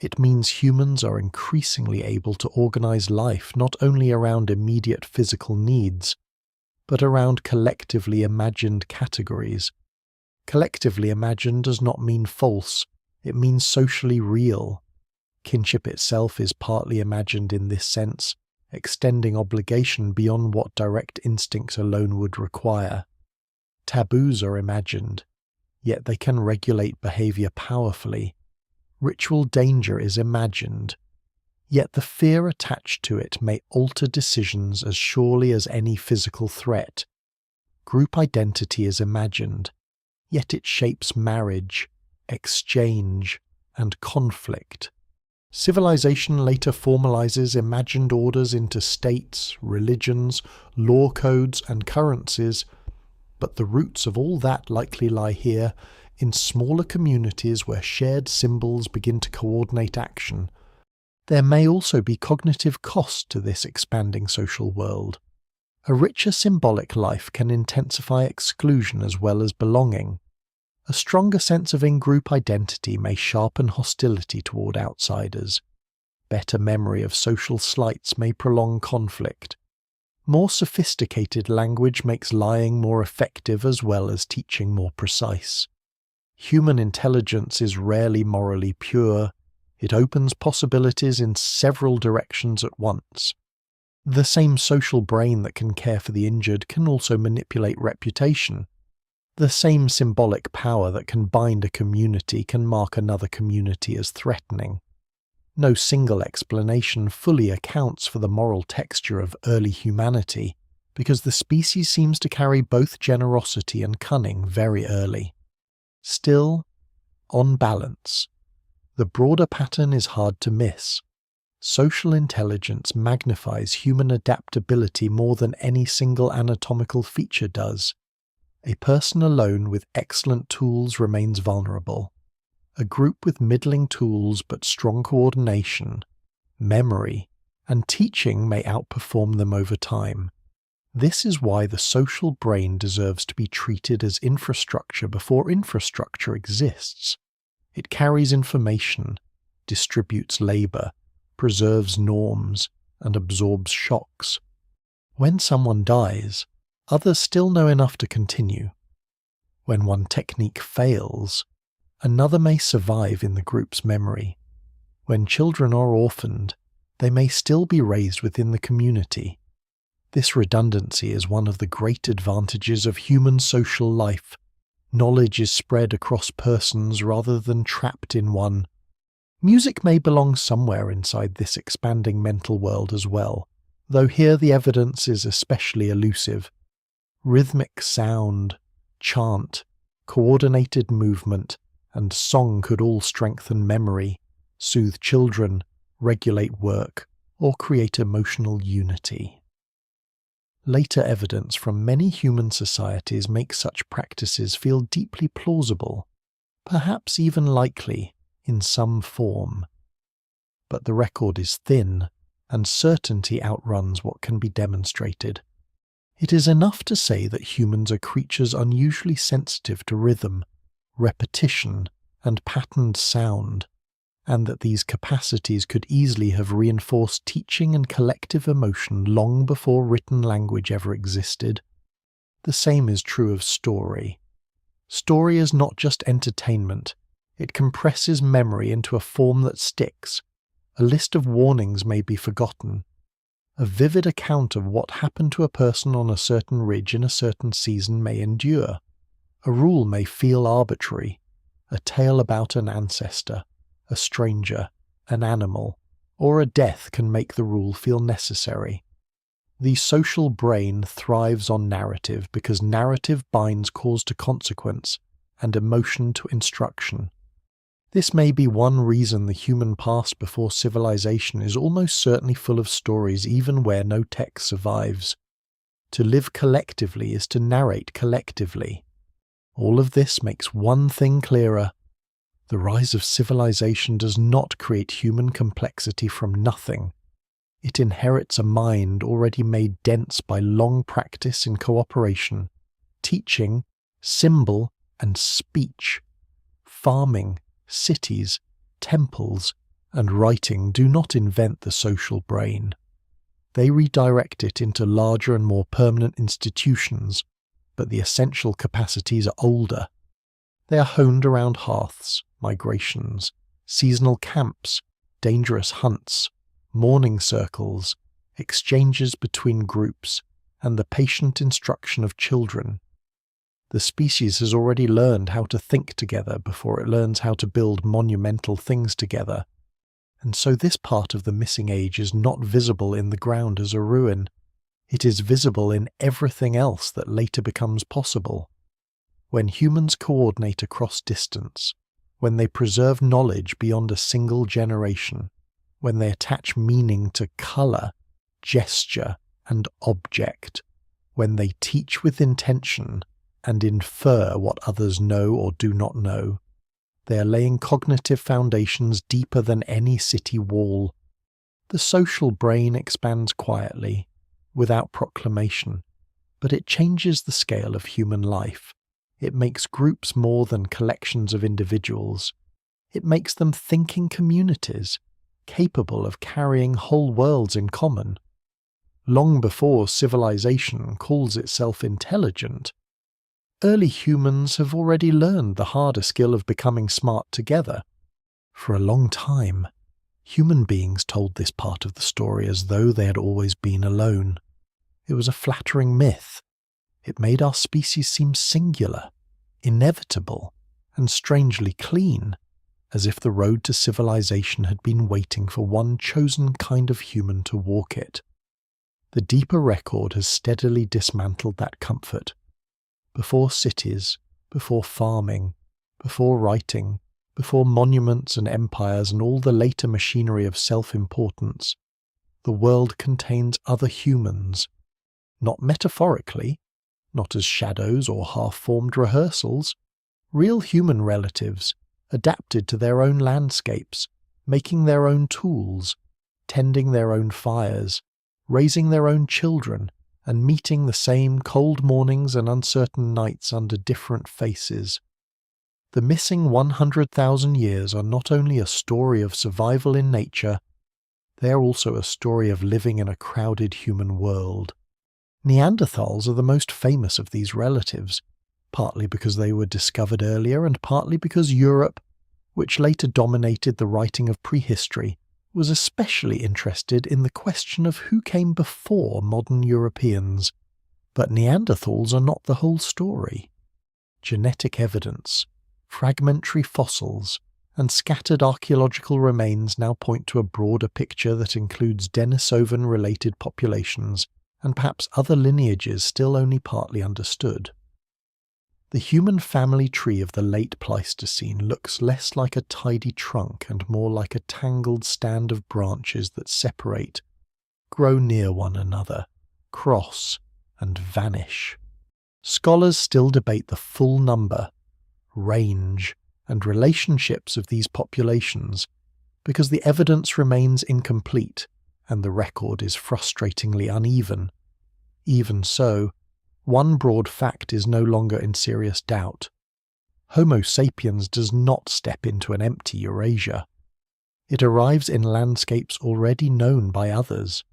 It means humans are increasingly able to organize life not only around immediate physical needs, but around collectively imagined categories. Collectively imagined does not mean false, it means socially real. Kinship itself is partly imagined in this sense, extending obligation beyond what direct instinct alone would require. Taboos are imagined, yet they can regulate behavior powerfully. Ritual danger is imagined, yet the fear attached to it may alter decisions as surely as any physical threat. Group identity is imagined, yet it shapes marriage, exchange, and conflict. Civilization later formalizes imagined orders into states, religions, law codes, and currencies, but the roots of all that likely lie here, in smaller communities where shared symbols begin to coordinate action. There may also be cognitive cost to this expanding social world. A richer symbolic life can intensify exclusion as well as belonging. A stronger sense of in-group identity may sharpen hostility toward outsiders. Better memory of social slights may prolong conflict. More sophisticated language makes lying more effective as well as teaching more precise. Human intelligence is rarely morally pure. It opens possibilities in several directions at once. The same social brain that can care for the injured can also manipulate reputation. The same symbolic power that can bind a community can mark another community as threatening. No single explanation fully accounts for the moral texture of early humanity, because the species seems to carry both generosity and cunning very early. Still, on balance, the broader pattern is hard to miss. Social intelligence magnifies human adaptability more than any single anatomical feature does. A person alone with excellent tools remains vulnerable. A group with middling tools but strong coordination, memory, and teaching may outperform them over time. This is why the social brain deserves to be treated as infrastructure before infrastructure exists. It carries information, distributes labor, preserves norms, and absorbs shocks. When someone dies, others still know enough to continue. When one technique fails, another may survive in the group's memory. When children are orphaned, they may still be raised within the community. This redundancy is one of the great advantages of human social life. Knowledge is spread across persons rather than trapped in one. Music may belong somewhere inside this expanding mental world as well, though here the evidence is especially elusive. Rhythmic sound, chant, coordinated movement, and song could all strengthen memory, soothe children, regulate work, or create emotional unity. Later evidence from many human societies makes such practices feel deeply plausible, perhaps even likely, in some form. But the record is thin, and certainty outruns what can be demonstrated. It is enough to say that humans are creatures unusually sensitive to rhythm, repetition, and patterned sound, and that these capacities could easily have reinforced teaching and collective emotion long before written language ever existed. The same is true of story. Story is not just entertainment. It compresses memory into a form that sticks. A list of warnings may be forgotten. A vivid account of what happened to a person on a certain ridge in a certain season may endure. A rule may feel arbitrary. A tale about an ancestor, a stranger, an animal, or a death can make the rule feel necessary. The social brain thrives on narrative because narrative binds cause to consequence and emotion to instruction. This may be one reason the human past before civilization is almost certainly full of stories even where no text survives. To live collectively is to narrate collectively. All of this makes one thing clearer. The rise of civilization does not create human complexity from nothing. It inherits a mind already made dense by long practice in cooperation, teaching, symbol, and speech. Farming, cities, temples, and writing do not invent the social brain. They redirect it into larger and more permanent institutions, but the essential capacities are older. They are honed around hearths, migrations, seasonal camps, dangerous hunts, mourning circles, exchanges between groups, and the patient instruction of children. The species has already learned how to think together before it learns how to build monumental things together. And so this part of the missing age is not visible in the ground as a ruin. It is visible in everything else that later becomes possible. When humans coordinate across distance, when they preserve knowledge beyond a single generation, when they attach meaning to colour, gesture, and object, when they teach with intention and infer what others know or do not know, they are laying cognitive foundations deeper than any city wall. The social brain expands quietly, without proclamation, but it changes the scale of human life. It makes groups more than collections of individuals. It makes them thinking communities, capable of carrying whole worlds in common. Long before civilization calls itself intelligent, early humans have already learned the harder skill of becoming smart together. For a long time, human beings told this part of the story as though they had always been alone. It was a flattering myth. It made our species seem singular, inevitable, and strangely clean, as if the road to civilization had been waiting for one chosen kind of human to walk it. The deeper record has steadily dismantled that comfort. Before cities, before farming, before writing, before monuments and empires and all the later machinery of self-importance, the world contains other humans, not metaphorically, not as shadows or half-formed rehearsals, real human relatives, adapted to their own landscapes, making their own tools, tending their own fires, raising their own children, and meeting the same cold mornings and uncertain nights under different faces. The missing 100,000 years are not only a story of survival in nature, they are also a story of living in a crowded human world. Neanderthals are the most famous of these relatives, partly because they were discovered earlier and partly because Europe, which later dominated the writing of prehistory, was especially interested in the question of who came before modern Europeans. But Neanderthals are not the whole story. Genetic evidence, fragmentary fossils, and scattered archaeological remains now point to a broader picture that includes Denisovan-related populations and perhaps other lineages still only partly understood. The human family tree of the late Pleistocene looks less like a tidy trunk and more like a tangled stand of branches that separate, grow near one another, cross, and vanish. Scholars still debate the full number, range, and relationships of these populations because the evidence remains incomplete and the record is frustratingly uneven. Even so, one broad fact is no longer in serious doubt. Homo sapiens does not step into an empty Eurasia. It arrives in landscapes already known by others.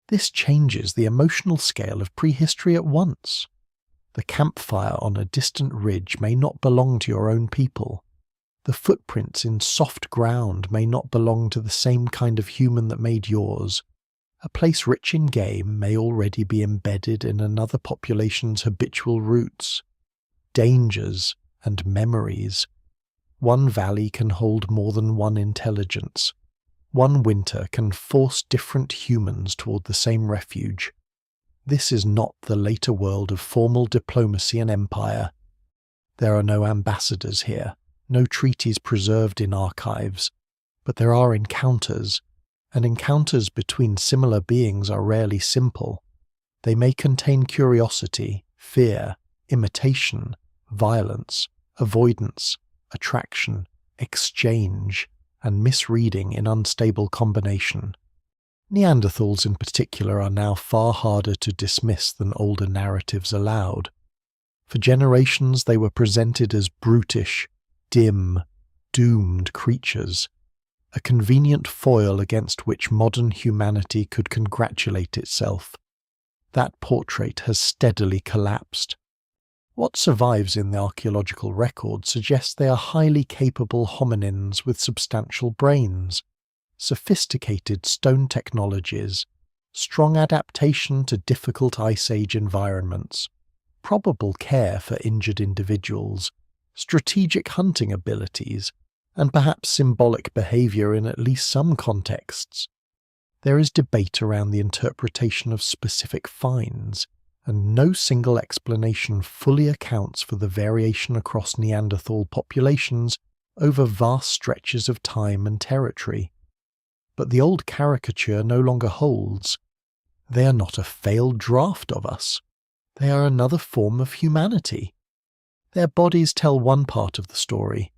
This changes the emotional scale of prehistory at once. The campfire on a distant ridge may not belong to your own people. The footprints in soft ground may not belong to the same kind of human that made yours. A place rich in game may already be embedded in another population's habitual routes, dangers, and memories. One valley can hold more than one intelligence. One winter can force different humans toward the same refuge. This is not the later world of formal diplomacy and empire. There are no ambassadors here, no treaties preserved in archives, but there are encounters, and encounters between similar beings are rarely simple. They may contain curiosity, fear, imitation, violence, avoidance, attraction, exchange, and misreading in unstable combination. Neanderthals in particular are now far harder to dismiss than older narratives allowed. For generations they were presented as brutish, dim, doomed creatures, a convenient foil against which modern humanity could congratulate itself. That portrait has steadily collapsed. What survives in the archaeological record suggests they are highly capable hominins with substantial brains, sophisticated stone technologies, strong adaptation to difficult Ice Age environments, probable care for injured individuals, strategic hunting abilities, and perhaps symbolic behavior in at least some contexts. There is debate around the interpretation of specific finds, and no single explanation fully accounts for the variation across Neanderthal populations over vast stretches of time and territory. But the old caricature no longer holds. They are not a failed draft of us. They are another form of humanity. Their bodies tell one part of the story.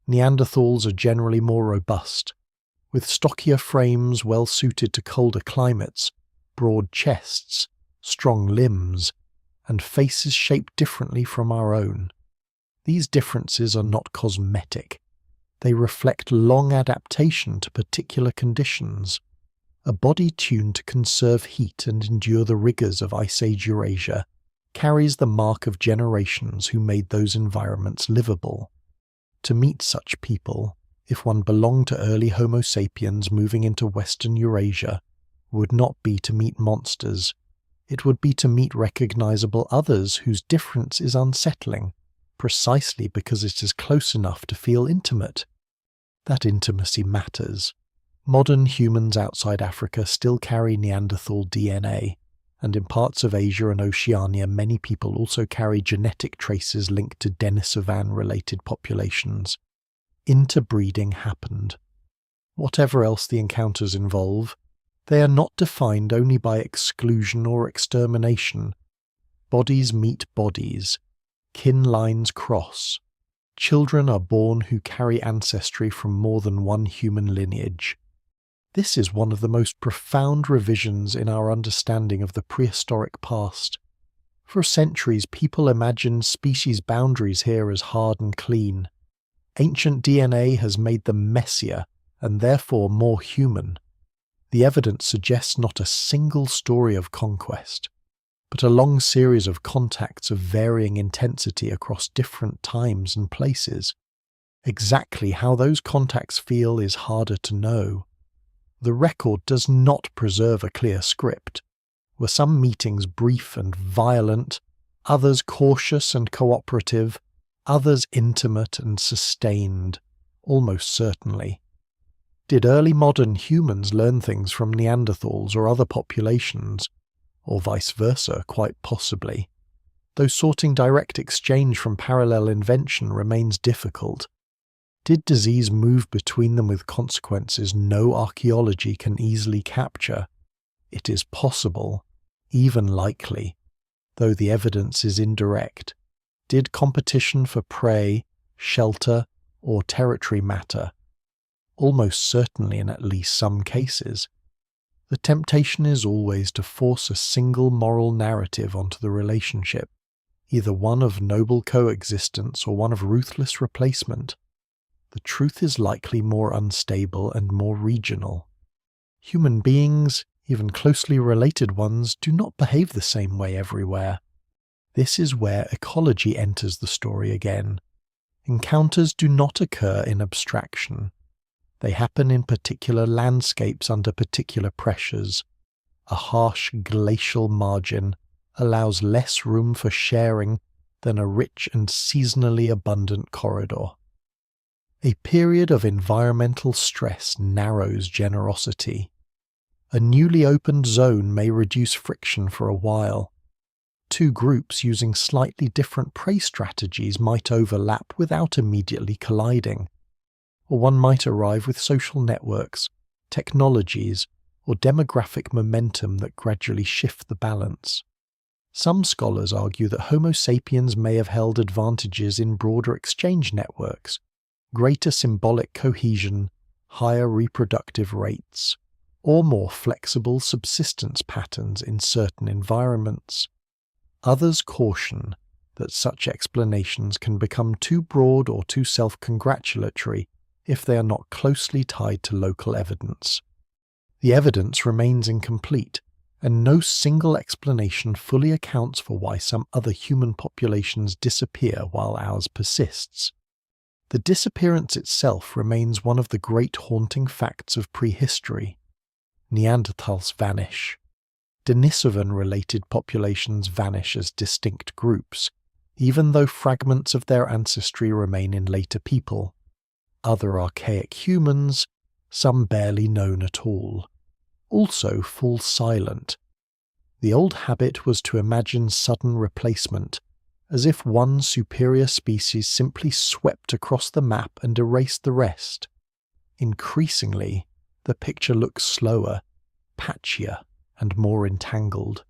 Neanderthals are generally more robust, with stockier frames well suited to colder climates, broad chests, strong limbs, and faces shaped differently from our own. These differences are not cosmetic. They reflect long adaptation to particular conditions. A body tuned to conserve heat and endure the rigours of Ice Age Eurasia carries the mark of generations who made those environments livable. To meet such people, if one belonged to early Homo sapiens moving into Western Eurasia, would not be to meet monsters. It would be to meet recognizable others whose difference is unsettling, precisely because it is close enough to feel intimate. That intimacy matters. Modern humans outside Africa still carry Neanderthal DNA, and in parts of Asia and Oceania many people also carry genetic traces linked to Denisovan-related populations. Interbreeding happened. Whatever else the encounters involve, they are not defined only by exclusion or extermination. Bodies meet bodies. Kin lines cross. Children are born who carry ancestry from more than one human lineage. This is one of the most profound revisions in our understanding of the prehistoric past. For centuries, people imagined species boundaries here as hard and clean. Ancient DNA has made them messier and therefore more human. The evidence suggests not a single story of conquest, but a long series of contacts of varying intensity across different times and places. Exactly how those contacts feel is harder to know. The record does not preserve a clear script. Were some meetings brief and violent, others cautious and cooperative, others intimate and sustained? Almost certainly. Did early modern humans learn things from Neanderthals or other populations? Or vice versa, quite possibly. Though sorting direct exchange from parallel invention remains difficult. Did disease move between them with consequences no archaeology can easily capture? It is possible, even likely, though the evidence is indirect. Did competition for prey, shelter, or territory matter? Almost certainly in at least some cases. The temptation is always to force a single moral narrative onto the relationship, either one of noble coexistence or one of ruthless replacement. The truth is likely more unstable and more regional. Human beings, even closely related ones, do not behave the same way everywhere. This is where ecology enters the story again. Encounters do not occur in abstraction. They happen in particular landscapes under particular pressures. A harsh glacial margin allows less room for sharing than a rich and seasonally abundant corridor. A period of environmental stress narrows generosity. A newly opened zone may reduce friction for a while. Two groups using slightly different prey strategies might overlap without immediately colliding. Or one might arrive with social networks, technologies, or demographic momentum that gradually shift the balance. Some scholars argue that Homo sapiens may have held advantages in broader exchange networks, greater symbolic cohesion, higher reproductive rates, or more flexible subsistence patterns in certain environments. Others caution that such explanations can become too broad or too self-congratulatory if they are not closely tied to local evidence. The evidence remains incomplete, and no single explanation fully accounts for why some other human populations disappear while ours persists. The disappearance itself remains one of the great haunting facts of prehistory. Neanderthals vanish. Denisovan-related populations vanish as distinct groups, even though fragments of their ancestry remain in later people. Other archaic humans, some barely known at all, also fall silent. The old habit was to imagine sudden replacement, as if one superior species simply swept across the map and erased the rest. Increasingly, the picture looks slower, patchier, and more entangled.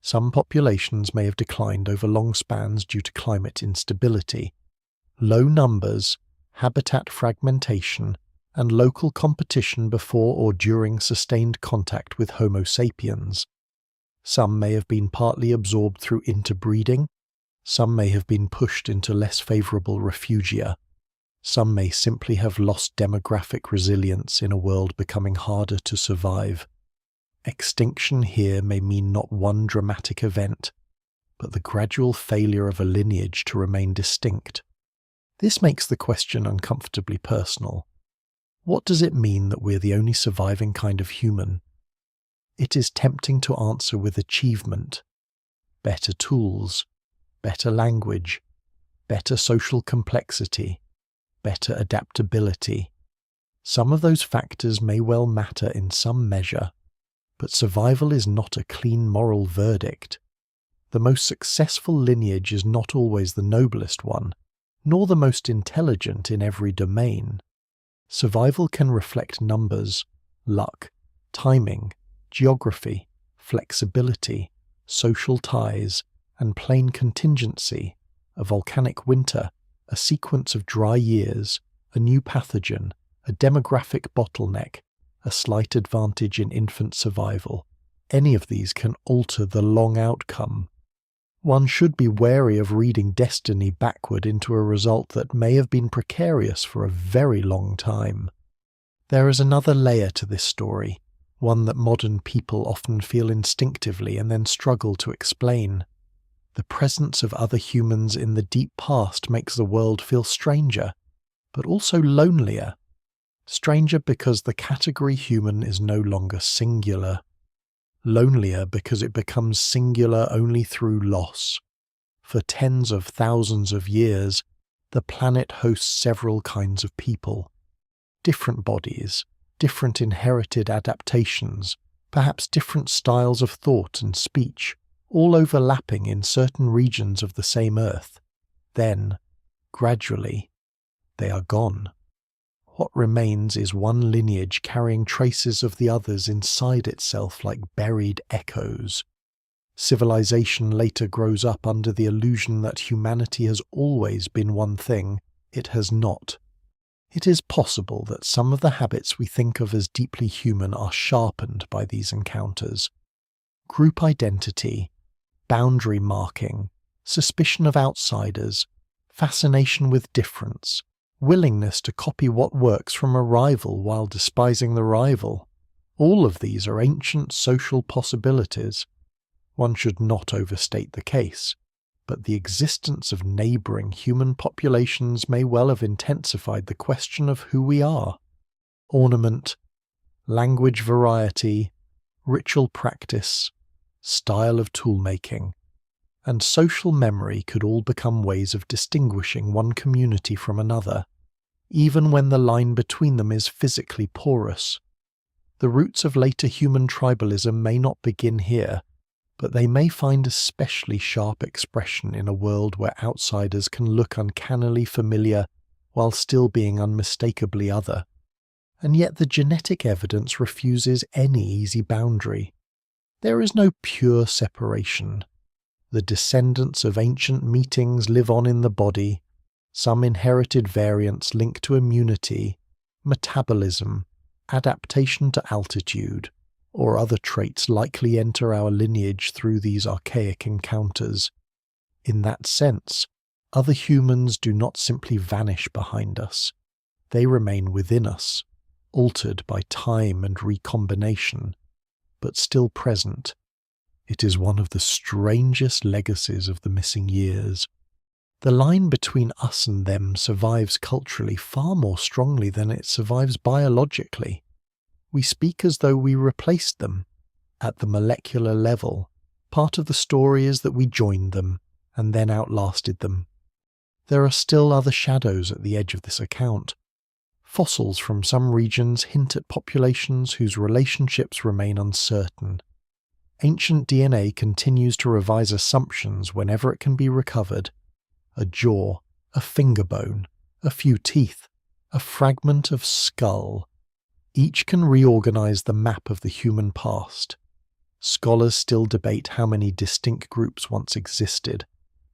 Some populations may have declined over long spans due to climate instability. Low numbers, habitat fragmentation, and local competition before or during sustained contact with Homo sapiens. Some may have been partly absorbed through interbreeding, some may have been pushed into less favourable refugia, some may simply have lost demographic resilience in a world becoming harder to survive. Extinction here may mean not one dramatic event, but the gradual failure of a lineage to remain distinct. This makes the question uncomfortably personal. What does it mean that we're the only surviving kind of human? It is tempting to answer with achievement, better tools, better language, better social complexity, better adaptability. Some of those factors may well matter in some measure, but survival is not a clean moral verdict. The most successful lineage is not always the noblest one, nor the most intelligent in every domain. Survival can reflect numbers, luck, timing, geography, flexibility, social ties, and plain contingency, a volcanic winter, a sequence of dry years, a new pathogen, a demographic bottleneck, a slight advantage in infant survival. Any of these can alter the long outcome. One should be wary of reading destiny backward into a result that may have been precarious for a very long time. There is another layer to this story, one that modern people often feel instinctively and then struggle to explain. The presence of other humans in the deep past makes the world feel stranger, but also lonelier. Stranger because the category human is no longer singular. Lonelier because it becomes singular only through loss. For tens of thousands of years, the planet hosts several kinds of people. Different bodies, different inherited adaptations, perhaps different styles of thought and speech, all overlapping in certain regions of the same Earth. Then, gradually, they are gone. What remains is one lineage carrying traces of the others inside itself like buried echoes. Civilization later grows up under the illusion that humanity has always been one thing. It has not. It is possible that some of the habits we think of as deeply human are sharpened by these encounters. Group identity, boundary marking, suspicion of outsiders, fascination with difference, willingness to copy what works from a rival while despising the rival. All of these are ancient social possibilities. One should not overstate the case, but the existence of neighbouring human populations may well have intensified the question of who we are. Ornament, language variety, ritual practice, style of toolmaking, and social memory could all become ways of distinguishing one community from another, even when the line between them is physically porous. The roots of later human tribalism may not begin here, but they may find especially sharp expression in a world where outsiders can look uncannily familiar while still being unmistakably other. And yet the genetic evidence refuses any easy boundary. There is no pure separation. The descendants of ancient meetings live on in the body, some inherited variants linked to immunity, metabolism, adaptation to altitude, or other traits likely enter our lineage through these archaic encounters. In that sense, other humans do not simply vanish behind us. They remain within us, altered by time and recombination, but still present. It is one of the strangest legacies of the missing years. The line between us and them survives culturally far more strongly than it survives biologically. We speak as though we replaced them. At the molecular level, part of the story is that we joined them and then outlasted them. There are still other shadows at the edge of this account. Fossils from some regions hint at populations whose relationships remain uncertain. Ancient DNA continues to revise assumptions whenever it can be recovered. A jaw, a finger bone, a few teeth, a fragment of skull. Each can reorganize the map of the human past. Scholars still debate how many distinct groups once existed,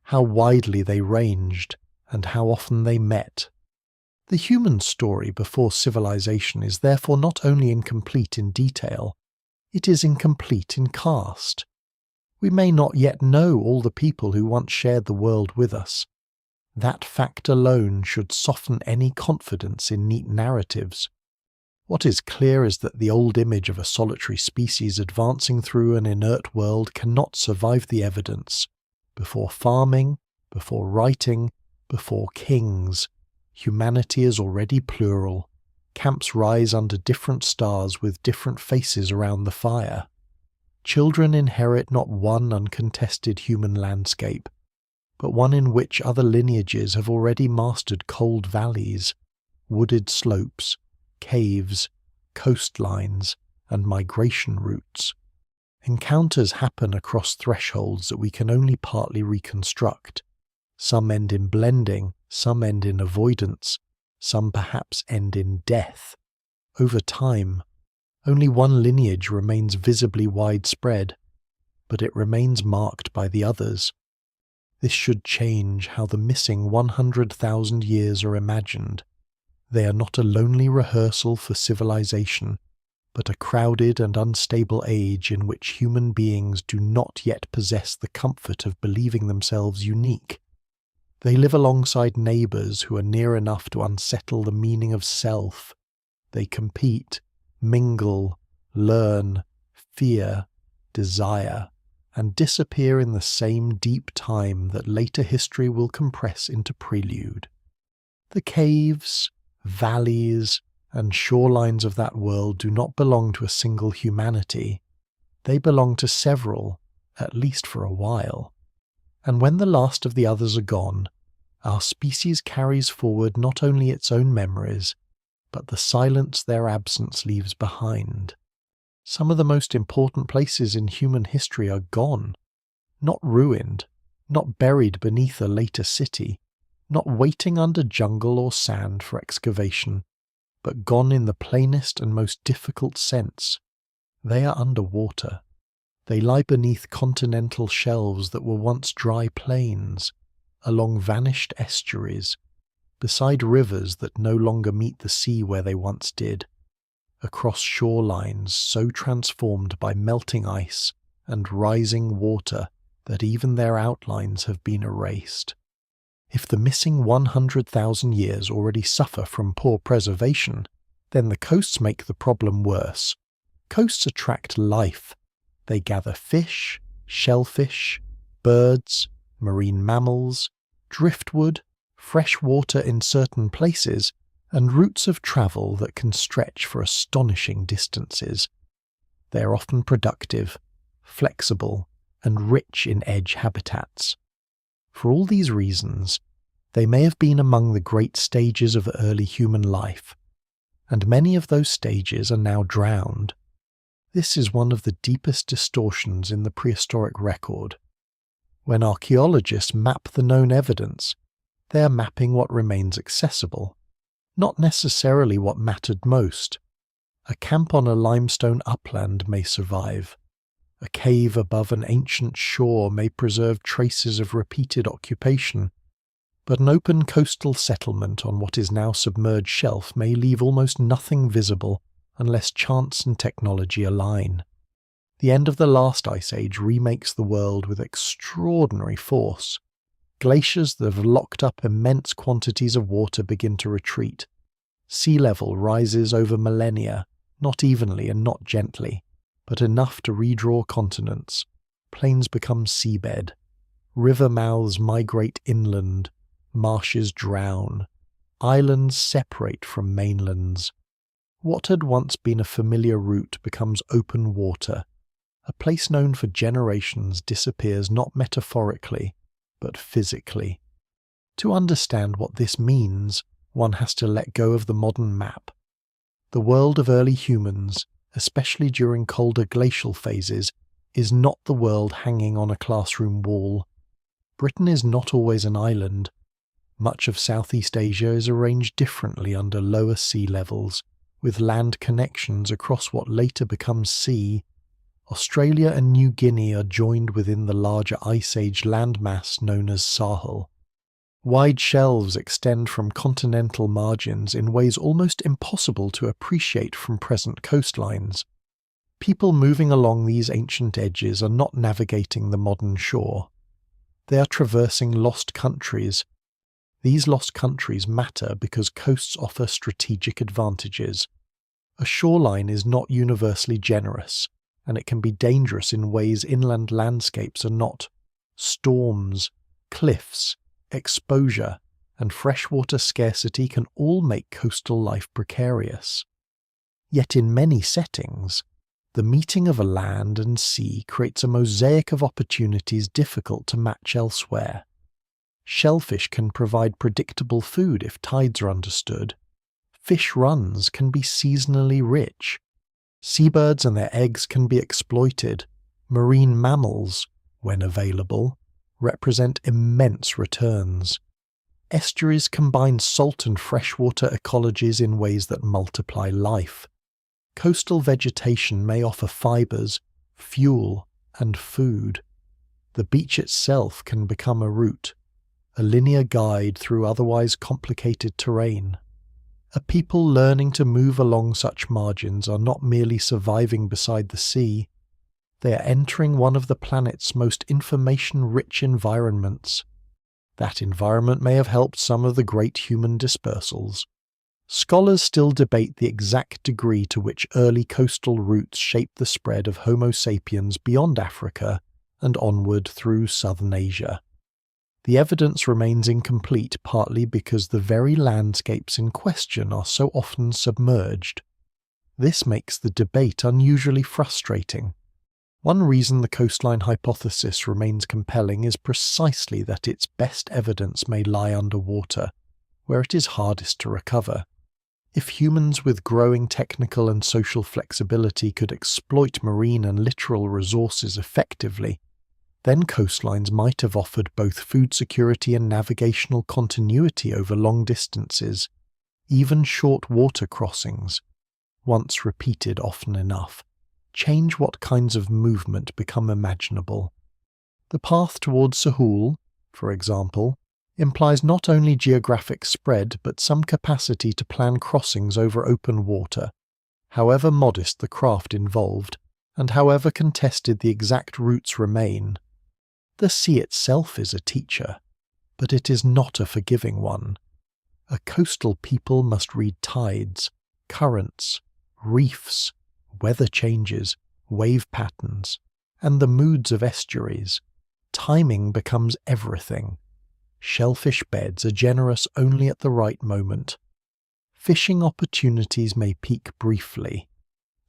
how widely they ranged, and how often they met. The human story before civilization is therefore not only incomplete in detail, it is incomplete in cast. We may not yet know all the people who once shared the world with us. That fact alone should soften any confidence in neat narratives. What is clear is that the old image of a solitary species advancing through an inert world cannot survive the evidence. Before farming, before writing, before kings, humanity is already plural. Camps rise under different stars with different faces around the fire. Children inherit not one uncontested human landscape, but one in which other lineages have already mastered cold valleys, wooded slopes, caves, coastlines, and migration routes. Encounters happen across thresholds that we can only partly reconstruct. Some end in blending, some end in avoidance, some perhaps end in death. Over time, only one lineage remains visibly widespread, but it remains marked by the others. This should change how the missing 100,000 years are imagined. They are not a lonely rehearsal for civilization, but a crowded and unstable age in which human beings do not yet possess the comfort of believing themselves unique. They live alongside neighbours who are near enough to unsettle the meaning of self. They compete, mingle, learn, fear, desire, and disappear in the same deep time that later history will compress into prelude. The caves, valleys, and shorelines of that world do not belong to a single humanity. They belong to several, at least for a while. And when the last of the others are gone, our species carries forward not only its own memories, but the silence their absence leaves behind. Some of the most important places in human history are gone, not ruined, not buried beneath a later city, not waiting under jungle or sand for excavation, but gone in the plainest and most difficult sense. They are underwater. They lie beneath continental shelves that were once dry plains, along vanished estuaries, beside rivers that no longer meet the sea where they once did, across shorelines so transformed by melting ice and rising water that even their outlines have been erased. If the missing 100,000 years already suffer from poor preservation, then the coasts make the problem worse. Coasts attract life. They gather fish, shellfish, birds, marine mammals, driftwood, fresh water in certain places, and routes of travel that can stretch for astonishing distances. They are often productive, flexible, and rich in edge habitats. For all these reasons, they may have been among the great stages of early human life, and many of those stages are now drowned. This is one of the deepest distortions in the prehistoric record. When archaeologists map the known evidence, they are mapping what remains accessible, not necessarily what mattered most. A camp on a limestone upland may survive, A cave above an ancient shore may preserve traces of repeated occupation, but an open coastal settlement on what is now submerged shelf may leave almost nothing visible unless chance and technology align. The end of the last ice age remakes the world with extraordinary force. Glaciers that have locked up immense quantities of water begin to retreat. Sea level rises over millennia, not evenly and not gently, but enough to redraw continents. Plains become seabed. River mouths migrate inland. Marshes drown. Islands separate from mainlands. What had once been a familiar route becomes open water. A place known for generations disappears not metaphorically, but physically. To understand what this means, one has to let go of the modern map. The world of early humans, especially during colder glacial phases, is not the world hanging on a classroom wall. Britain is not always an island. Much of Southeast Asia is arranged differently under lower sea levels, with land connections across what later becomes sea. Australia and New Guinea are joined within the larger Ice Age landmass known as Sahel. Wide shelves extend from continental margins in ways almost impossible to appreciate from present coastlines. People moving along these ancient edges are not navigating the modern shore. They are traversing lost countries. These lost countries matter because coasts offer strategic advantages. A shoreline is not universally generous, and it can be dangerous in ways inland landscapes are not. Storms, cliffs, exposure, and freshwater scarcity can all make coastal life precarious. Yet in many settings, the meeting of a land and sea creates a mosaic of opportunities difficult to match elsewhere. Shellfish can provide predictable food if tides are understood. Fish runs can be seasonally rich. Seabirds and their eggs can be exploited. Marine mammals, when available, represent immense returns. Estuaries combine salt and freshwater ecologies in ways that multiply life. Coastal vegetation may offer fibers, fuel, and food. The beach itself can become a route, a linear guide through otherwise complicated terrain. A people learning to move along such margins are not merely surviving beside the sea, they are entering one of the planet's most information-rich environments. That environment may have helped some of the great human dispersals. Scholars still debate the exact degree to which early coastal routes shaped the spread of Homo sapiens beyond Africa and onward through southern Asia. The evidence remains incomplete partly because the very landscapes in question are so often submerged. This makes the debate unusually frustrating. One reason the coastline hypothesis remains compelling is precisely that its best evidence may lie underwater, where it is hardest to recover. If humans with growing technical and social flexibility could exploit marine and littoral resources effectively, then coastlines might have offered both food security and navigational continuity over long distances. Even short water crossings, once repeated often enough, change what kinds of movement become imaginable. The path towards Sahul, for example, implies not only geographic spread but some capacity to plan crossings over open water, however modest the craft involved, and however contested the exact routes remain. The sea itself is a teacher, but it is not a forgiving one. A coastal people must read tides, currents, reefs, weather changes, wave patterns, and the moods of estuaries. Timing becomes everything. Shellfish beds are generous only at the right moment. Fishing opportunities may peak briefly.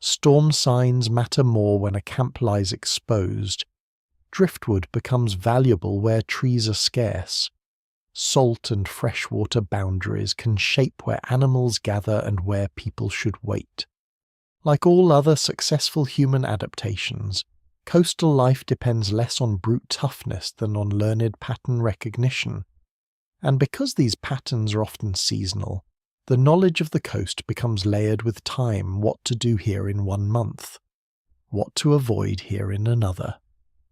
Storm signs matter more when a camp lies exposed. Driftwood becomes valuable where trees are scarce. Salt and freshwater boundaries can shape where animals gather and where people should wait. Like all other successful human adaptations, coastal life depends less on brute toughness than on learned pattern recognition. And because these patterns are often seasonal, the knowledge of the coast becomes layered with time, what to do here in 1 month. what to avoid here in another,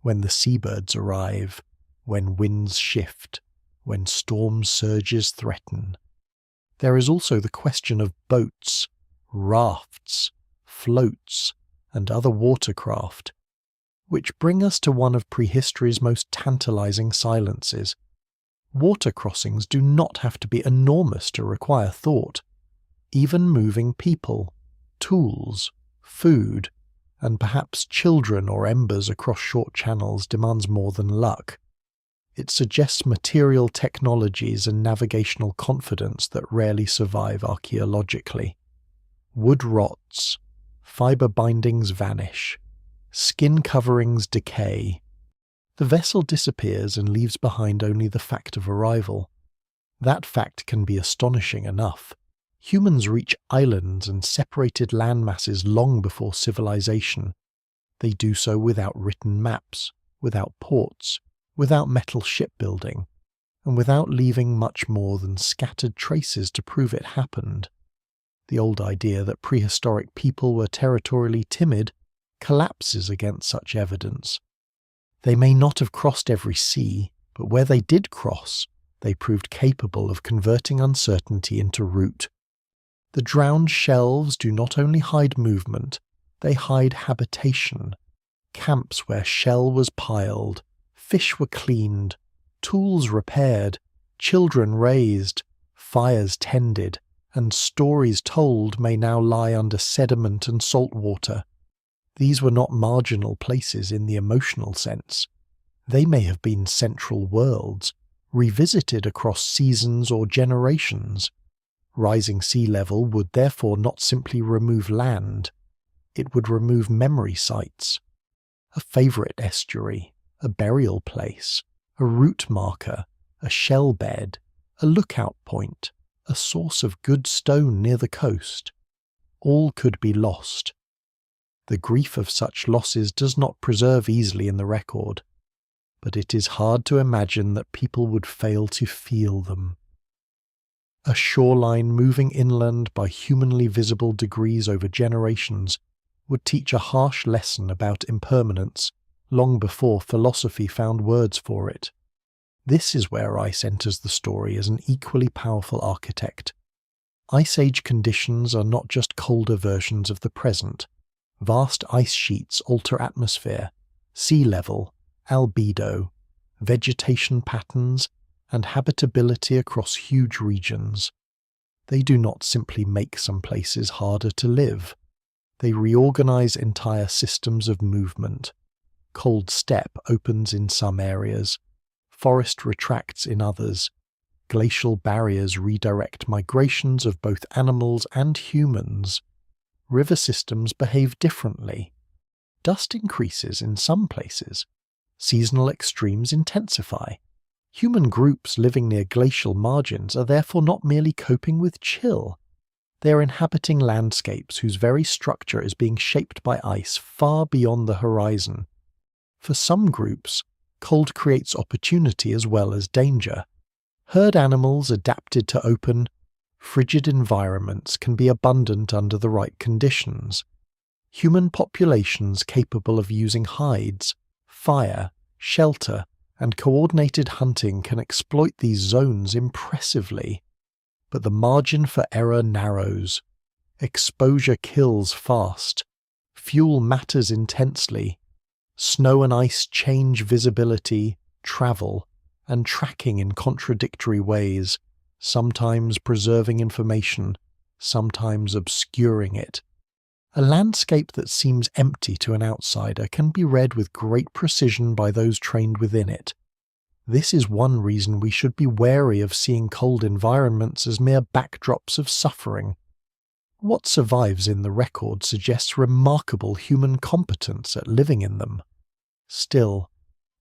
when the seabirds arrive, when winds shift, when storm surges threaten. There is also the question of boats, rafts, floats, and other watercraft, which bring us to one of prehistory's most tantalizing silences. Water crossings do not have to be enormous to require thought. Even moving people, tools, food, and perhaps children or embers across short channels demands more than luck. It suggests material technologies and navigational confidence that rarely survive archaeologically. Wood rots, fibre bindings vanish, skin coverings decay. The vessel disappears and leaves behind only the fact of arrival. That fact can be astonishing enough. Humans reach islands and separated landmasses long before civilization. They do so without written maps, without ports, without metal shipbuilding, and without leaving much more than scattered traces to prove it happened. The old idea that prehistoric people were territorially timid collapses against such evidence. They may not have crossed every sea, but where they did cross, they proved capable of converting uncertainty into route. The drowned shelves do not only hide movement, they hide habitation. Camps where shell was piled, fish were cleaned, tools repaired, children raised, fires tended, and stories told may now lie under sediment and salt water. These were not marginal places in the emotional sense. They may have been central worlds, revisited across seasons or generations. Rising sea level would therefore not simply remove land, it would remove memory sites. A favourite estuary, a burial place, a route marker, a shell bed, a lookout point, a source of good stone near the coast. All could be lost. The grief of such losses does not preserve easily in the record, but it is hard to imagine that people would fail to feel them. A shoreline moving inland by humanly visible degrees over generations would teach a harsh lesson about impermanence long before philosophy found words for it. This is where ice enters the story as an equally powerful architect. Ice Age conditions are not just colder versions of the present. Vast ice sheets alter atmosphere, sea level, albedo, vegetation patterns, and habitability across huge regions. They do not simply make some places harder to live. They reorganize entire systems of movement. Cold steppe opens in some areas, forest retracts in others. Glacial barriers redirect migrations of both animals and humans. River systems behave differently. Dust increases in some places. Seasonal extremes intensify. Human groups living near glacial margins are therefore not merely coping with chill. They are inhabiting landscapes whose very structure is being shaped by ice far beyond the horizon. For some groups, cold creates opportunity as well as danger. Herd animals adapted to open, frigid environments can be abundant under the right conditions. Human populations capable of using hides, fire, shelter, and coordinated hunting can exploit these zones impressively. But the margin for error narrows. Exposure kills fast. Fuel matters intensely. Snow and ice change visibility, travel, and tracking in contradictory ways, sometimes preserving information, sometimes obscuring it. A landscape that seems empty to an outsider can be read with great precision by those trained within it. This is one reason we should be wary of seeing cold environments as mere backdrops of suffering. What survives in the record suggests remarkable human competence at living in them. Still,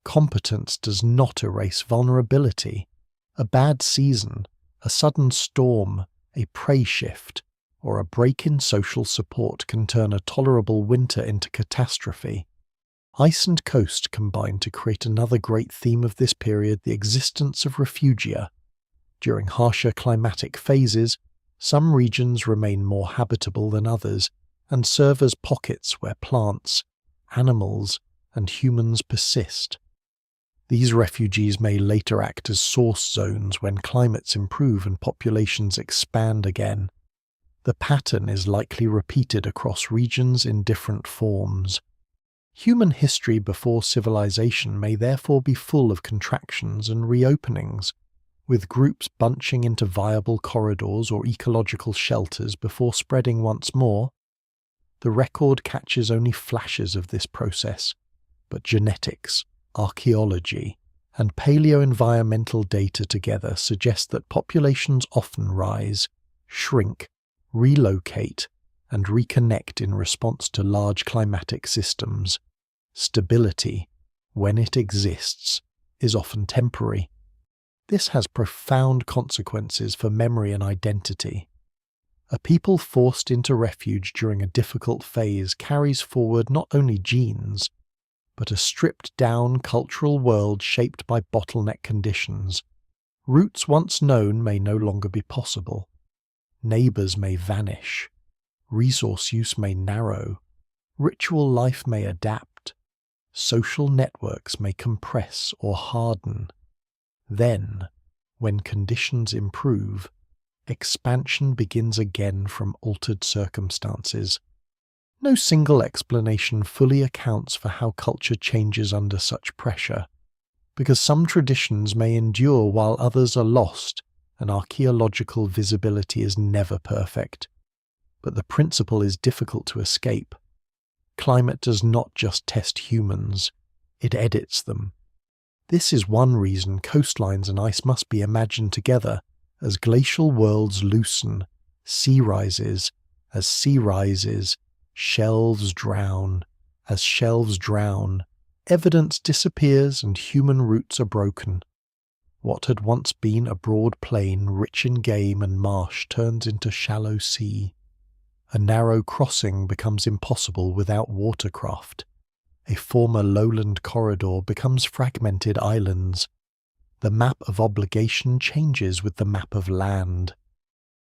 competence does not erase vulnerability. A bad season, a sudden storm, a prey shift, or a break in social support can turn a tolerable winter into catastrophe. Ice and coast combine to create another great theme of this period, the existence of refugia. During harsher climatic phases, some regions remain more habitable than others and serve as pockets where plants, animals, and humans persist. These refugees may later act as source zones when climates improve and populations expand again. The pattern is likely repeated across regions in different forms. Human history before civilization may therefore be full of contractions and reopenings, with groups bunching into viable corridors or ecological shelters before spreading once more. The record catches only flashes of this process, but genetics, archaeology, and paleoenvironmental data together suggest that populations often rise, shrink, relocate, and reconnect in response to large climatic systems. Stability, when it exists, is often temporary. This has profound consequences for memory and identity. A people forced into refuge during a difficult phase carries forward not only genes, but a stripped-down cultural world shaped by bottleneck conditions. Routes once known may no longer be possible. Neighbours may vanish. Resource use may narrow. Ritual life may adapt. Social networks may compress or harden. Then, when conditions improve, expansion begins again from altered circumstances. No single explanation fully accounts for how culture changes under such pressure, because some traditions may endure while others are lost, and archaeological visibility is never perfect. But the principle is difficult to escape. Climate does not just test humans, it edits them. This is one reason coastlines and ice must be imagined together. As glacial worlds loosen, sea rises. As sea rises, shelves drown. As shelves drown, evidence disappears and human roots are broken. What had once been a broad plain rich in game and marsh turns into shallow sea. A narrow crossing becomes impossible without watercraft. A former lowland corridor becomes fragmented islands. The map of obligation changes with the map of land.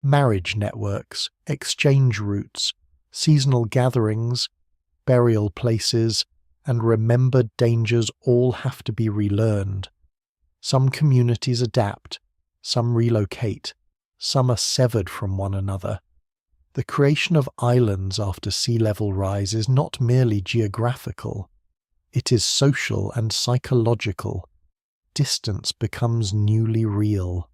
Marriage networks, exchange routes, seasonal gatherings, burial places, and remembered dangers all have to be relearned. Some communities adapt, some relocate, some are severed from one another. The creation of islands after sea level rise is not merely geographical. It is social and psychological. Distance becomes newly real.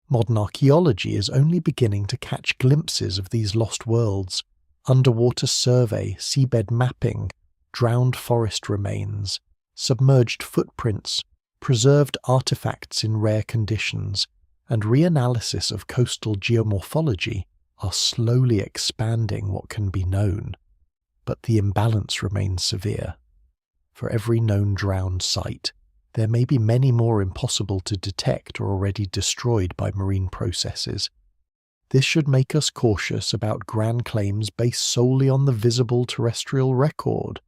Modern archaeology is only beginning to catch glimpses of these lost worlds. Underwater survey, seabed mapping, drowned forest remains, submerged footprints, preserved artifacts in rare conditions, and reanalysis of coastal geomorphology are slowly expanding what can be known. But the imbalance remains severe. For every known drowned site, there may be many more impossible to detect or already destroyed by marine processes. This should make us cautious about grand claims based solely on the visible terrestrial record.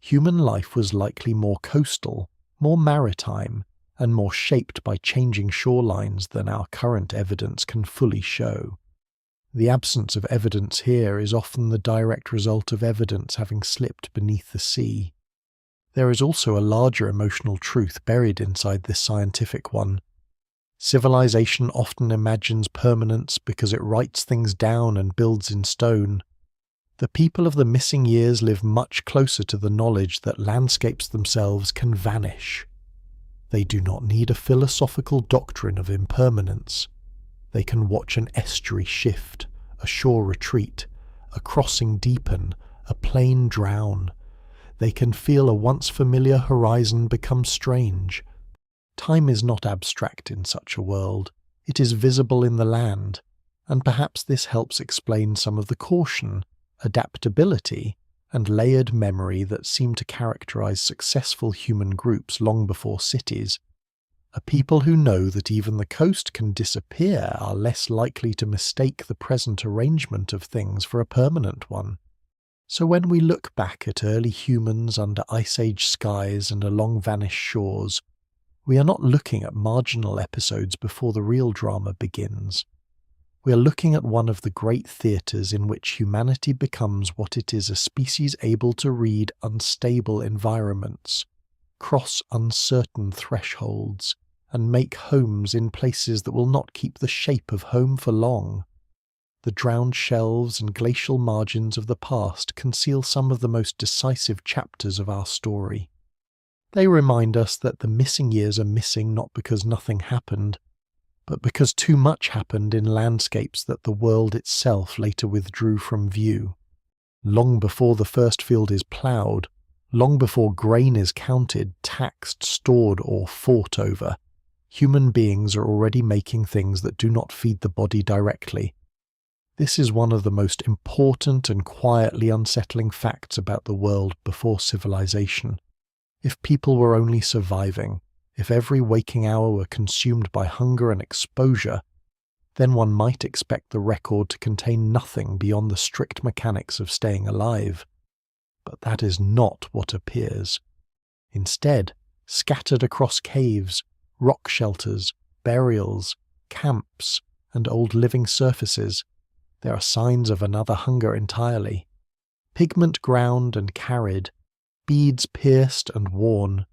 Human life was likely more coastal, more maritime, and more shaped by changing shorelines than our current evidence can fully show. The absence of evidence here is often the direct result of evidence having slipped beneath the sea. There is also a larger emotional truth buried inside this scientific one. Civilization often imagines permanence because it writes things down and builds in stone. The people of the missing years live much closer to the knowledge that landscapes themselves can vanish. They do not need a philosophical doctrine of impermanence. They can watch an estuary shift, a shore retreat, a crossing deepen, a plain drown. They can feel a once familiar horizon become strange. Time is not abstract in such a world. It is visible in the land, and perhaps this helps explain some of the caution, adaptability, and layered memory that seem to characterize successful human groups long before cities. A people who know that even the coast can disappear are less likely to mistake the present arrangement of things for a permanent one. So when we look back at early humans under Ice Age skies and along vanished shores, we are not looking at marginal episodes before the real drama begins. We are looking at one of the great theatres in which humanity becomes what it is, a species able to read unstable environments, cross uncertain thresholds, and make homes in places that will not keep the shape of home for long. The drowned shelves and glacial margins of the past conceal some of the most decisive chapters of our story. They remind us that the missing years are missing not because nothing happened, but because too much happened in landscapes that the world itself later withdrew from view. Long before the first field is ploughed, long before grain is counted, taxed, stored, or fought over, human beings are already making things that do not feed the body directly. This is one of the most important and quietly unsettling facts about the world before civilization. If people were only surviving, if every waking hour were consumed by hunger and exposure, then one might expect the record to contain nothing beyond the strict mechanics of staying alive. But that is not what appears. Instead, scattered across caves, rock shelters, burials, camps, and old living surfaces, there are signs of another hunger entirely. Pigment ground and carried, beads pierced and worn,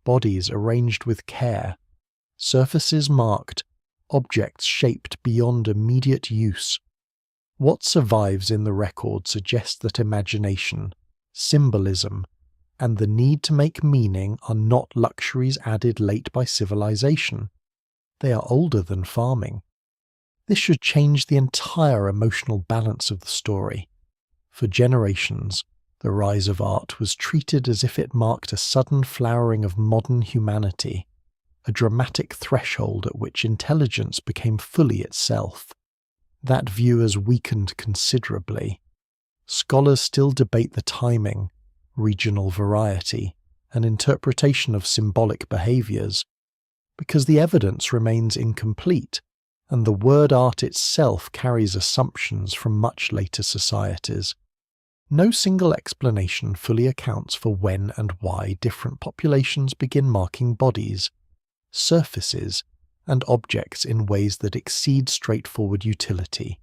bodies arranged with care, surfaces marked, objects shaped beyond immediate use. What survives in the record suggests that imagination, symbolism, and the need to make meaning are not luxuries added late by civilization. They are older than farming. This should change the entire emotional balance of the story. For generations, the rise of art was treated as if it marked a sudden flowering of modern humanity, a dramatic threshold at which intelligence became fully itself. That view has weakened considerably. Scholars still debate the timing, regional variety, and interpretation of symbolic behaviours, because the evidence remains incomplete, and the word art itself carries assumptions from much later societies. No single explanation fully accounts for when and why different populations begin marking bodies, surfaces, and objects in ways that exceed straightforward utility.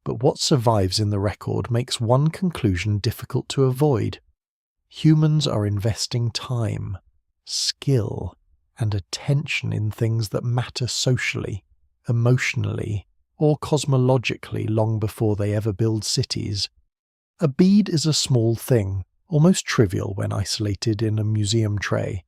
But what survives in the record makes one conclusion difficult to avoid. Humans are investing time, skill, and attention in things that matter socially, emotionally, or cosmologically long before they ever build cities. A bead is a small thing, almost trivial when isolated in a museum tray.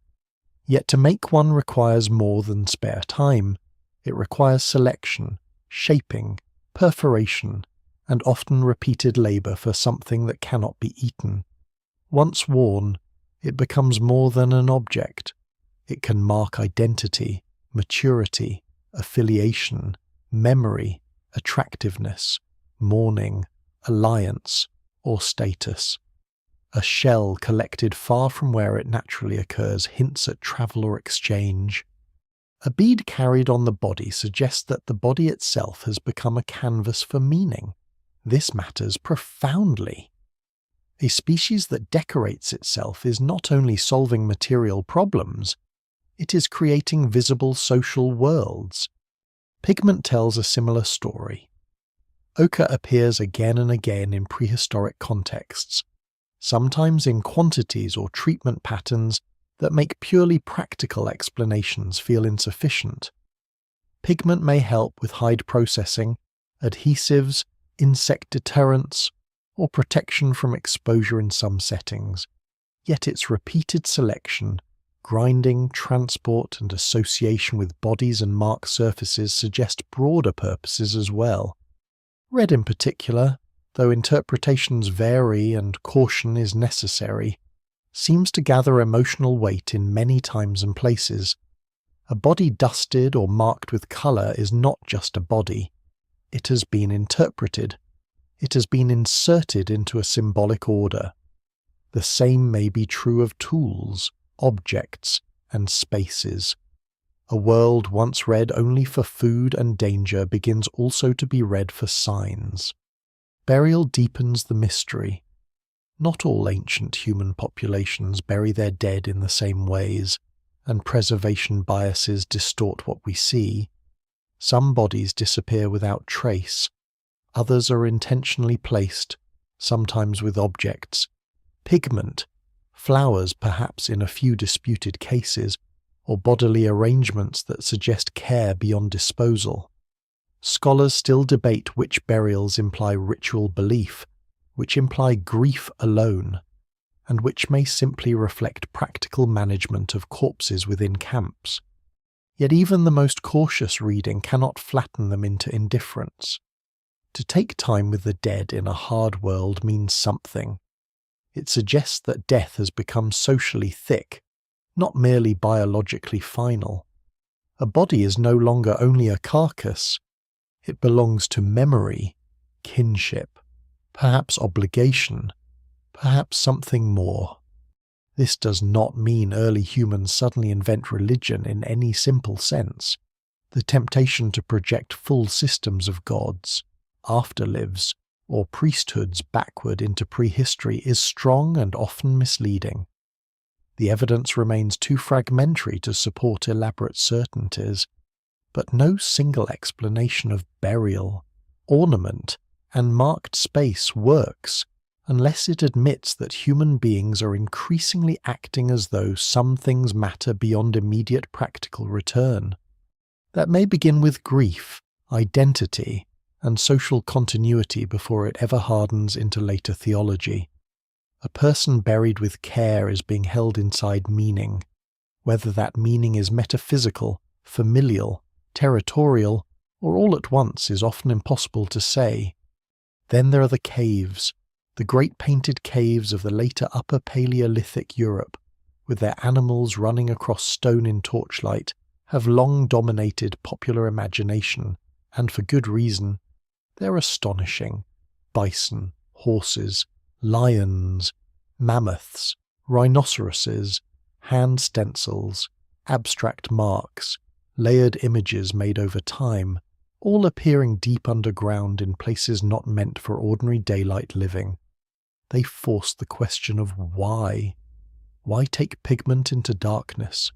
Yet to make one requires more than spare time. It requires selection, shaping, perforation, and often repeated labour for something that cannot be eaten. Once worn, it becomes more than an object. It can mark identity, maturity, affiliation, memory, attractiveness, mourning, alliance, or status. A shell collected far from where it naturally occurs hints at travel or exchange. A bead carried on the body suggests that the body itself has become a canvas for meaning. This matters profoundly. A species that decorates itself is not only solving material problems, it is creating visible social worlds. Pigment tells a similar story. Ochre appears again and again in prehistoric contexts, sometimes in quantities or treatment patterns that make purely practical explanations feel insufficient. Pigment may help with hide processing, adhesives, insect deterrents, or protection from exposure in some settings, yet its repeated selection, grinding, transport, and association with bodies and marked surfaces suggest broader purposes as well. Red in particular, though interpretations vary and caution is necessary, seems to gather emotional weight in many times and places. A body dusted or marked with colour is not just a body. It has been interpreted. It has been inserted into a symbolic order. The same may be true of tools, objects, and spaces. A world once read only for food and danger begins also to be read for signs. Burial deepens the mystery. Not all ancient human populations bury their dead in the same ways, and preservation biases distort what we see. Some bodies disappear without trace, others are intentionally placed, sometimes with objects. Pigment, flowers perhaps in a few disputed cases, or bodily arrangements that suggest care beyond disposal. Scholars still debate which burials imply ritual belief, which imply grief alone, and which may simply reflect practical management of corpses within camps. Yet even the most cautious reading cannot flatten them into indifference. To take time with the dead in a hard world means something. It suggests that death has become socially thick, not merely biologically final. A body is no longer only a carcass. It belongs to memory, kinship, perhaps obligation, perhaps something more. This does not mean early humans suddenly invent religion in any simple sense. The temptation to project full systems of gods, afterlives, or priesthoods backward into prehistory is strong and often misleading. The evidence remains too fragmentary to support elaborate certainties, but no single explanation of burial, ornament, and marked space works unless it admits that human beings are increasingly acting as though some things matter beyond immediate practical return. That may begin with grief, identity, and social continuity before it ever hardens into later theology. A person buried with care is being held inside meaning. Whether that meaning is metaphysical, familial, territorial, or all at once is often impossible to say. Then there are the caves, the great painted caves of the later Upper Paleolithic Europe, with their animals running across stone in torchlight, have long dominated popular imagination, and for good reason. They're astonishing. Bison, horses, lions, mammoths, rhinoceroses, hand stencils, abstract marks, layered images made over time, all appearing deep underground in places not meant for ordinary daylight living. They force the question of why. Why take pigment into darkness?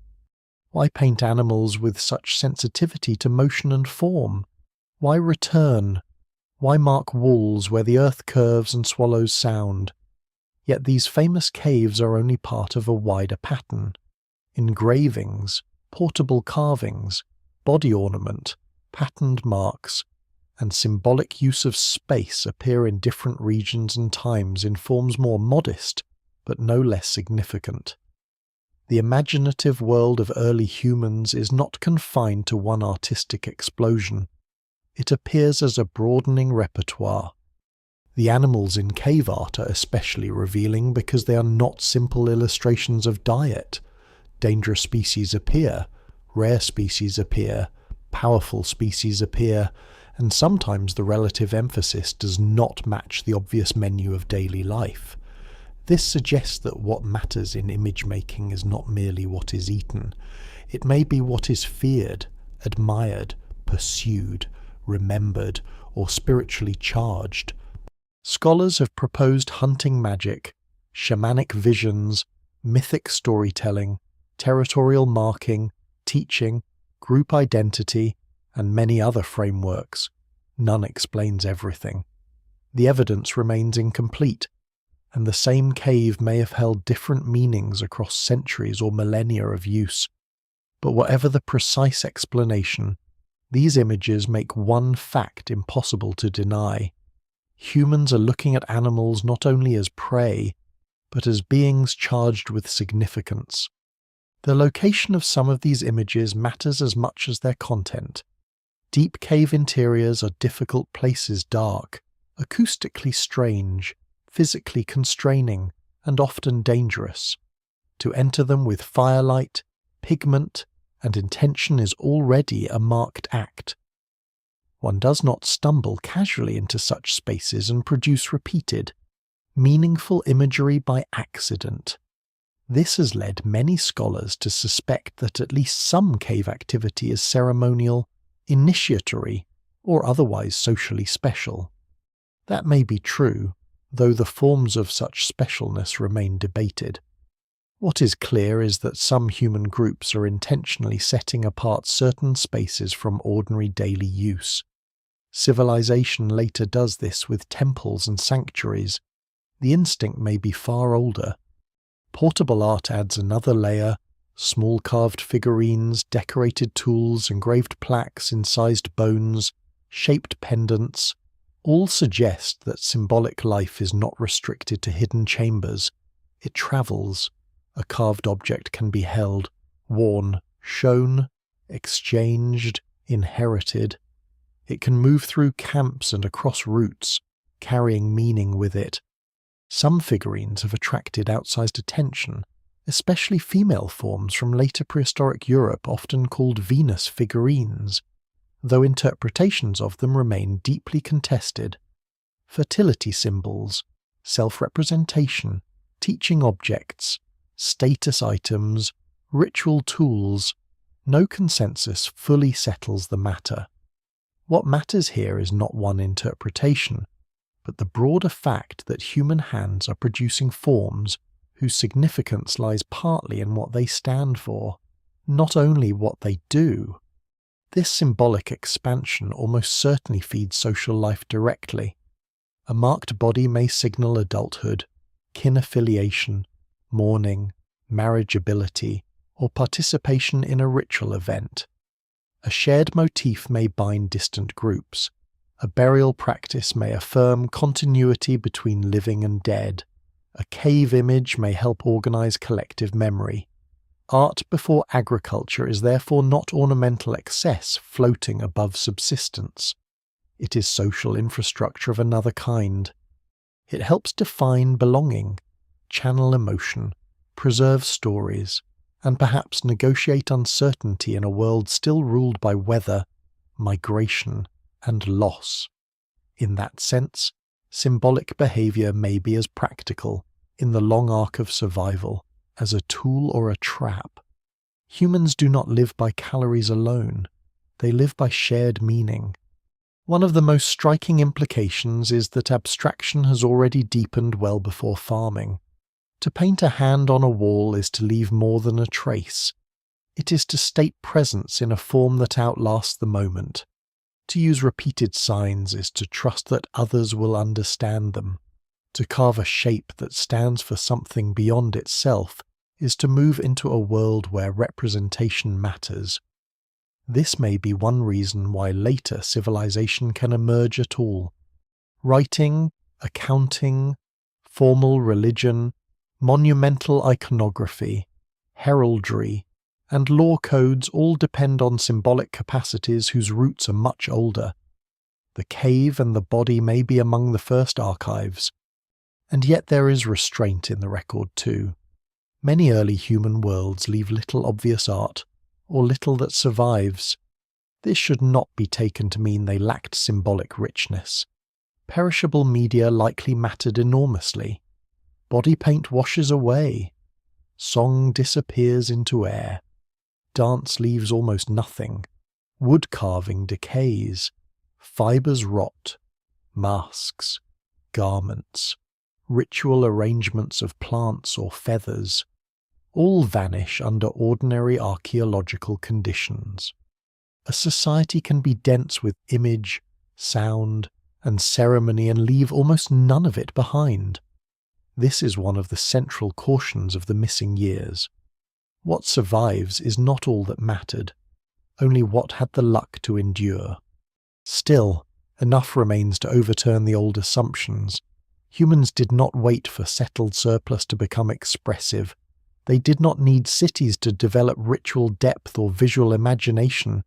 Why paint animals with such sensitivity to motion and form? Why return? Why mark walls where the earth curves and swallows sound? Yet these famous caves are only part of a wider pattern. Engravings, portable carvings, body ornament, patterned marks, and symbolic use of space appear in different regions and times in forms more modest, but no less significant. The imaginative world of early humans is not confined to one artistic explosion. It appears as a broadening repertoire. The animals in cave art are especially revealing because they are not simple illustrations of diet. Dangerous species appear, rare species appear, powerful species appear, and sometimes the relative emphasis does not match the obvious menu of daily life. This suggests that what matters in image making is not merely what is eaten. It may be what is feared, admired, pursued, remembered, or spiritually charged. Scholars have proposed hunting magic, shamanic visions, mythic storytelling, territorial marking, teaching, group identity, and many other frameworks. None explains everything. The evidence remains incomplete, and the same cave may have held different meanings across centuries or millennia of use. But whatever the precise explanation, these images make one fact impossible to deny. Humans are looking at animals not only as prey, but as beings charged with significance. The location of some of these images matters as much as their content. Deep cave interiors are difficult places, dark, acoustically strange, physically constraining, and often dangerous. To enter them with firelight, pigment, and intention is already a marked act. One does not stumble casually into such spaces and produce repeated, meaningful imagery by accident. This has led many scholars to suspect that at least some cave activity is ceremonial, initiatory, or otherwise socially special. That may be true, though the forms of such specialness remain debated. What is clear is that some human groups are intentionally setting apart certain spaces from ordinary daily use. Civilization later does this with temples and sanctuaries. The instinct may be far older. Portable art adds another layer: small carved figurines, decorated tools, engraved plaques, incised bones, shaped pendants, all suggest that symbolic life is not restricted to hidden chambers. It travels. A carved object can be held, worn, shown, exchanged, inherited. It can move through camps and across routes, carrying meaning with it. Some figurines have attracted outsized attention, especially female forms from later prehistoric Europe, often called Venus figurines, though interpretations of them remain deeply contested. Fertility symbols, self-representation, teaching objects, status items, ritual tools, no consensus fully settles the matter. What matters here is not one interpretation, but the broader fact that human hands are producing forms whose significance lies partly in what they stand for, not only what they do. This symbolic expansion almost certainly feeds social life directly. A marked body may signal adulthood, kin affiliation, mourning, marriageability, or participation in a ritual event. A shared motif may bind distant groups. A burial practice may affirm continuity between living and dead. A cave image may help organize collective memory. Art before agriculture is therefore not ornamental excess floating above subsistence. It is social infrastructure of another kind. It helps define belonging, channel emotion, preserve stories, and perhaps negotiate uncertainty in a world still ruled by weather, migration, and loss. In that sense, symbolic behavior may be as practical, in the long arc of survival, as a tool or a trap. Humans do not live by calories alone. They live by shared meaning. One of the most striking implications is that abstraction has already deepened well before farming. To paint a hand on a wall is to leave more than a trace. It is to state presence in a form that outlasts the moment. To use repeated signs is to trust that others will understand them. To carve a shape that stands for something beyond itself is to move into a world where representation matters. This may be one reason why later civilization can emerge at all. Writing, accounting, formal religion, monumental iconography, heraldry, and law codes all depend on symbolic capacities whose roots are much older. The cave and the body may be among the first archives, and yet there is restraint in the record too. Many early human worlds leave little obvious art, or little that survives. This should not be taken to mean they lacked symbolic richness. Perishable media likely mattered enormously. Body paint washes away. Song disappears into air. Dance leaves almost nothing. Wood carving decays. Fibers rot. Masks. Garments. Ritual arrangements of plants or feathers. All vanish under ordinary archaeological conditions. A society can be dense with image, sound, and ceremony and leave almost none of it behind. This is one of the central cautions of the missing years. What survives is not all that mattered, only what had the luck to endure. Still, enough remains to overturn the old assumptions. Humans did not wait for settled surplus to become expressive. They did not need cities to develop ritual depth or visual imagination.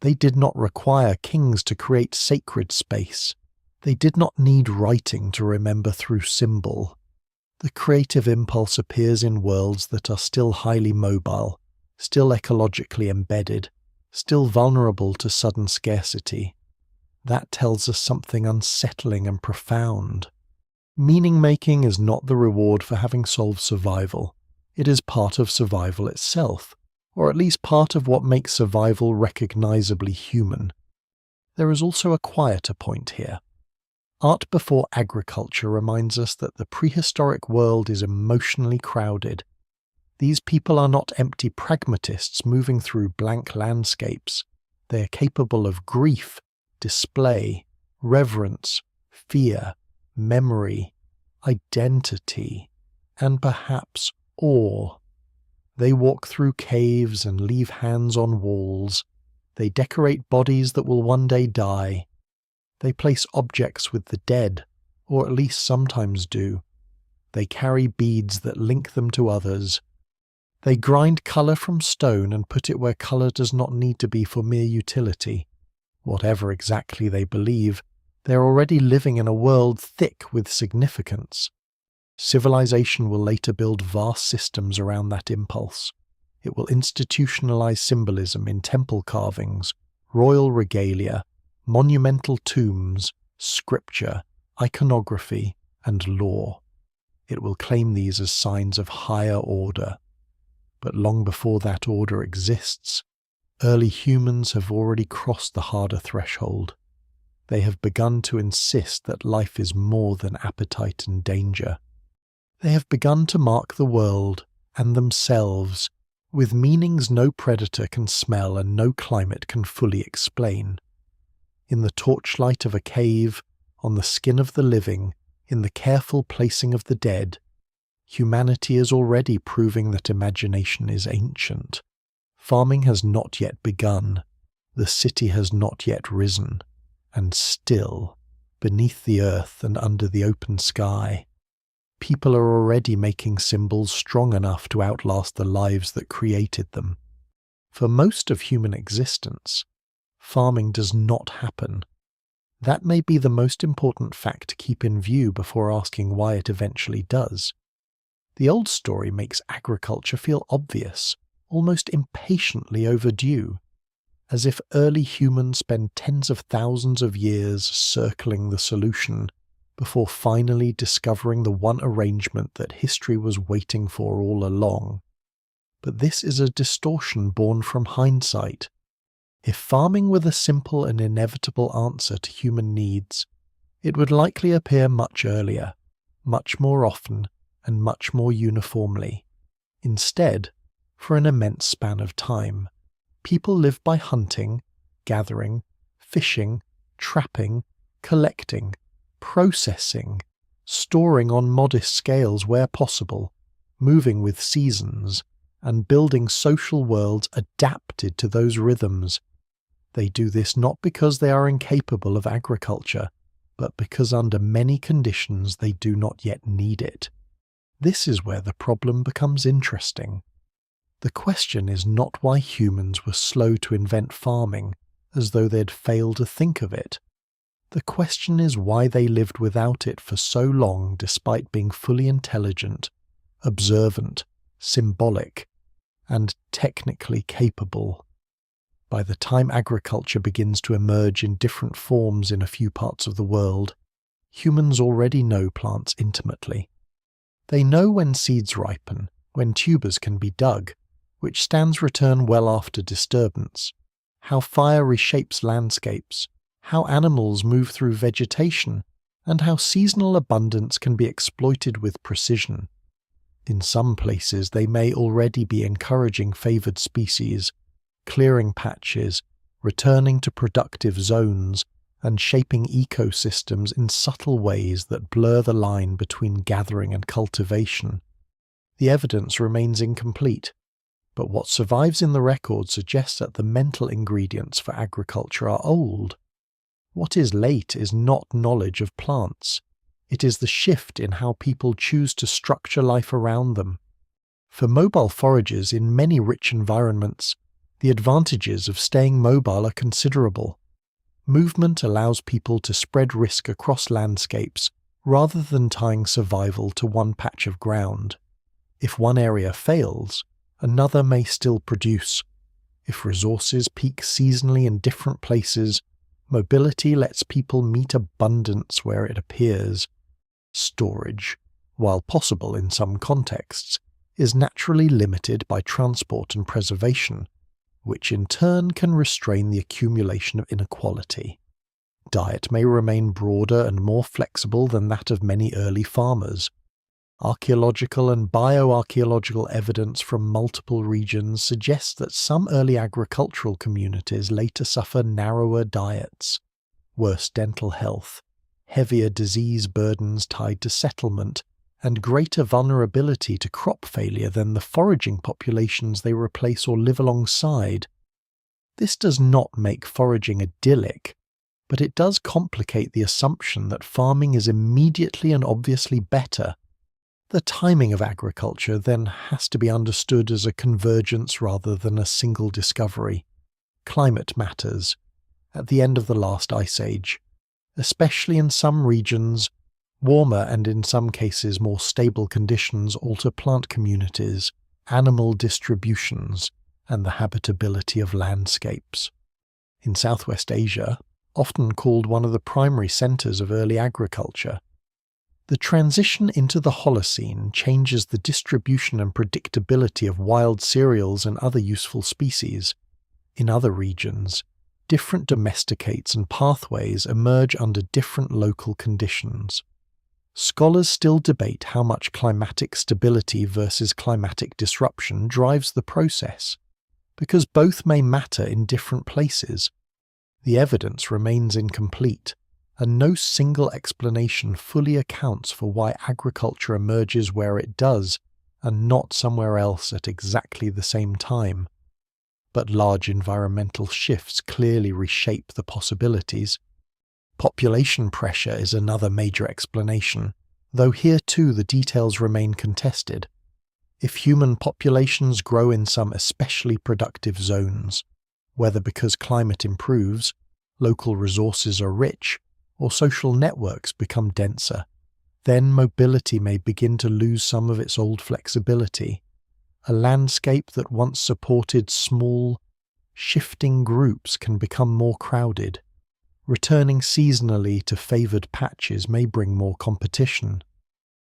They did not require kings to create sacred space. They did not need writing to remember through symbol. The creative impulse appears in worlds that are still highly mobile, still ecologically embedded, still vulnerable to sudden scarcity. That tells us something unsettling and profound. Meaning-making is not the reward for having solved survival. It is part of survival itself, or at least part of what makes survival recognizably human. There is also a quieter point here. Art before agriculture reminds us that the prehistoric world is emotionally crowded. These people are not empty pragmatists moving through blank landscapes. They are capable of grief, display, reverence, fear, memory, identity, and perhaps awe. They walk through caves and leave hands on walls. They decorate bodies that will one day die. They place objects with the dead, or at least sometimes do. They carry beads that link them to others. They grind colour from stone and put it where colour does not need to be for mere utility. Whatever exactly they believe, they are already living in a world thick with significance. Civilization will later build vast systems around that impulse. It will institutionalize symbolism in temple carvings, royal regalia, monumental tombs, scripture, iconography, and law. It will claim these as signs of higher order. But long before that order exists, early humans have already crossed the harder threshold. They have begun to insist that life is more than appetite and danger. They have begun to mark the world and themselves with meanings no predator can smell and no climate can fully explain. In the torchlight of a cave, on the skin of the living, in the careful placing of the dead, humanity is already proving that imagination is ancient. Farming has not yet begun, the city has not yet risen, and still, beneath the earth and under the open sky, people are already making symbols strong enough to outlast the lives that created them. For most of human existence, farming does not happen. That may be the most important fact to keep in view before asking why it eventually does. The old story makes agriculture feel obvious, almost impatiently overdue, as if early humans spend tens of thousands of years circling the solution before finally discovering the one arrangement that history was waiting for all along. But this is a distortion born from hindsight. If farming were the simple and inevitable answer to human needs, it would likely appear much earlier, much more often, and much more uniformly. Instead, for an immense span of time, people live by hunting, gathering, fishing, trapping, collecting, processing, storing on modest scales where possible, moving with seasons, and building social worlds adapted to those rhythms. They do this not because they are incapable of agriculture, but because under many conditions they do not yet need it. This is where the problem becomes interesting. The question is not why humans were slow to invent farming, as though they'd failed to think of it. The question is why they lived without it for so long despite being fully intelligent, observant, symbolic, and technically capable. By the time agriculture begins to emerge in different forms in a few parts of the world, humans already know plants intimately. They know when seeds ripen, when tubers can be dug, which stands return well after disturbance, how fire reshapes landscapes, how animals move through vegetation, and how seasonal abundance can be exploited with precision. In some places they may already be encouraging favoured species, clearing patches, returning to productive zones, and shaping ecosystems in subtle ways that blur the line between gathering and cultivation. The evidence remains incomplete, but what survives in the record suggests that the mental ingredients for agriculture are old. What is late is not knowledge of plants. It is the shift in how people choose to structure life around them. For mobile foragers in many rich environments, the advantages of staying mobile are considerable. Movement allows people to spread risk across landscapes rather than tying survival to one patch of ground. If one area fails, another may still produce. If resources peak seasonally in different places, mobility lets people meet abundance where it appears. Storage, while possible in some contexts, is naturally limited by transport and preservation, which in turn can restrain the accumulation of inequality. Diet may remain broader and more flexible than that of many early farmers. Archaeological and bioarchaeological evidence from multiple regions suggests that some early agricultural communities later suffer narrower diets, worse dental health, heavier disease burdens tied to settlement, and greater vulnerability to crop failure than the foraging populations they replace or live alongside. This does not make foraging idyllic, but it does complicate the assumption that farming is immediately and obviously better. The timing of agriculture then has to be understood as a convergence rather than a single discovery. Climate matters. At the end of the last ice age, especially in some regions, warmer and in some cases more stable conditions alter plant communities, animal distributions, and the habitability of landscapes. In Southwest Asia, often called one of the primary centres of early agriculture, the transition into the Holocene changes the distribution and predictability of wild cereals and other useful species. In other regions, different domesticates and pathways emerge under different local conditions. Scholars still debate how much climatic stability versus climatic disruption drives the process, because both may matter in different places. The evidence remains incomplete, and no single explanation fully accounts for why agriculture emerges where it does and not somewhere else at exactly the same time. But large environmental shifts clearly reshape the possibilities. Population pressure is another major explanation, though here too the details remain contested. If human populations grow in some especially productive zones, whether because climate improves, local resources are rich, or social networks become denser, then mobility may begin to lose some of its old flexibility. A landscape that once supported small, shifting groups can become more crowded. Returning seasonally to favoured patches may bring more competition.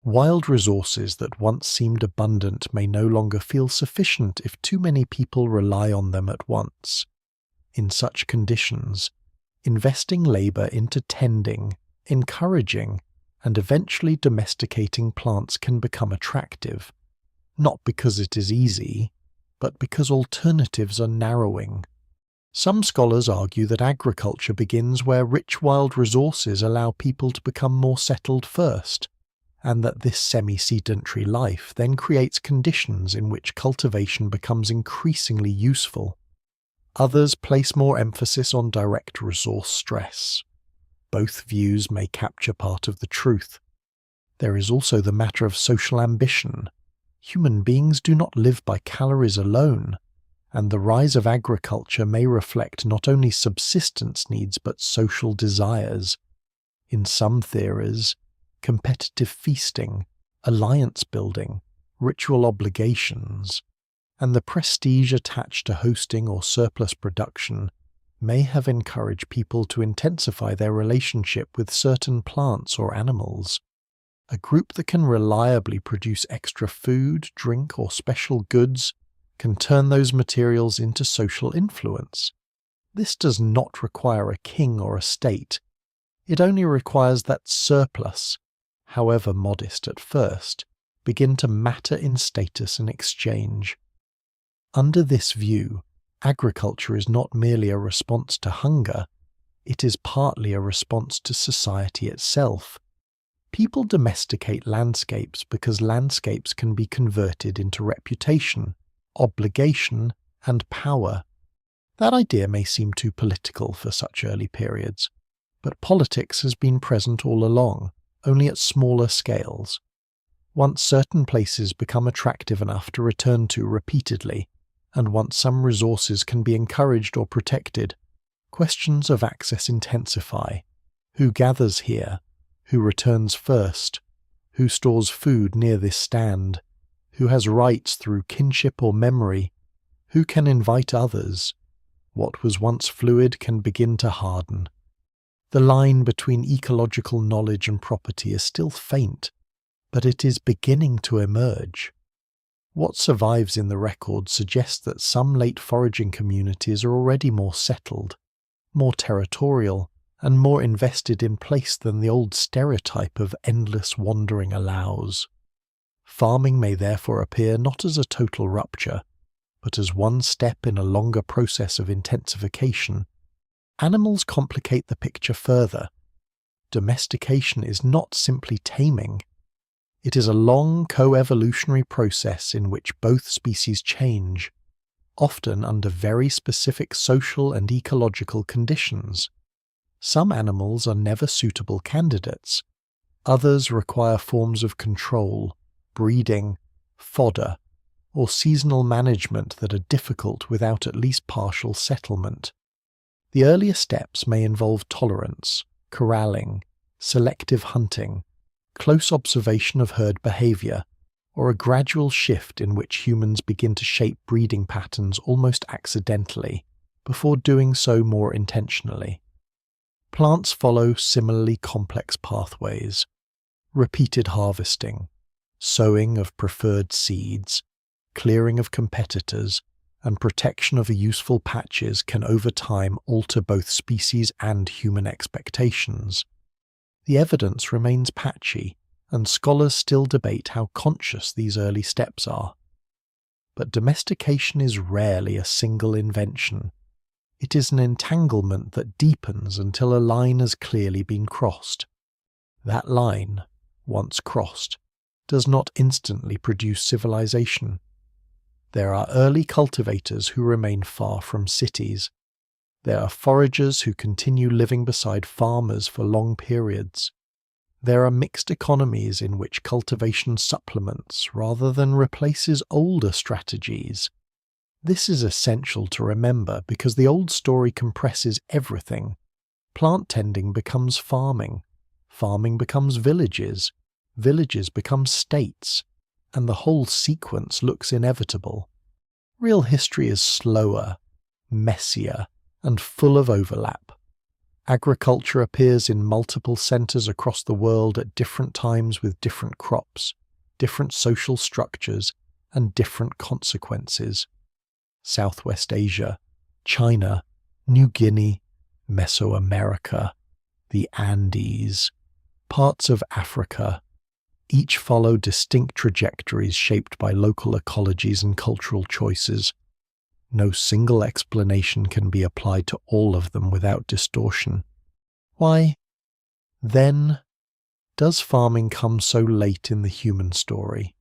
Wild resources that once seemed abundant may no longer feel sufficient if too many people rely on them at once. In such conditions, investing labour into tending, encouraging, and eventually domesticating plants can become attractive, not because it is easy, but because alternatives are narrowing. Some scholars argue that agriculture begins where rich wild resources allow people to become more settled first, and that this semi-sedentary life then creates conditions in which cultivation becomes increasingly useful. Others place more emphasis on direct resource stress. Both views may capture part of the truth. There is also the matter of social ambition. Human beings do not live by calories alone, and the rise of agriculture may reflect not only subsistence needs but social desires. In some theories, competitive feasting, alliance building, ritual obligations, and the prestige attached to hosting or surplus production may have encouraged people to intensify their relationship with certain plants or animals. A group that can reliably produce extra food, drink, or special goods can turn those materials into social influence. This does not require a king or a state. It only requires that surplus, however modest at first, begin to matter in status and exchange. Under this view, agriculture is not merely a response to hunger, it is partly a response to society itself. People domesticate landscapes because landscapes can be converted into reputation, obligation, and power. That idea may seem too political for such early periods, but politics has been present all along, only at smaller scales. Once certain places become attractive enough to return to repeatedly, and once some resources can be encouraged or protected, questions of access intensify. Who gathers here? Who returns first? Who stores food near this stand? Who has rights through kinship or memory? Who can invite others? What was once fluid can begin to harden. The line between ecological knowledge and property is still faint, but it is beginning to emerge. What survives in the record suggests that some late foraging communities are already more settled, more territorial, and more invested in place than the old stereotype of endless wandering allows. Farming may therefore appear not as a total rupture, but as one step in a longer process of intensification. Animals complicate the picture further. Domestication is not simply taming. It is a long co-evolutionary process in which both species change, often under very specific social and ecological conditions. Some animals are never suitable candidates. Others require forms of control, breeding, fodder, or seasonal management that are difficult without at least partial settlement. The earlier steps may involve tolerance, corralling, selective hunting, close observation of herd behavior, or a gradual shift in which humans begin to shape breeding patterns almost accidentally, before doing so more intentionally. Plants follow similarly complex pathways. Repeated harvesting, sowing of preferred seeds, clearing of competitors, and protection of useful patches can over time alter both species and human expectations. The evidence remains patchy, and scholars still debate how conscious these early steps are. But domestication is rarely a single invention. It is an entanglement that deepens until a line has clearly been crossed. That line, once crossed, does not instantly produce civilization. There are early cultivators who remain far from cities. There are foragers who continue living beside farmers for long periods. There are mixed economies in which cultivation supplements rather than replaces older strategies. This is essential to remember because the old story compresses everything. Plant tending becomes farming. Farming becomes villages. Villages become states. And the whole sequence looks inevitable. Real history is slower, messier, and full of overlap. Agriculture appears in multiple centers across the world at different times with different crops, different social structures, and different consequences. Southwest Asia, China, New Guinea, Mesoamerica, the Andes, parts of Africa, each follow distinct trajectories shaped by local ecologies and cultural choices. No single explanation can be applied to all of them without distortion. Why, then, does farming come so late in the human story?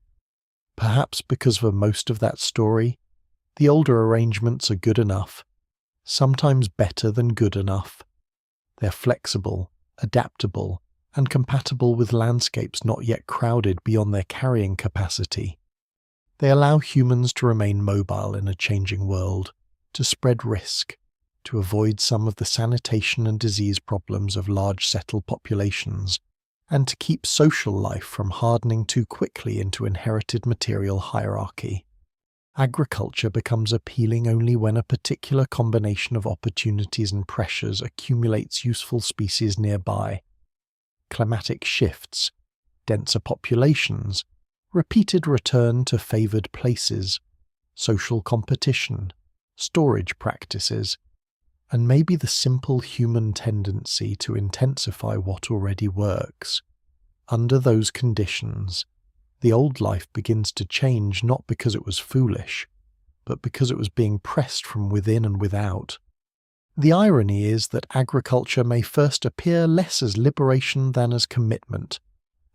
Perhaps because for most of that story, the older arrangements are good enough, sometimes better than good enough. They're flexible, adaptable, and compatible with landscapes not yet crowded beyond their carrying capacity. They allow humans to remain mobile in a changing world, to spread risk, to avoid some of the sanitation and disease problems of large settled populations, and to keep social life from hardening too quickly into inherited material hierarchy. Agriculture becomes appealing only when a particular combination of opportunities and pressures accumulates useful species nearby. Climatic shifts, denser populations, repeated return to favoured places, social competition, storage practices, and maybe the simple human tendency to intensify what already works. Under those conditions, the old life begins to change not because it was foolish, but because it was being pressed from within and without. The irony is that agriculture may first appear less as liberation than as commitment.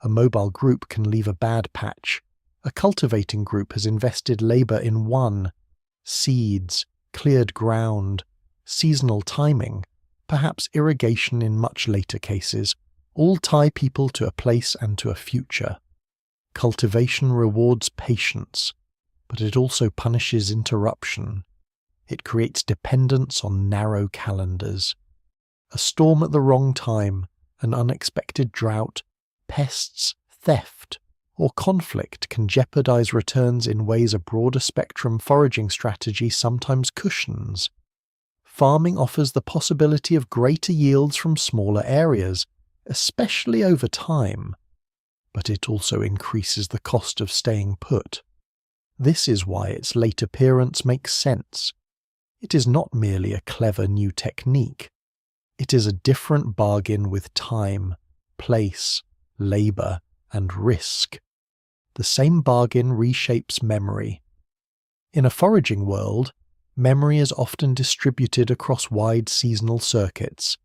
A mobile group can leave a bad patch. A cultivating group has invested labour in one, seeds, cleared ground, seasonal timing, perhaps irrigation in much later cases, all tie people to a place and to a future. Cultivation rewards patience, but it also punishes interruption. It creates dependence on narrow calendars. A storm at the wrong time, an unexpected drought, pests, theft, or conflict can jeopardize returns in ways a broader spectrum foraging strategy sometimes cushions. Farming offers the possibility of greater yields from smaller areas, especially over time, but it also increases the cost of staying put. This is why its late appearance makes sense. It is not merely a clever new technique. It is a different bargain with time, place, labour, and risk. the same bargain reshapes memory. In a foraging world, memory is often distributed across wide seasonal circuits.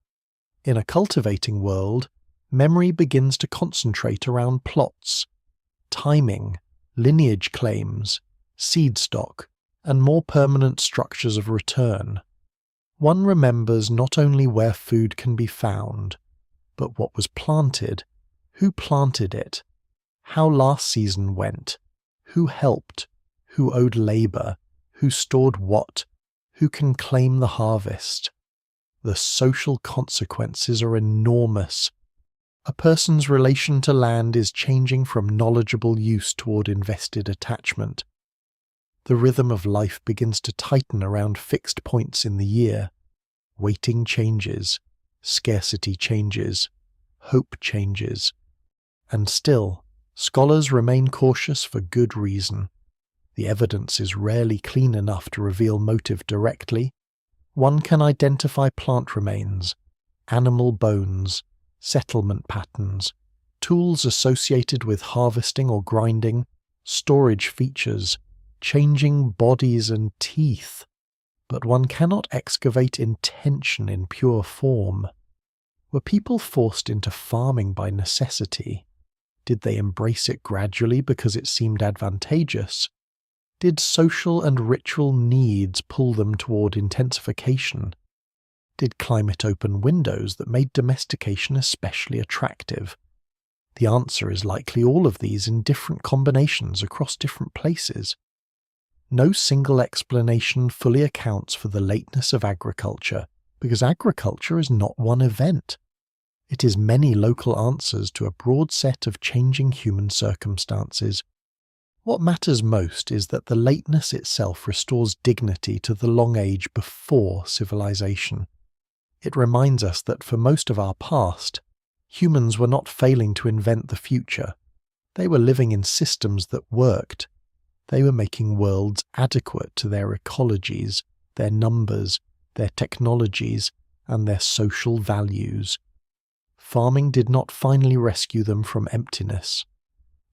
In a cultivating world, memory begins to concentrate around plots, timing, lineage claims, seed stock, and more permanent structures of return. One remembers not only where food can be found, but what was planted, who planted it, how last season went, who helped, who owed labour, who stored what, who can claim the harvest. The social consequences are enormous. A person's relation to land is changing from knowledgeable use toward invested attachment. The rhythm of life begins to tighten around fixed points in the year. Waiting changes, scarcity changes, hope changes. And still, scholars remain cautious for good reason. The evidence is rarely clean enough to reveal motive directly. One can identify plant remains, animal bones, settlement patterns, tools associated with harvesting or grinding, storage features, changing bodies and teeth. But one cannot excavate intention in pure form. Were people forced into farming by necessity? Did they embrace it gradually because it seemed advantageous? Did social and ritual needs pull them toward intensification? Did climate open windows that made domestication especially attractive? The answer is likely all of these in different combinations across different places. No single explanation fully accounts for the lateness of agriculture, because agriculture is not one event. It is many local answers to a broad set of changing human circumstances. What matters most is that the lateness itself restores dignity to the long age before civilization. It reminds us that for most of our past, humans were not failing to invent the future. They were living in systems that worked. They were making worlds adequate to their ecologies, their numbers, their technologies, and their social values. Farming did not finally rescue them from emptiness.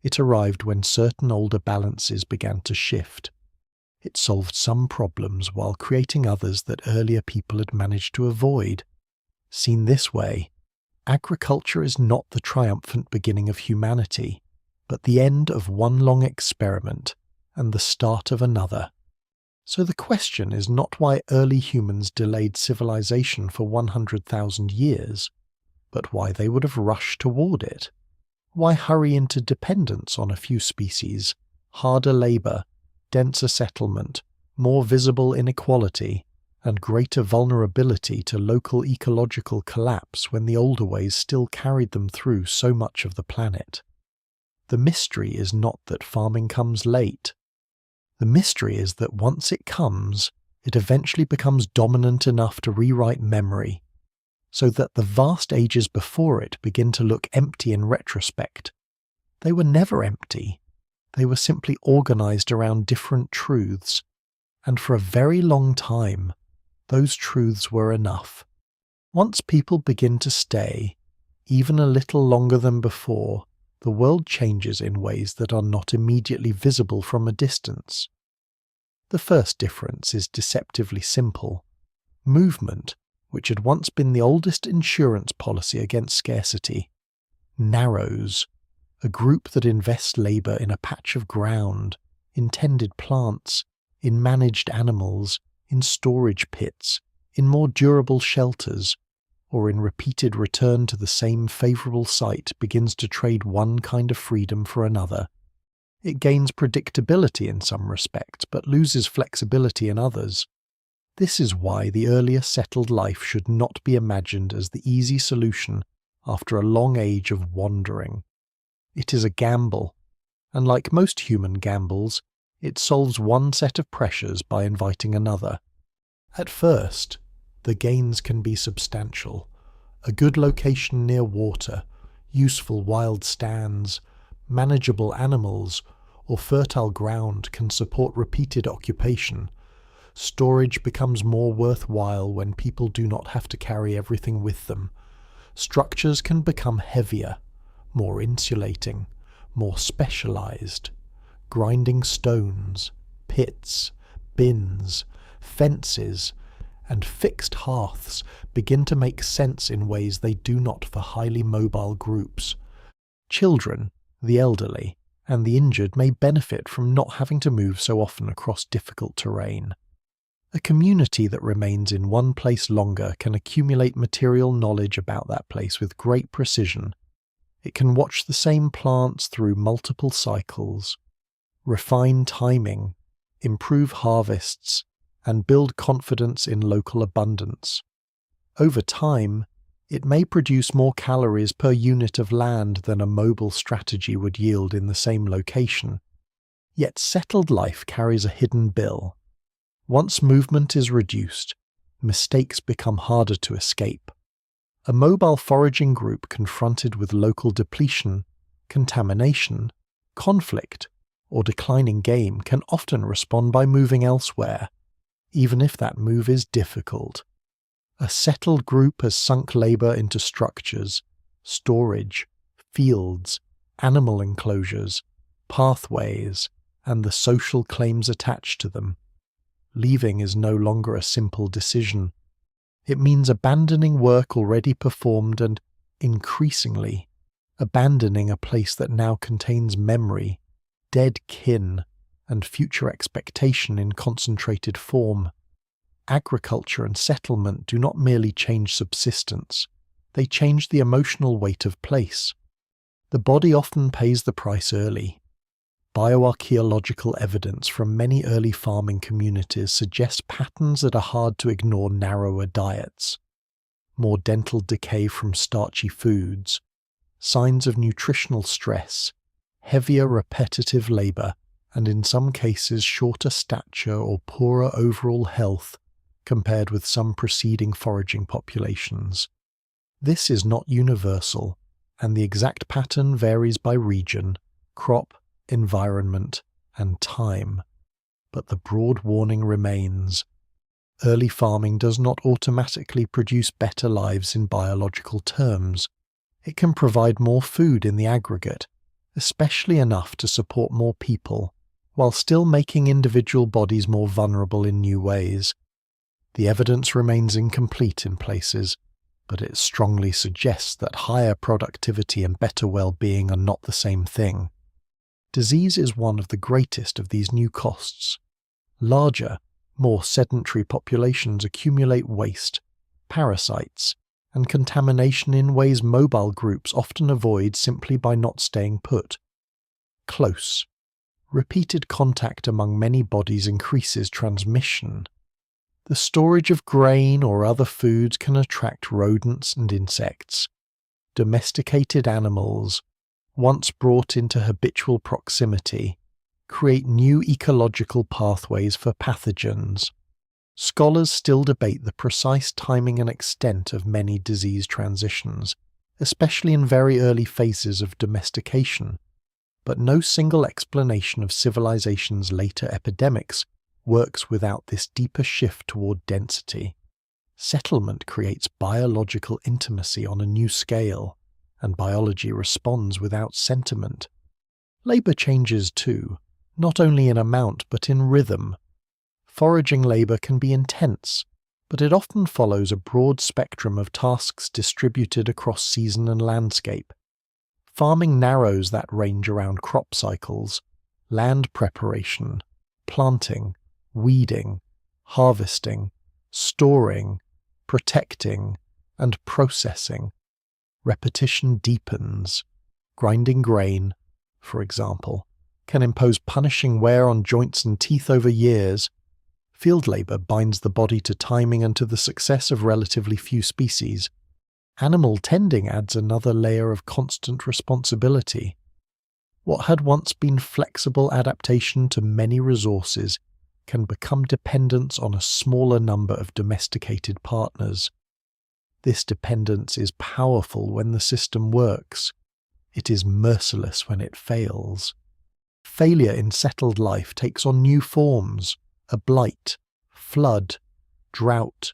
It arrived when certain older balances began to shift. It solved some problems while creating others that earlier people had managed to avoid. Seen this way, agriculture is not the triumphant beginning of humanity, but the end of one long experiment and the start of another. So the question is not why early humans delayed civilization for 100,000 years, but why they would have rushed toward it. Why hurry into dependence on a few species, harder labour, denser settlement, more visible inequality, and greater vulnerability to local ecological collapse when the older ways still carried them through so much of the planet? The mystery is not that farming comes late. The mystery is that once it comes, it eventually becomes dominant enough to rewrite memory, so that the vast ages before it begin to look empty in retrospect. They were never empty. They were simply organized around different truths, and for a very long time, those truths were enough. Once people begin to stay, even a little longer than before, the world changes in ways that are not immediately visible from a distance. The first difference is deceptively simple. Movement, which had once been the oldest insurance policy against scarcity, narrows. A group that invests labour in a patch of ground, in tended plants, in managed animals, in storage pits, in more durable shelters, or in repeated return to the same favourable site begins to trade one kind of freedom for another. It gains predictability in some respects, but loses flexibility in others. This is why the earlier settled life should not be imagined as the easy solution after a long age of wandering. It is a gamble, and like most human gambles, it solves one set of pressures by inviting another. At first, the gains can be substantial. A good location near water, useful wild stands, manageable animals, or fertile ground can support repeated occupation. Storage becomes more worthwhile when people do not have to carry everything with them. Structures can become heavier, more insulating, more specialized. Grinding stones, pits, bins, fences, and fixed hearths begin to make sense in ways they do not for highly mobile groups. Children, the elderly, and the injured may benefit from not having to move so often across difficult terrain. A community that remains in one place longer can accumulate material knowledge about that place with great precision. It can watch the same plants through multiple cycles, refine timing, improve harvests, and build confidence in local abundance. Over time, it may produce more calories per unit of land than a mobile strategy would yield in the same location. Yet settled life carries a hidden bill. Once movement is reduced, mistakes become harder to escape. A mobile foraging group confronted with local depletion, contamination, conflict, or declining game can often respond by moving elsewhere, even if that move is difficult. A settled group has sunk labor into structures, storage, fields, animal enclosures, pathways, and the social claims attached to them. Leaving is no longer a simple decision. It means abandoning work already performed and, increasingly, abandoning a place that now contains memory, dead kin, and future expectation in concentrated form. Agriculture and settlement do not merely change subsistence, they change the emotional weight of place. The body often pays the price early. Bioarchaeological evidence from many early farming communities suggests patterns that are hard to ignore: narrower diets, more dental decay from starchy foods, signs of nutritional stress, heavier repetitive labor, and in some cases shorter stature or poorer overall health compared with some preceding foraging populations. This is not universal, and the exact pattern varies by region, crop, environment, and time. But the broad warning remains. Early farming does not automatically produce better lives in biological terms. It can provide more food in the aggregate, especially enough to support more people, while still making individual bodies more vulnerable in new ways. The evidence remains incomplete in places, but it strongly suggests that higher productivity and better well-being are not the same thing. Disease is one of the greatest of these new costs. Larger, more sedentary populations accumulate waste, parasites, and contamination in ways mobile groups often avoid simply by not staying put. Close, repeated contact among many bodies increases transmission. The storage of grain or other foods can attract rodents and insects. Domesticated animals, once brought into habitual proximity, create new ecological pathways for pathogens. Scholars still debate the precise timing and extent of many disease transitions, especially in very early phases of domestication, but no single explanation of civilization's later epidemics works without this deeper shift toward density. Settlement creates biological intimacy on a new scale, and biology responds without sentiment. Labor changes too, not only in amount but in rhythm. Foraging labor can be intense, but it often follows a broad spectrum of tasks distributed across season and landscape. Farming narrows that range around crop cycles, land preparation, planting, weeding, harvesting, storing, protecting, and processing. Repetition deepens. Grinding grain, for example, can impose punishing wear on joints and teeth over years. Field labor binds the body to timing and to the success of relatively few species. Animal tending adds another layer of constant responsibility. What had once been flexible adaptation to many resources can become dependence on a smaller number of domesticated partners. This dependence is powerful when the system works. It is merciless when it fails. Failure in settled life takes on new forms: a blight, flood, drought,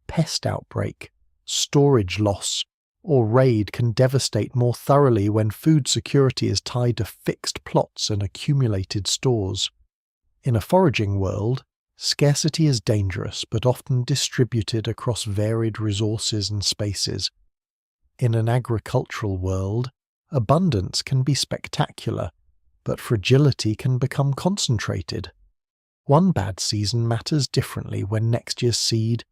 pest outbreak, storage loss, or raid can devastate more thoroughly when food security is tied to fixed plots and accumulated stores. In a foraging world, scarcity is dangerous but often distributed across varied resources and spaces. In an agricultural world, abundance can be spectacular, but fragility can become concentrated. One bad season matters differently when next year's seed,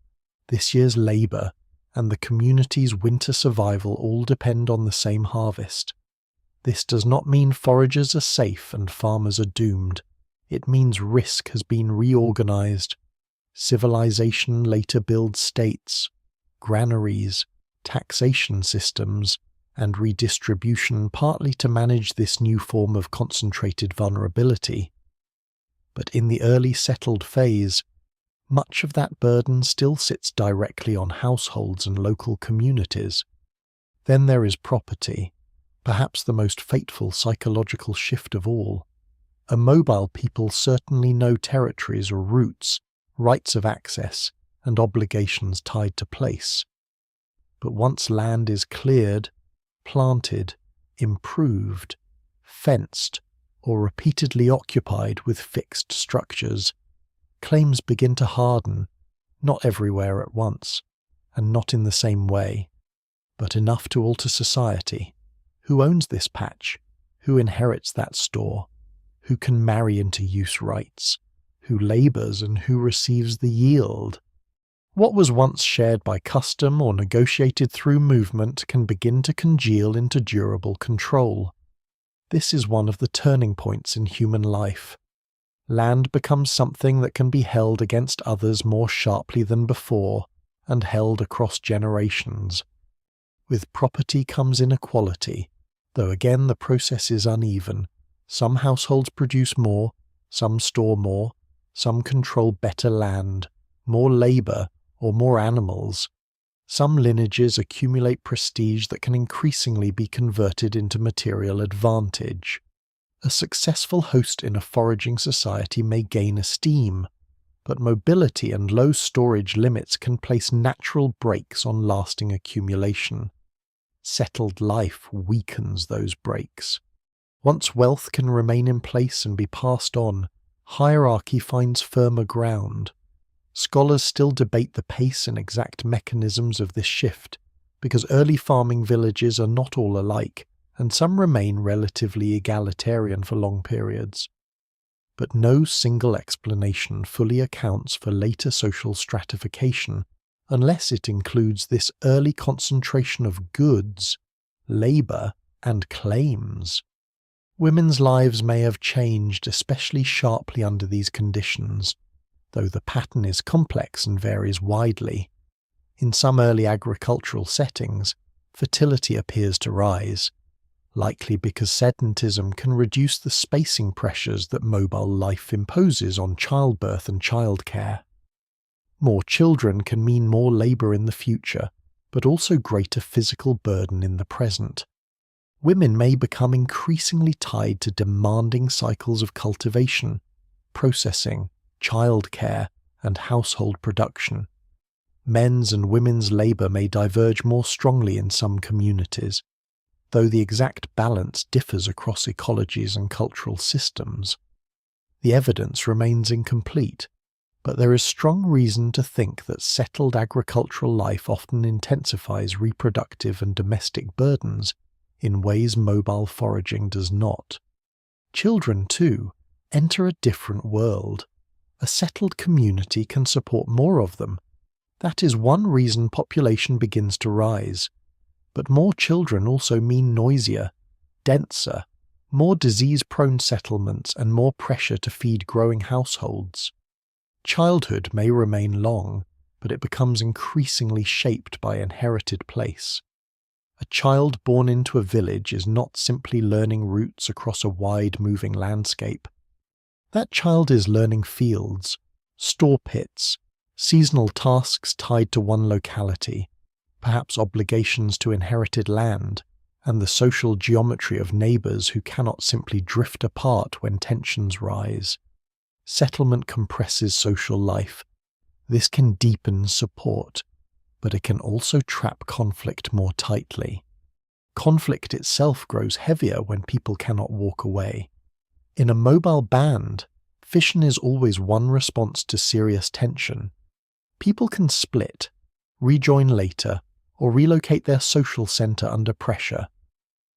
this year's labour, and the community's winter survival all depend on the same harvest. This does not mean foragers are safe and farmers are doomed. It means risk has been reorganised. Civilization later builds states, granaries, taxation systems, and redistribution partly to manage this new form of concentrated vulnerability. But in the early settled phase, much of that burden still sits directly on households and local communities. Then there is property, perhaps the most fateful psychological shift of all. A mobile people certainly know territories or routes, rights of access, and obligations tied to place. But once land is cleared, planted, improved, fenced, or repeatedly occupied with fixed structures, claims begin to harden, not everywhere at once, and not in the same way, but enough to alter society. Who owns this patch? Who inherits that store? Who can marry into use rights? Who labours and who receives the yield? What was once shared by custom or negotiated through movement can begin to congeal into durable control. This is one of the turning points in human life. Land becomes something that can be held against others more sharply than before, and held across generations. With property comes inequality, though again the process is uneven. Some households produce more, some store more, some control better land, more labour, or more animals. Some lineages accumulate prestige that can increasingly be converted into material advantage. A successful host in a foraging society may gain esteem, but mobility and low storage limits can place natural brakes on lasting accumulation. Settled life weakens those brakes. Once wealth can remain in place and be passed on, hierarchy finds firmer ground. Scholars still debate the pace and exact mechanisms of this shift, because early farming villages are not all alike, and some remain relatively egalitarian for long periods. But no single explanation fully accounts for later social stratification, unless it includes this early concentration of goods, labour, and claims. Women's lives may have changed especially sharply under these conditions, though the pattern is complex and varies widely. In some early agricultural settings, fertility appears to rise, likely because sedentism can reduce the spacing pressures that mobile life imposes on childbirth and childcare. More children can mean more labour in the future, but also greater physical burden in the present. Women may become increasingly tied to demanding cycles of cultivation, processing, childcare, and household production. Men's and women's labour may diverge more strongly in some communities, though the exact balance differs across ecologies and cultural systems. The evidence remains incomplete, but there is strong reason to think that settled agricultural life often intensifies reproductive and domestic burdens in ways mobile foraging does not. Children, too, enter a different world. A settled community can support more of them. That is one reason population begins to rise. But more children also mean noisier, denser, more disease-prone settlements and more pressure to feed growing households. Childhood may remain long, but it becomes increasingly shaped by inherited place. A child born into a village is not simply learning routes across a wide moving landscape. That child is learning fields, store pits, seasonal tasks tied to one locality, perhaps obligations to inherited land, and the social geometry of neighbours who cannot simply drift apart when tensions rise. Settlement compresses social life. This can deepen support, but it can also trap conflict more tightly. Conflict itself grows heavier when people cannot walk away. In a mobile band, fission is always one response to serious tension. People can split, rejoin later, or relocate their social center under pressure.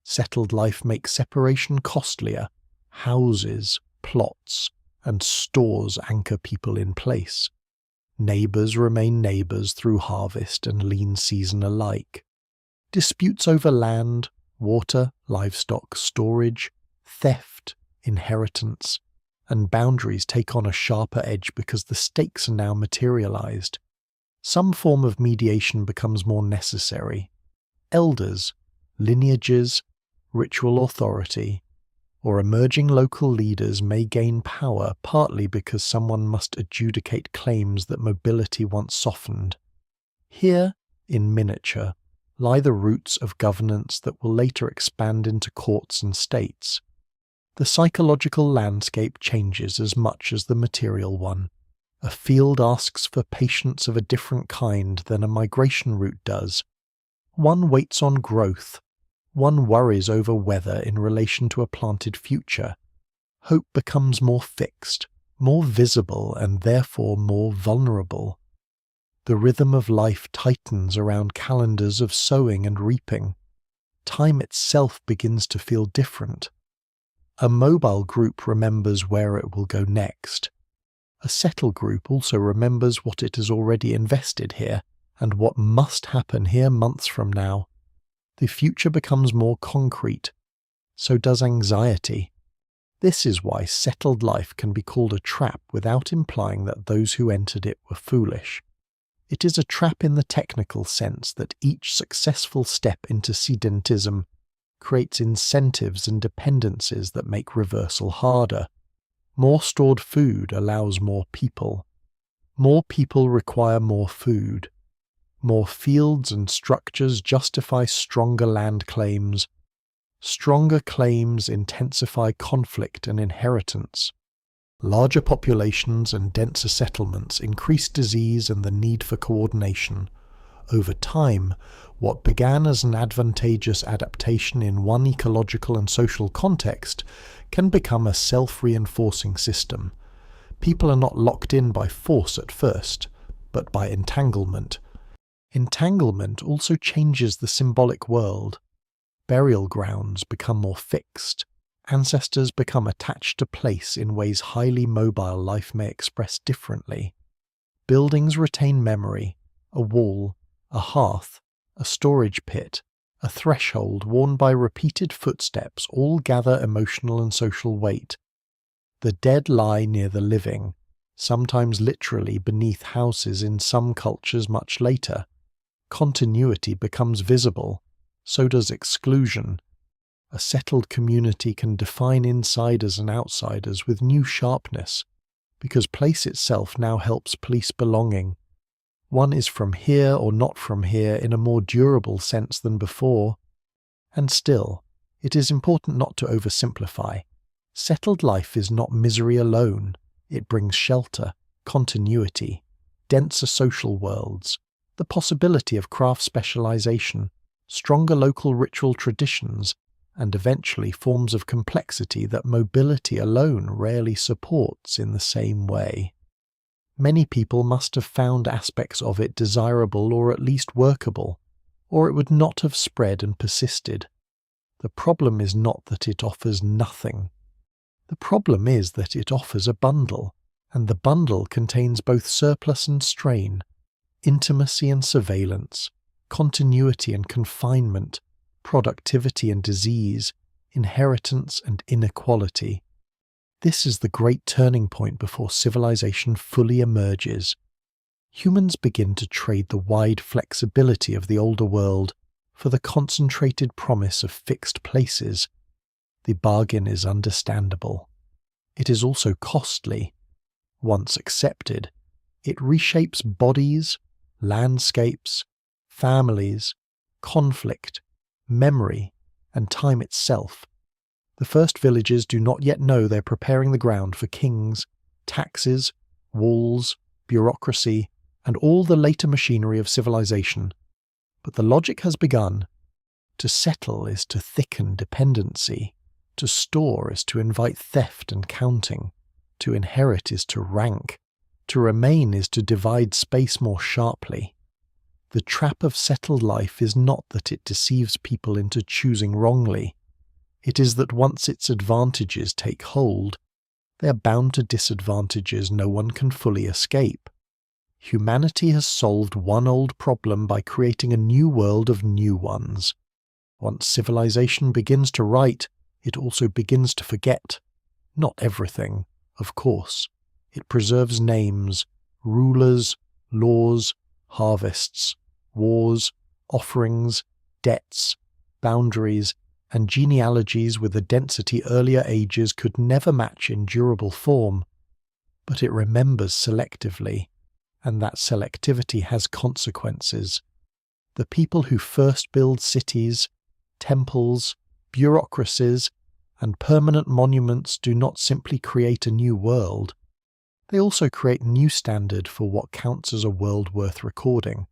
Settled life makes separation costlier. Houses, plots, and stores anchor people in place. Neighbors remain neighbors through harvest and lean season alike. Disputes over land, water, livestock, storage, theft, inheritance, and boundaries take on a sharper edge because the stakes are now materialized. Some form of mediation becomes more necessary. Elders, lineages, ritual authority, or emerging local leaders may gain power partly because someone must adjudicate claims that mobility once softened. Here, in miniature, lie the roots of governance that will later expand into courts and states. The psychological landscape changes as much as the material one. A field asks for patience of a different kind than a migration route does. One waits on growth. One worries over weather in relation to a planted future. Hope becomes more fixed, more visible, and therefore more vulnerable. The rhythm of life tightens around calendars of sowing and reaping. Time itself begins to feel different. A mobile group remembers where it will go next. A settled group also remembers what it has already invested here and what must happen here months from now. The future becomes more concrete. So does anxiety. This is why settled life can be called a trap without implying that those who entered it were foolish. It is a trap in the technical sense that each successful step into sedentism creates incentives and dependencies that make reversal harder. More stored food allows more people. More people require more food. More fields and structures justify stronger land claims. Stronger claims intensify conflict and inheritance. Larger populations and denser settlements increase disease and the need for coordination. Over time, what began as an advantageous adaptation in one ecological and social context can become a self-reinforcing system. People are not locked in by force at first, but by entanglement. Entanglement also changes the symbolic world. Burial grounds become more fixed. Ancestors become attached to place in ways highly mobile life may express differently. Buildings retain memory, a wall, a hearth, a storage pit, a threshold worn by repeated footsteps all gather emotional and social weight. The dead lie near the living, sometimes literally beneath houses in some cultures much later. Continuity becomes visible, so does exclusion. A settled community can define insiders and outsiders with new sharpness, because place itself now helps police belonging. One is from here or not from here in a more durable sense than before. And still, it is important not to oversimplify. Settled life is not misery alone. It brings shelter, continuity, denser social worlds, the possibility of craft specialization, stronger local ritual traditions, and eventually forms of complexity that mobility alone rarely supports in the same way. Many people must have found aspects of it desirable or at least workable, or it would not have spread and persisted. The problem is not that it offers nothing. The problem is that it offers a bundle, and the bundle contains both surplus and strain, intimacy and surveillance, continuity and confinement, productivity and disease, inheritance and inequality. This is the great turning point before civilization fully emerges. Humans begin to trade the wide flexibility of the older world for the concentrated promise of fixed places. The bargain is understandable. It is also costly. Once accepted, it reshapes bodies, landscapes, families, conflict, memory, and time itself. The first villagers do not yet know they're preparing the ground for kings, taxes, walls, bureaucracy, and all the later machinery of civilization. But the logic has begun. To settle is to thicken dependency. To store is to invite theft and counting. To inherit is to rank. To remain is to divide space more sharply. The trap of settled life is not that it deceives people into choosing wrongly. It is that once its advantages take hold, they are bound to disadvantages no one can fully escape. Humanity has solved one old problem by creating a new world of new ones. Once civilization begins to write, it also begins to forget. Not everything, of course. It preserves names, rulers, laws, harvests, wars, offerings, debts, boundaries, and genealogies with a density earlier ages could never match in durable form. But it remembers selectively, and that selectivity has consequences. The people who first build cities, temples, bureaucracies, and permanent monuments do not simply create a new world. They also create a new standard for what counts as a world worth recording.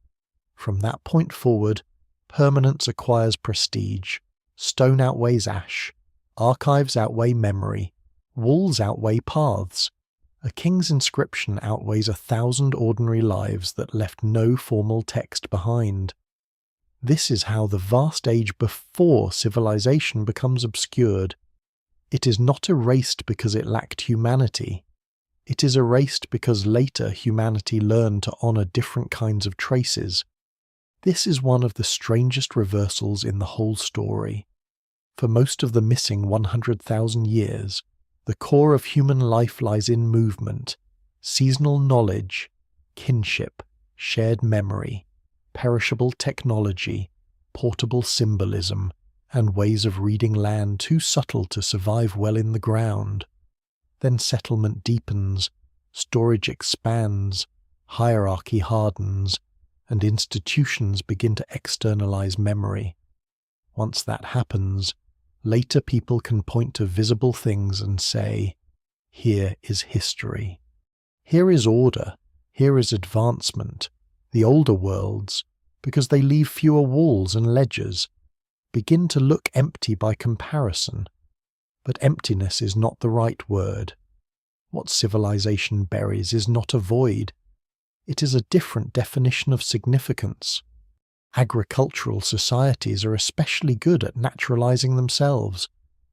From that point forward, permanence acquires prestige. Stone outweighs ash. Archives outweigh memory. Walls outweigh paths. A king's inscription outweighs 1,000 ordinary lives that left no formal text behind. This is how the vast age before civilization becomes obscured. It is not erased because it lacked humanity. It is erased because later humanity learned to honor different kinds of traces. This is one of the strangest reversals in the whole story. For most of the missing 100,000 years, the core of human life lies in movement, seasonal knowledge, kinship, shared memory, perishable technology, portable symbolism, and ways of reading land too subtle to survive well in the ground. Then settlement deepens, storage expands, hierarchy hardens, and institutions begin to externalize memory. Once that happens, later people can point to visible things and say, here is history. Here is order, here is advancement. The older worlds, because they leave fewer walls and ledgers, begin to look empty by comparison. But emptiness is not the right word. What civilization buries is not a void. It is a different definition of significance. Agricultural societies are especially good at naturalizing themselves.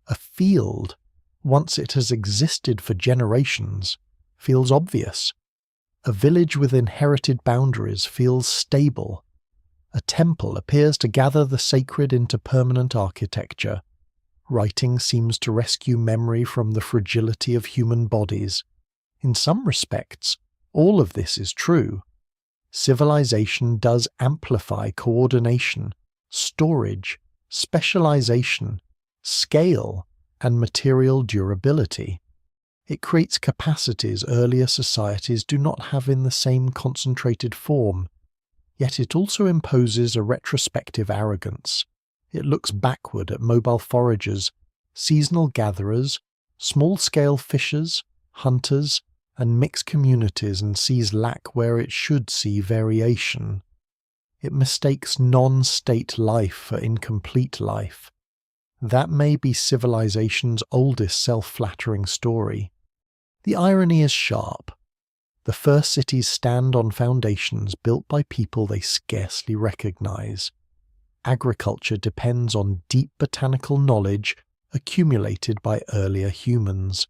A field, once it has existed for generations, feels obvious. A village with inherited boundaries feels stable. A temple appears to gather the sacred into permanent architecture. Writing seems to rescue memory from the fragility of human bodies. In some respects, all of this is true. Civilization does amplify coordination, storage, specialization, scale, and material durability. It creates capacities earlier societies do not have in the same concentrated form. Yet it also imposes a retrospective arrogance. It looks backward at mobile foragers, seasonal gatherers, small-scale fishers, hunters, and mixed communities and sees lack where it should see variation. It mistakes non-state life for incomplete life. That may be civilization's oldest self-flattering story. The irony is sharp. The first cities stand on foundations built by people they scarcely recognize. Agriculture depends on deep botanical knowledge accumulated by earlier humans.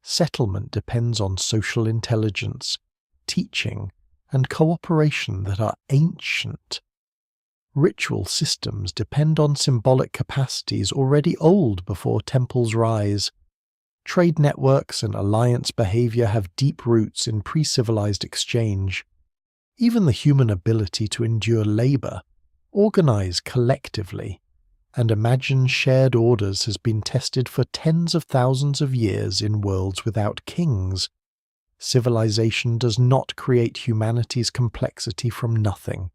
Settlement depends on social intelligence, teaching, and cooperation that are ancient. Ritual systems depend on symbolic capacities already old before temples rise. Trade networks and alliance behavior have deep roots in pre-civilized exchange. Even the human ability to endure labor, organize collectively, and imagine shared orders has been tested for tens of thousands of years in worlds without kings. Civilization does not create humanity's complexity from nothing.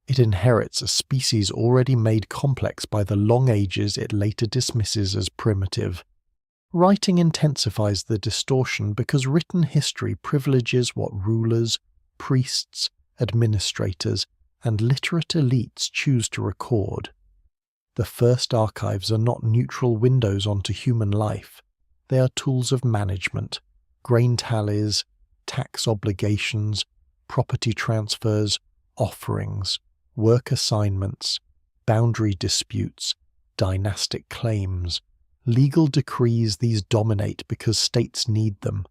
It inherits a species already made complex by the long ages it later dismisses as primitive. Writing intensifies the distortion because written history privileges what rulers, priests, administrators, and literate elites choose to record. The first archives are not neutral windows onto human life. They are tools of management, grain tallies, tax obligations, property transfers, offerings, work assignments, boundary disputes, dynastic claims, legal decrees. These dominate because states need them.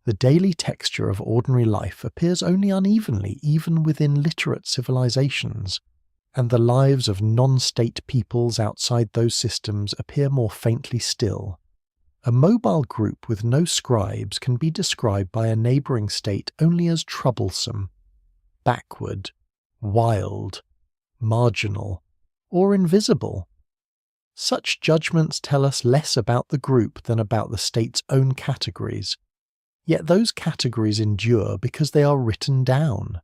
The daily texture of ordinary life appears only unevenly even within literate civilizations, and the lives of non-state peoples outside those systems appear more faintly still. A mobile group with no scribes can be described by a neighboring state only as troublesome, backward, wild, marginal, or invisible. Such judgments tell us less about the group than about the state's own categories. Yet those categories endure because they are written down.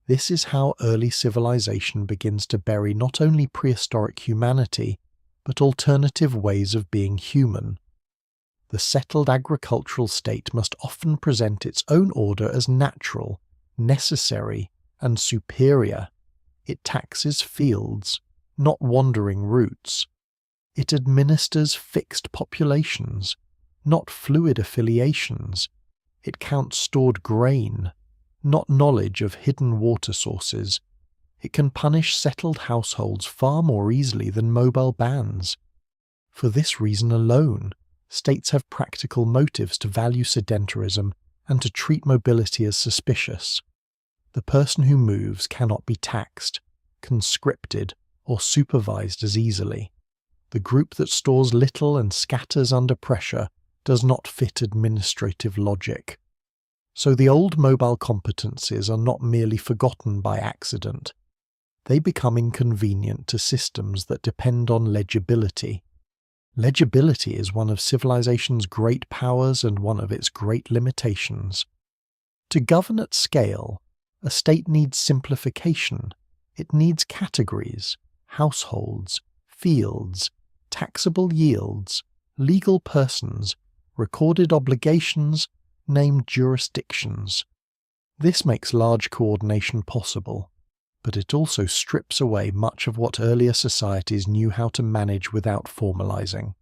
This is how early civilization begins to bury not only prehistoric humanity, but alternative ways of being human. The settled agricultural state must often present its own order as natural, necessary, and superior. It taxes fields, not wandering roots. It administers fixed populations, not fluid affiliations. It counts stored grain, not knowledge of hidden water sources. It can punish settled households far more easily than mobile bands. For this reason alone, states have practical motives to value sedentarism and to treat mobility as suspicious. The person who moves cannot be taxed, conscripted, or supervised as easily. The group that stores little and scatters under pressure does not fit administrative logic. So the old mobile competencies are not merely forgotten by accident. They become inconvenient to systems that depend on legibility. Legibility is one of civilization's great powers and one of its great limitations. To govern at scale, a state needs simplification. It needs categories, households, fields, taxable yields, legal persons, recorded obligations, named jurisdictions. This makes large coordination possible, but it also strips away much of what earlier societies knew how to manage without formalizing.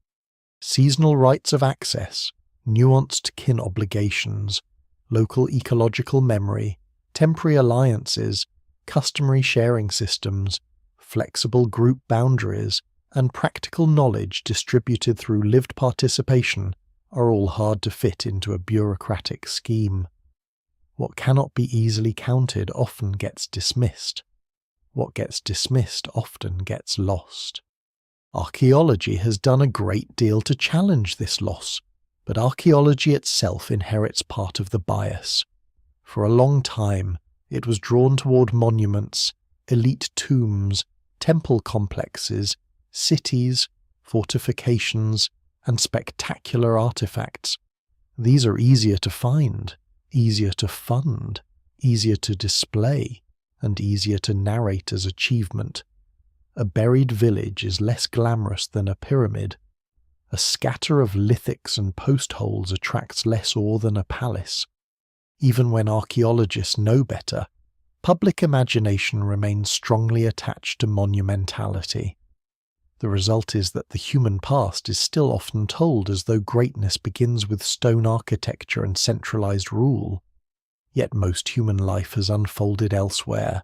Seasonal rights of access, nuanced kin obligations, local ecological memory, temporary alliances, customary sharing systems, flexible group boundaries, and practical knowledge distributed through lived participation are all hard to fit into a bureaucratic scheme. What cannot be easily counted often gets dismissed. What gets dismissed often gets lost. Archaeology has done a great deal to challenge this loss, but archaeology itself inherits part of the bias. For a long time, it was drawn toward monuments, elite tombs, temple complexes, cities, fortifications, and spectacular artifacts. These are easier to find, easier to fund, easier to display, and easier to narrate as achievement. A buried village is less glamorous than a pyramid. A scatter of lithics and post holes attracts less awe than a palace. Even when archaeologists know better, public imagination remains strongly attached to monumentality. The result is that the human past is still often told as though greatness begins with stone architecture and centralized rule. Yet most human life has unfolded elsewhere.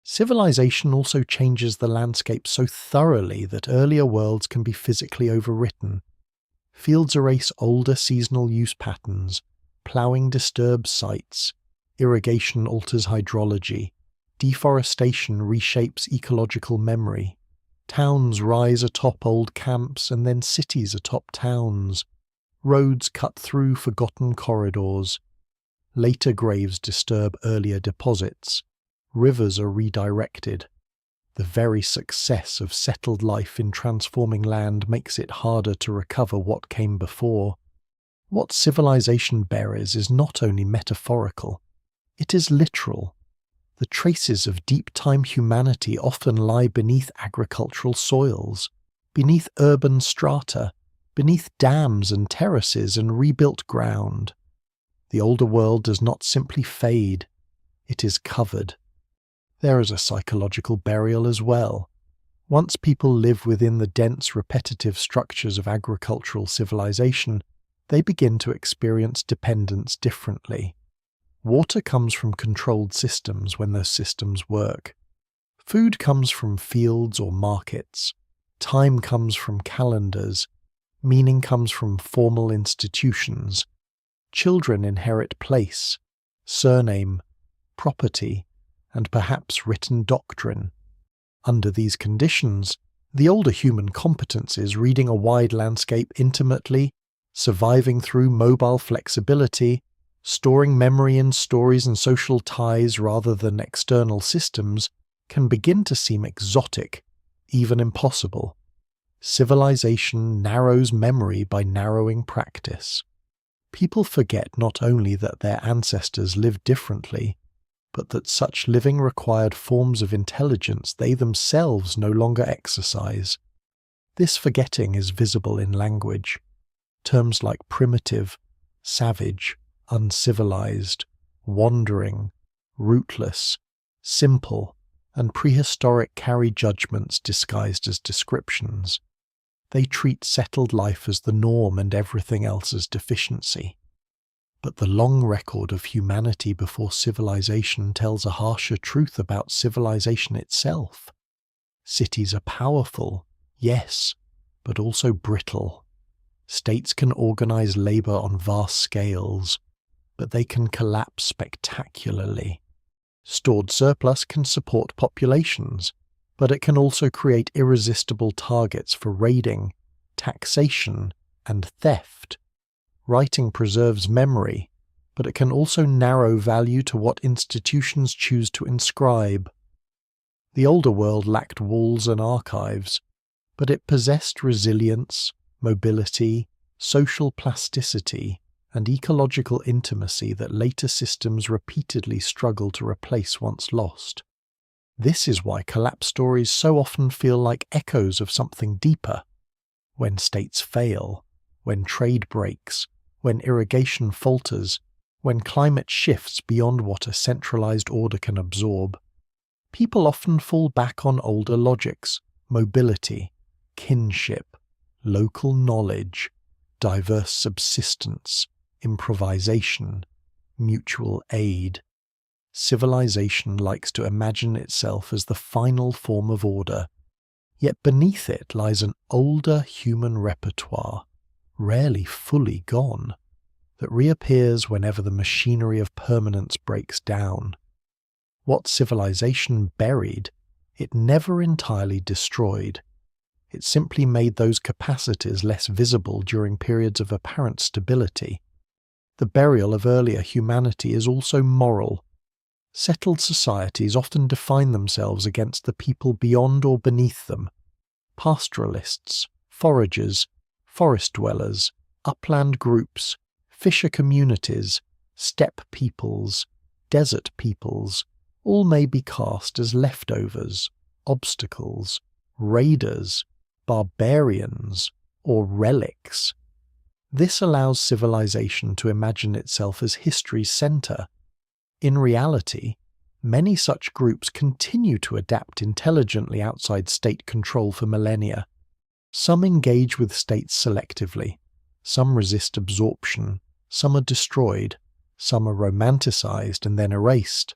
Civilization also changes the landscape so thoroughly that earlier worlds can be physically overwritten. Fields erase older seasonal use patterns, ploughing disturbs sites, irrigation alters hydrology, deforestation reshapes ecological memory. Towns rise atop old camps and then cities atop towns. Roads cut through forgotten corridors. Later graves disturb earlier deposits. Rivers are redirected. The very success of settled life in transforming land makes it harder to recover what came before. What civilization buries is not only metaphorical, it is literal. The traces of deep-time humanity often lie beneath agricultural soils, beneath urban strata, beneath dams and terraces and rebuilt ground. The older world does not simply fade, it is covered. There is a psychological burial as well. Once people live within the dense, repetitive structures of agricultural civilization, they begin to experience dependence differently. Water comes from controlled systems when those systems work. Food comes from fields or markets. Time comes from calendars. Meaning comes from formal institutions. Children inherit place, surname, property, and perhaps written doctrine. Under these conditions, the older human competences, reading a wide landscape intimately, surviving through mobile flexibility, storing memory in stories and social ties rather than external systems, can begin to seem exotic, even impossible. Civilization narrows memory by narrowing practice. People forget not only that their ancestors lived differently, but that such living required forms of intelligence they themselves no longer exercise. This forgetting is visible in language. Terms like primitive, savage, uncivilized, wandering, rootless, simple, and prehistoric carry judgments disguised as descriptions. They treat settled life as the norm and everything else as deficiency. But the long record of humanity before civilization tells a harsher truth about civilization itself. Cities are powerful, yes, but also brittle. States can organize labor on vast scales, but they can collapse spectacularly. Stored surplus can support populations, but it can also create irresistible targets for raiding, taxation, and theft. Writing preserves memory, but it can also narrow value to what institutions choose to inscribe. The older world lacked walls and archives, but it possessed resilience, mobility, social plasticity, and ecological intimacy that later systems repeatedly struggle to replace once lost. This is why collapse stories so often feel like echoes of something deeper. When states fail, when trade breaks, when irrigation falters, when climate shifts beyond what a centralized order can absorb, people often fall back on older logics: mobility, kinship, local knowledge, diverse subsistence, improvisation, mutual aid. Civilization likes to imagine itself as the final form of order, yet beneath it lies an older human repertoire, rarely fully gone, that reappears whenever the machinery of permanence breaks down. What civilization buried, it never entirely destroyed. It simply made those capacities less visible during periods of apparent stability. The burial of earlier humanity is also moral. Settled societies often define themselves against the people beyond or beneath them. Pastoralists, foragers, forest dwellers, upland groups, fisher communities, steppe peoples, desert peoples, all may be cast as leftovers, obstacles, raiders, barbarians, or relics. This allows civilization to imagine itself as history's center. In reality, many such groups continue to adapt intelligently outside state control for millennia. Some engage with states selectively, some resist absorption, some are destroyed, some are romanticized and then erased.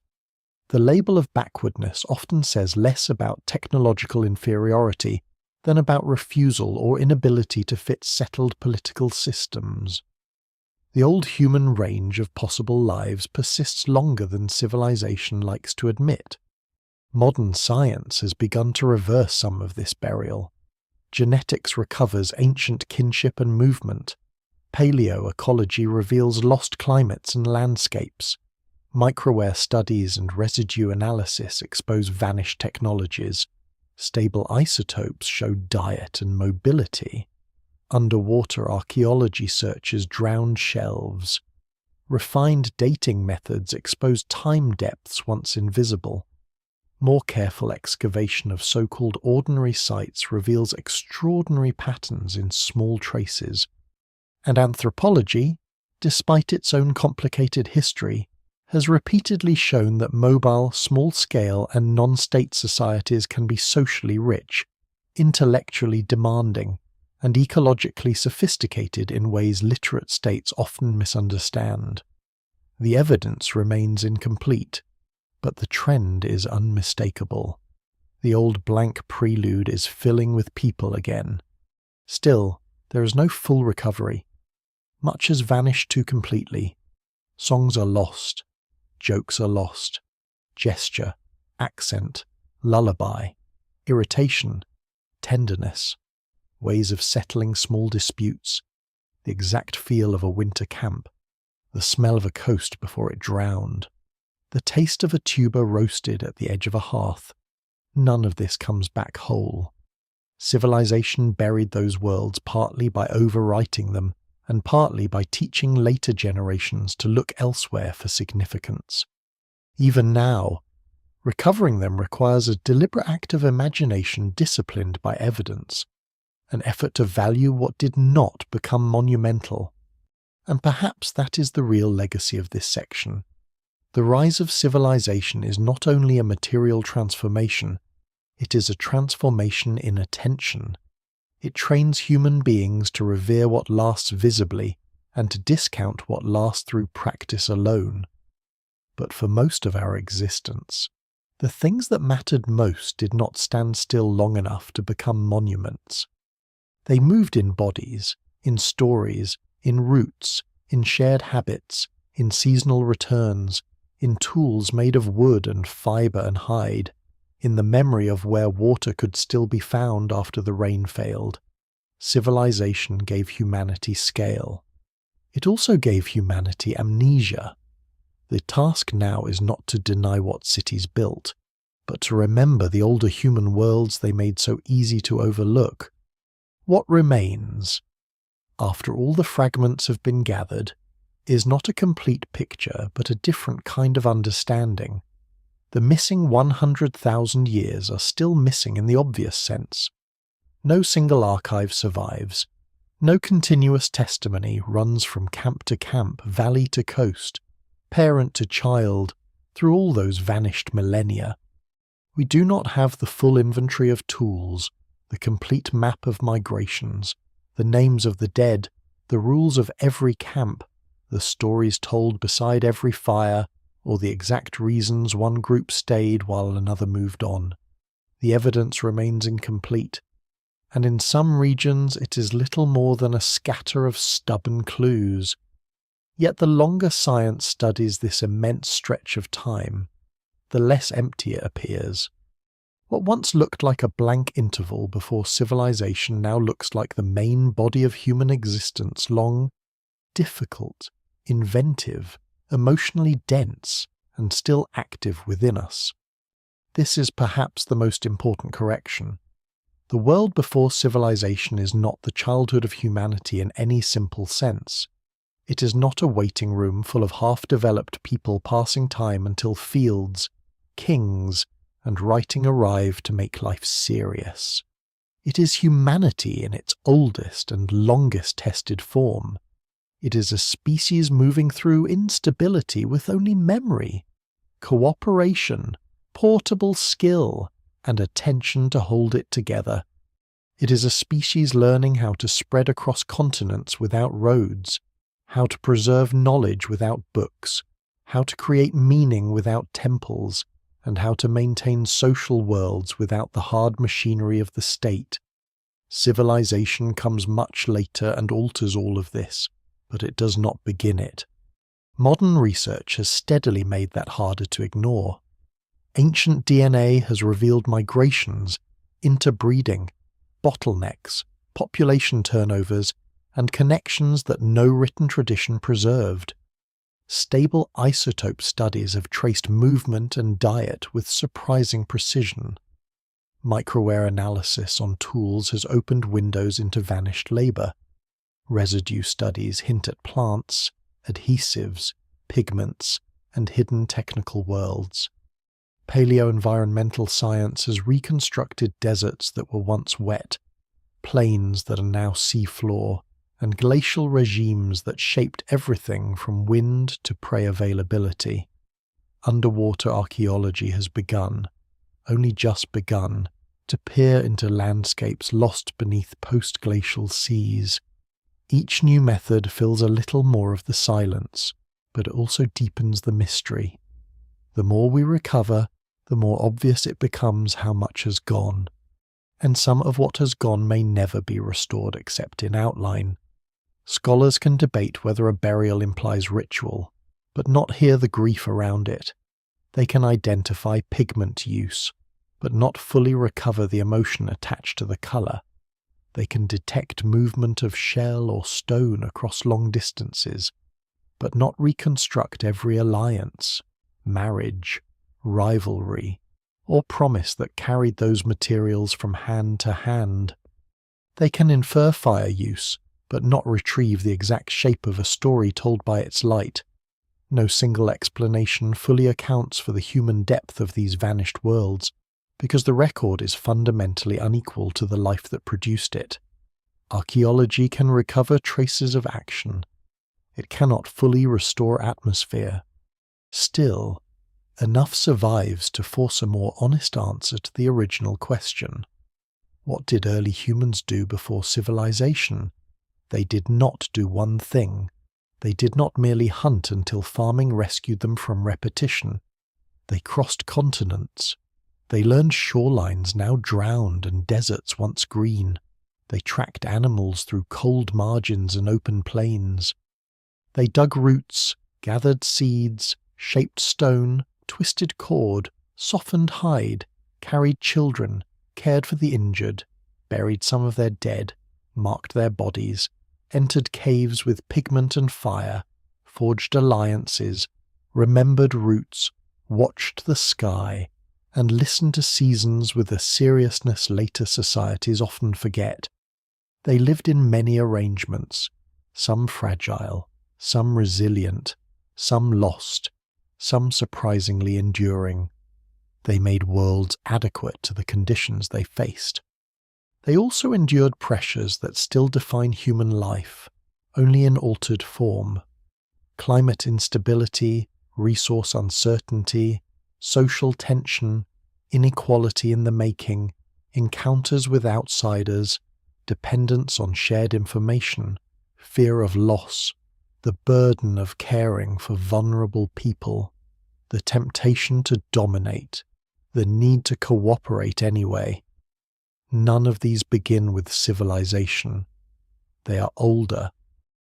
The label of backwardness often says less about technological inferiority than about refusal or inability to fit settled political systems. The old human range of possible lives persists longer than civilization likes to admit. Modern science has begun to reverse some of this burial. Genetics recovers ancient kinship and movement. Paleoecology reveals lost climates and landscapes. Microwear studies and residue analysis expose vanished technologies. Stable isotopes show diet and mobility. Underwater archaeology searches drowned shelves. Refined dating methods expose time depths once invisible. More careful excavation of so-called ordinary sites reveals extraordinary patterns in small traces. And anthropology, despite its own complicated history, has repeatedly shown that mobile, small-scale and non-state societies can be socially rich, intellectually demanding, and ecologically sophisticated in ways literate states often misunderstand. The evidence remains incomplete, but the trend is unmistakable. The old blank prelude is filling with people again. Still, there is no full recovery. Much has vanished too completely. Songs are lost. Jokes are lost. Gesture, accent, lullaby, irritation, tenderness, ways of settling small disputes, the exact feel of a winter camp, the smell of a coast before it drowned, the taste of a tuber roasted at the edge of a hearth. None of this comes back whole. Civilization buried those worlds partly by overwriting them and partly by teaching later generations to look elsewhere for significance. Even now, recovering them requires a deliberate act of imagination disciplined by evidence, an effort to value what did not become monumental. And perhaps that is the real legacy of this section. The rise of civilization is not only a material transformation, it is a transformation in attention. It trains human beings to revere what lasts visibly and to discount what lasts through practice alone. But for most of our existence, the things that mattered most did not stand still long enough to become monuments. They moved in bodies, in stories, in roots, in shared habits, in seasonal returns, in tools made of wood and fibre and hide, in the memory of where water could still be found after the rain failed. Civilization gave humanity scale. It also gave humanity amnesia. The task now is not to deny what cities built, but to remember the older human worlds they made so easy to overlook. What remains, after all the fragments have been gathered, is not a complete picture but a different kind of understanding. The missing 100,000 years are still missing in the obvious sense. No single archive survives. No continuous testimony runs from camp to camp, valley to coast, parent to child, through all those vanished millennia. We do not have the full inventory of tools, the complete map of migrations, the names of the dead, the rules of every camp, the stories told beside every fire, or the exact reasons one group stayed while another moved on. The evidence remains incomplete, and in some regions it is little more than a scatter of stubborn clues. Yet the longer science studies this immense stretch of time, the less empty it appears. What once looked like a blank interval before civilization now looks like the main body of human existence, long, difficult, inventive, emotionally dense, and still active within us. This is perhaps the most important correction. The world before civilization is not the childhood of humanity in any simple sense. It is not a waiting room full of half-developed people passing time until fields, kings, and writing arrive to make life serious. It is humanity in its oldest and longest tested form. It is a species moving through instability with only memory, cooperation, portable skill, and attention to hold it together. It is a species learning how to spread across continents without roads, how to preserve knowledge without books, how to create meaning without temples, and how to maintain social worlds without the hard machinery of the state. Civilization comes much later and alters all of this, but it does not begin it. Modern research has steadily made that harder to ignore. Ancient DNA has revealed migrations, interbreeding, bottlenecks, population turnovers, and connections that no written tradition preserved. Stable isotope studies have traced movement and diet with surprising precision. Microwear analysis on tools has opened windows into vanished labor. Residue studies hint at plants, adhesives, pigments, and hidden technical worlds. Paleo-environmental science has reconstructed deserts that were once wet, plains that are now seafloor, and glacial regimes that shaped everything from wind to prey availability. underwater archaeology has begun, only just begun, to peer into landscapes lost beneath post-glacial seas. Each new method fills a little more of the silence, but it also deepens the mystery. The more we recover, the more obvious it becomes how much has gone. And some of what has gone may never be restored except in outline. Scholars can debate whether a burial implies ritual, but not hear the grief around it. They can identify pigment use, but not fully recover the emotion attached to the colour. They can detect movement of shell or stone across long distances, but not reconstruct every alliance, marriage, rivalry, or promise that carried those materials from hand to hand. They can infer fire use, but not retrieve the exact shape of a story told by its light. No single explanation fully accounts for the human depth of these vanished worlds, because the record is fundamentally unequal to the life that produced it. Archaeology can recover traces of action. It cannot fully restore atmosphere. Still, enough survives to force a more honest answer to the original question. What did early humans do before civilization? They did not do one thing. They did not merely hunt until farming rescued them from repetition. They crossed continents. They learned shorelines now drowned and deserts once green. They tracked animals through cold margins and open plains. They dug roots, gathered seeds, shaped stone, twisted cord, softened hide, carried children, cared for the injured, buried some of their dead, marked their bodies, entered caves with pigment and fire, forged alliances, remembered roots, watched the sky, and listened to seasons with a seriousness later societies often forget. They lived in many arrangements, some fragile, some resilient, some lost, some surprisingly enduring. They made worlds adequate to the conditions they faced. They also endured pressures that still define human life, only in altered form. Climate instability, resource uncertainty, social tension, inequality in the making, encounters with outsiders, dependence on shared information, fear of loss, the burden of caring for vulnerable people, the temptation to dominate, the need to cooperate anyway. None of these begin with civilization. They are older.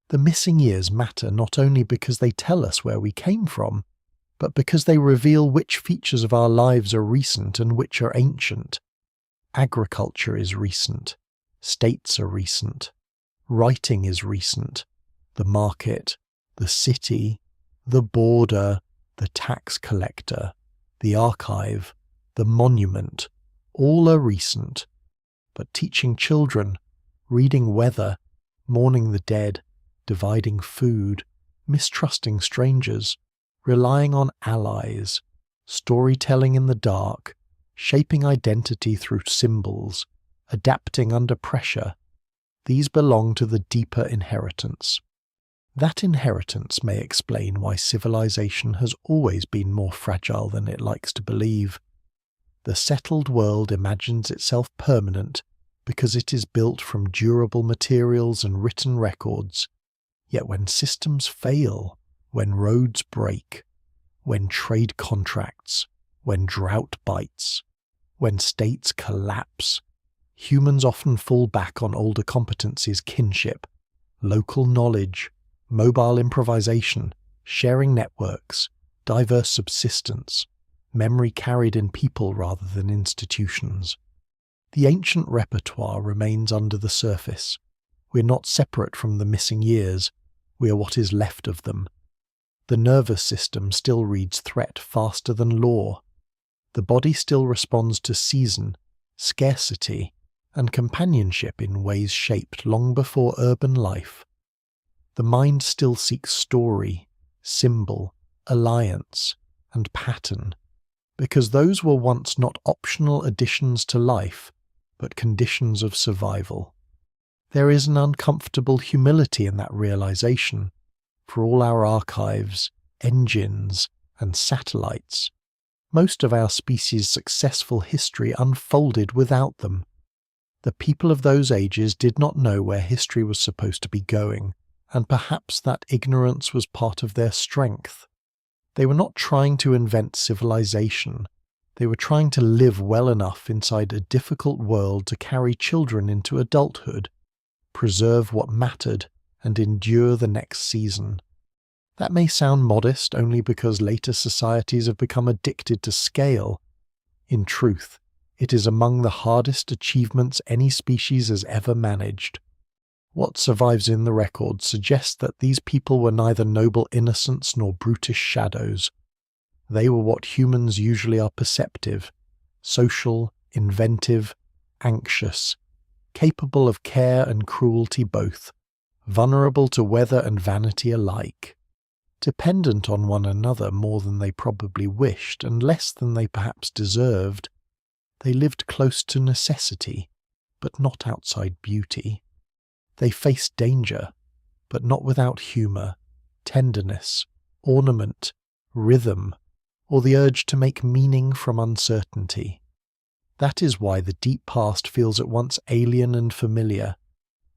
The missing years matter not only because they tell us where we came from, but because they reveal which features of our lives are recent and which are ancient. Agriculture is recent. States are recent. Writing is recent. The market, the city, the border, the tax collector, the archive, the monument, all are recent. But teaching children, reading weather, mourning the dead, dividing food, mistrusting strangers, relying on allies, storytelling in the dark, shaping identity through symbols, adapting under pressure, these belong to the deeper inheritance. That inheritance may explain why civilization has always been more fragile than it likes to believe. The settled world imagines itself permanent because it is built from durable materials and written records. Yet when systems fail, when roads break, when trade contracts, when drought bites, when states collapse, humans often fall back on older competencies: kinship, local knowledge, mobile improvisation, sharing networks, diverse subsistence, memory carried in people rather than institutions. The ancient repertoire remains under the surface. We're not separate from the missing years, we are what is left of them. The nervous system still reads threat faster than law. The body still responds to season, scarcity, and companionship in ways shaped long before urban life. The mind still seeks story, symbol, alliance, and pattern, because those were once not optional additions to life, but conditions of survival. There is an uncomfortable humility in that realization. For all our archives, engines, and satellites. Most of our species' successful history unfolded without them. The people of those ages did not know where history was supposed to be going, and perhaps that ignorance was part of their strength. They were not trying to invent civilization. They were trying to live well enough inside a difficult world to carry children into adulthood, preserve what mattered, and endure the next season. That may sound modest only because later societies have become addicted to scale. In truth, it is among the hardest achievements any species has ever managed. What survives in the record suggests that these people were neither noble innocents nor brutish shadows. They were what humans usually are: perceptive, social, inventive, anxious, capable of care and cruelty both, vulnerable to weather and vanity alike, dependent on one another more than they probably wished and less than they perhaps deserved. They lived close to necessity, but not outside beauty. They faced danger, but not without humour, tenderness, ornament, rhythm, or the urge to make meaning from uncertainty. That is why the deep past feels at once alien and familiar.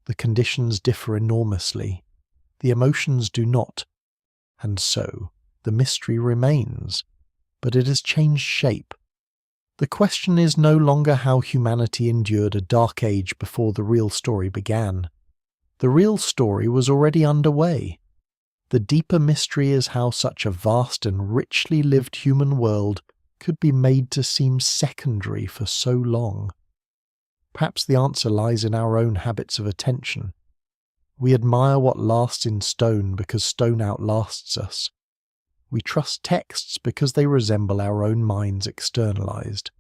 The conditions differ enormously. The emotions do not. And so, the mystery remains, but it has changed shape. The question is no longer how humanity endured a dark age before the real story began. The real story was already underway. The deeper mystery is how such a vast and richly lived human world could be made to seem secondary for so long. Perhaps the answer lies in our own habits of attention. We admire what lasts in stone because stone outlasts us. We trust texts because they resemble our own minds externalized.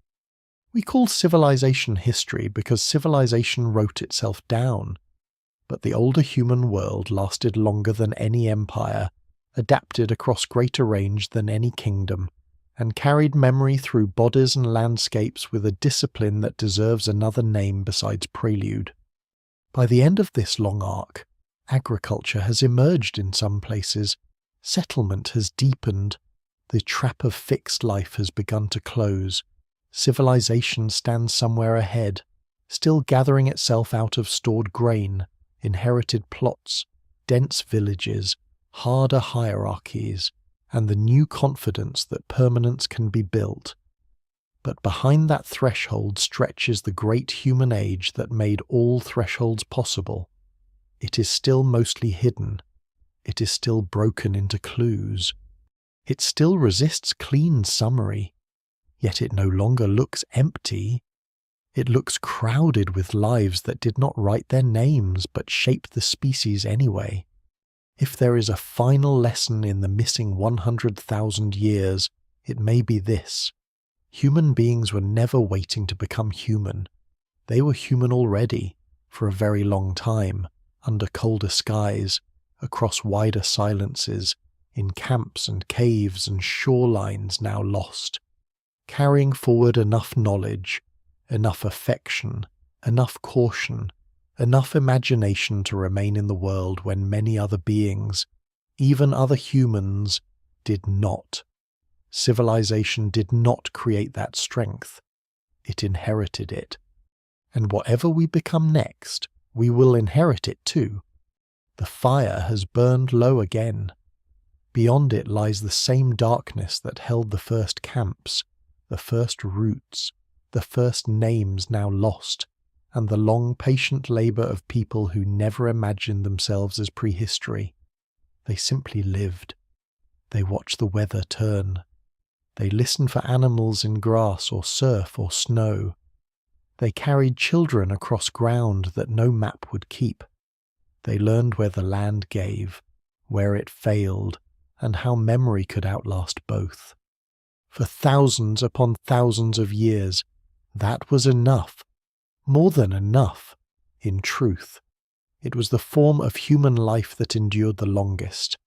We call civilization history because civilization wrote itself down. But the older human world lasted longer than any empire, adapted across greater range than any kingdom, and carried memory through bodies and landscapes with a discipline that deserves another name besides prelude. By the end of this long arc, agriculture has emerged in some places, settlement has deepened, the trap of fixed life has begun to close, civilization stands somewhere ahead, still gathering itself out of stored grain, inherited plots, dense villages, harder hierarchies, and the new confidence that permanence can be built. But behind that threshold stretches the great human age that made all thresholds possible. It is still mostly hidden. It is still broken into clues. It still resists clean summary. Yet it no longer looks empty. It looks crowded with lives that did not write their names but shape the species anyway. If there is a final lesson in the missing 100,000 years, it may be this. Human beings were never waiting to become human. They were human already, for a very long time, under colder skies, across wider silences, in camps and caves and shorelines now lost, carrying forward enough knowledge, enough affection, enough caution, enough imagination to remain in the world when many other beings, even other humans, did not. Civilization did not create that strength. It inherited it. And whatever we become next, we will inherit it too. The fire has burned low again. Beyond it lies the same darkness that held the first camps, the first roots, the first names now lost, and the long patient labour of people who never imagined themselves as prehistory. They simply lived. They watched the weather turn. They listened for animals in grass or surf or snow. They carried children across ground that no map would keep. They learned where the land gave, where it failed, and how memory could outlast both. For thousands upon thousands of years, that was enough. More than enough, in truth. It was the form of human life that endured the longest.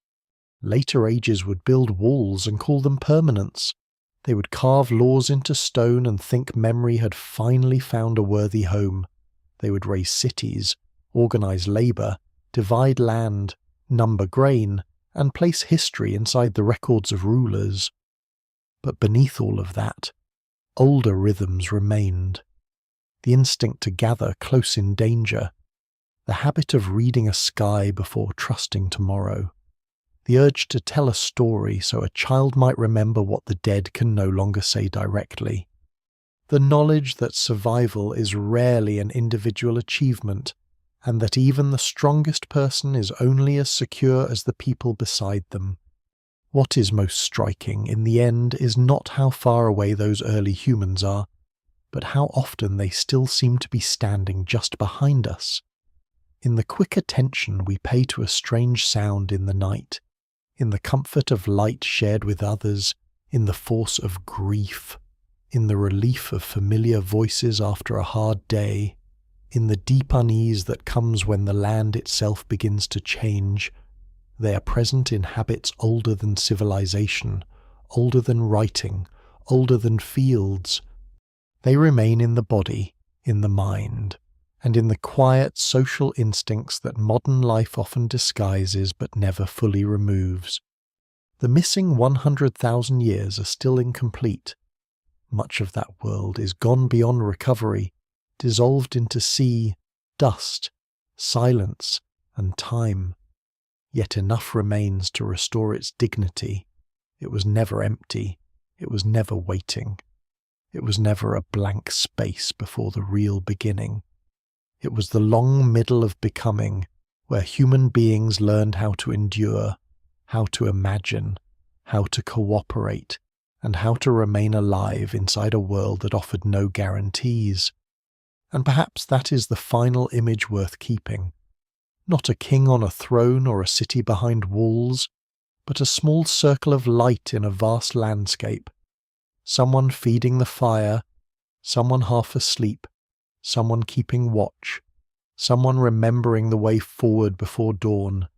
Later ages would build walls and call them permanence. They would carve laws into stone and think memory had finally found a worthy home. They would raise cities, organize labor, divide land, number grain, and place history inside the records of rulers. But beneath all of that, older rhythms remained. The instinct to gather close in danger, the habit of reading a sky before trusting tomorrow, the urge to tell a story so a child might remember what the dead can no longer say directly, the knowledge that survival is rarely an individual achievement, and that even the strongest person is only as secure as the people beside them. What is most striking, in the end, is not how far away those early humans are, but how often they still seem to be standing just behind us. In the quick attention we pay to a strange sound in the night, in the comfort of light shared with others, in the force of grief, in the relief of familiar voices after a hard day, in the deep unease that comes when the land itself begins to change, they are present in habits older than civilization, older than writing, older than fields. They remain in the body, in the mind, and in the quiet social instincts that modern life often disguises but never fully removes. The missing 100,000 years are still incomplete. Much of that world is gone beyond recovery, dissolved into sea, dust, silence, and time. Yet enough remains to restore its dignity. It was never empty. It was never waiting. It was never a blank space before the real beginning. It was the long middle of becoming, where human beings learned how to endure, how to imagine, how to cooperate, and how to remain alive inside a world that offered no guarantees. And perhaps that is the final image worth keeping. Not a king on a throne or a city behind walls, but a small circle of light in a vast landscape. Someone feeding the fire, someone half asleep, someone keeping watch, someone remembering the way forward before dawn,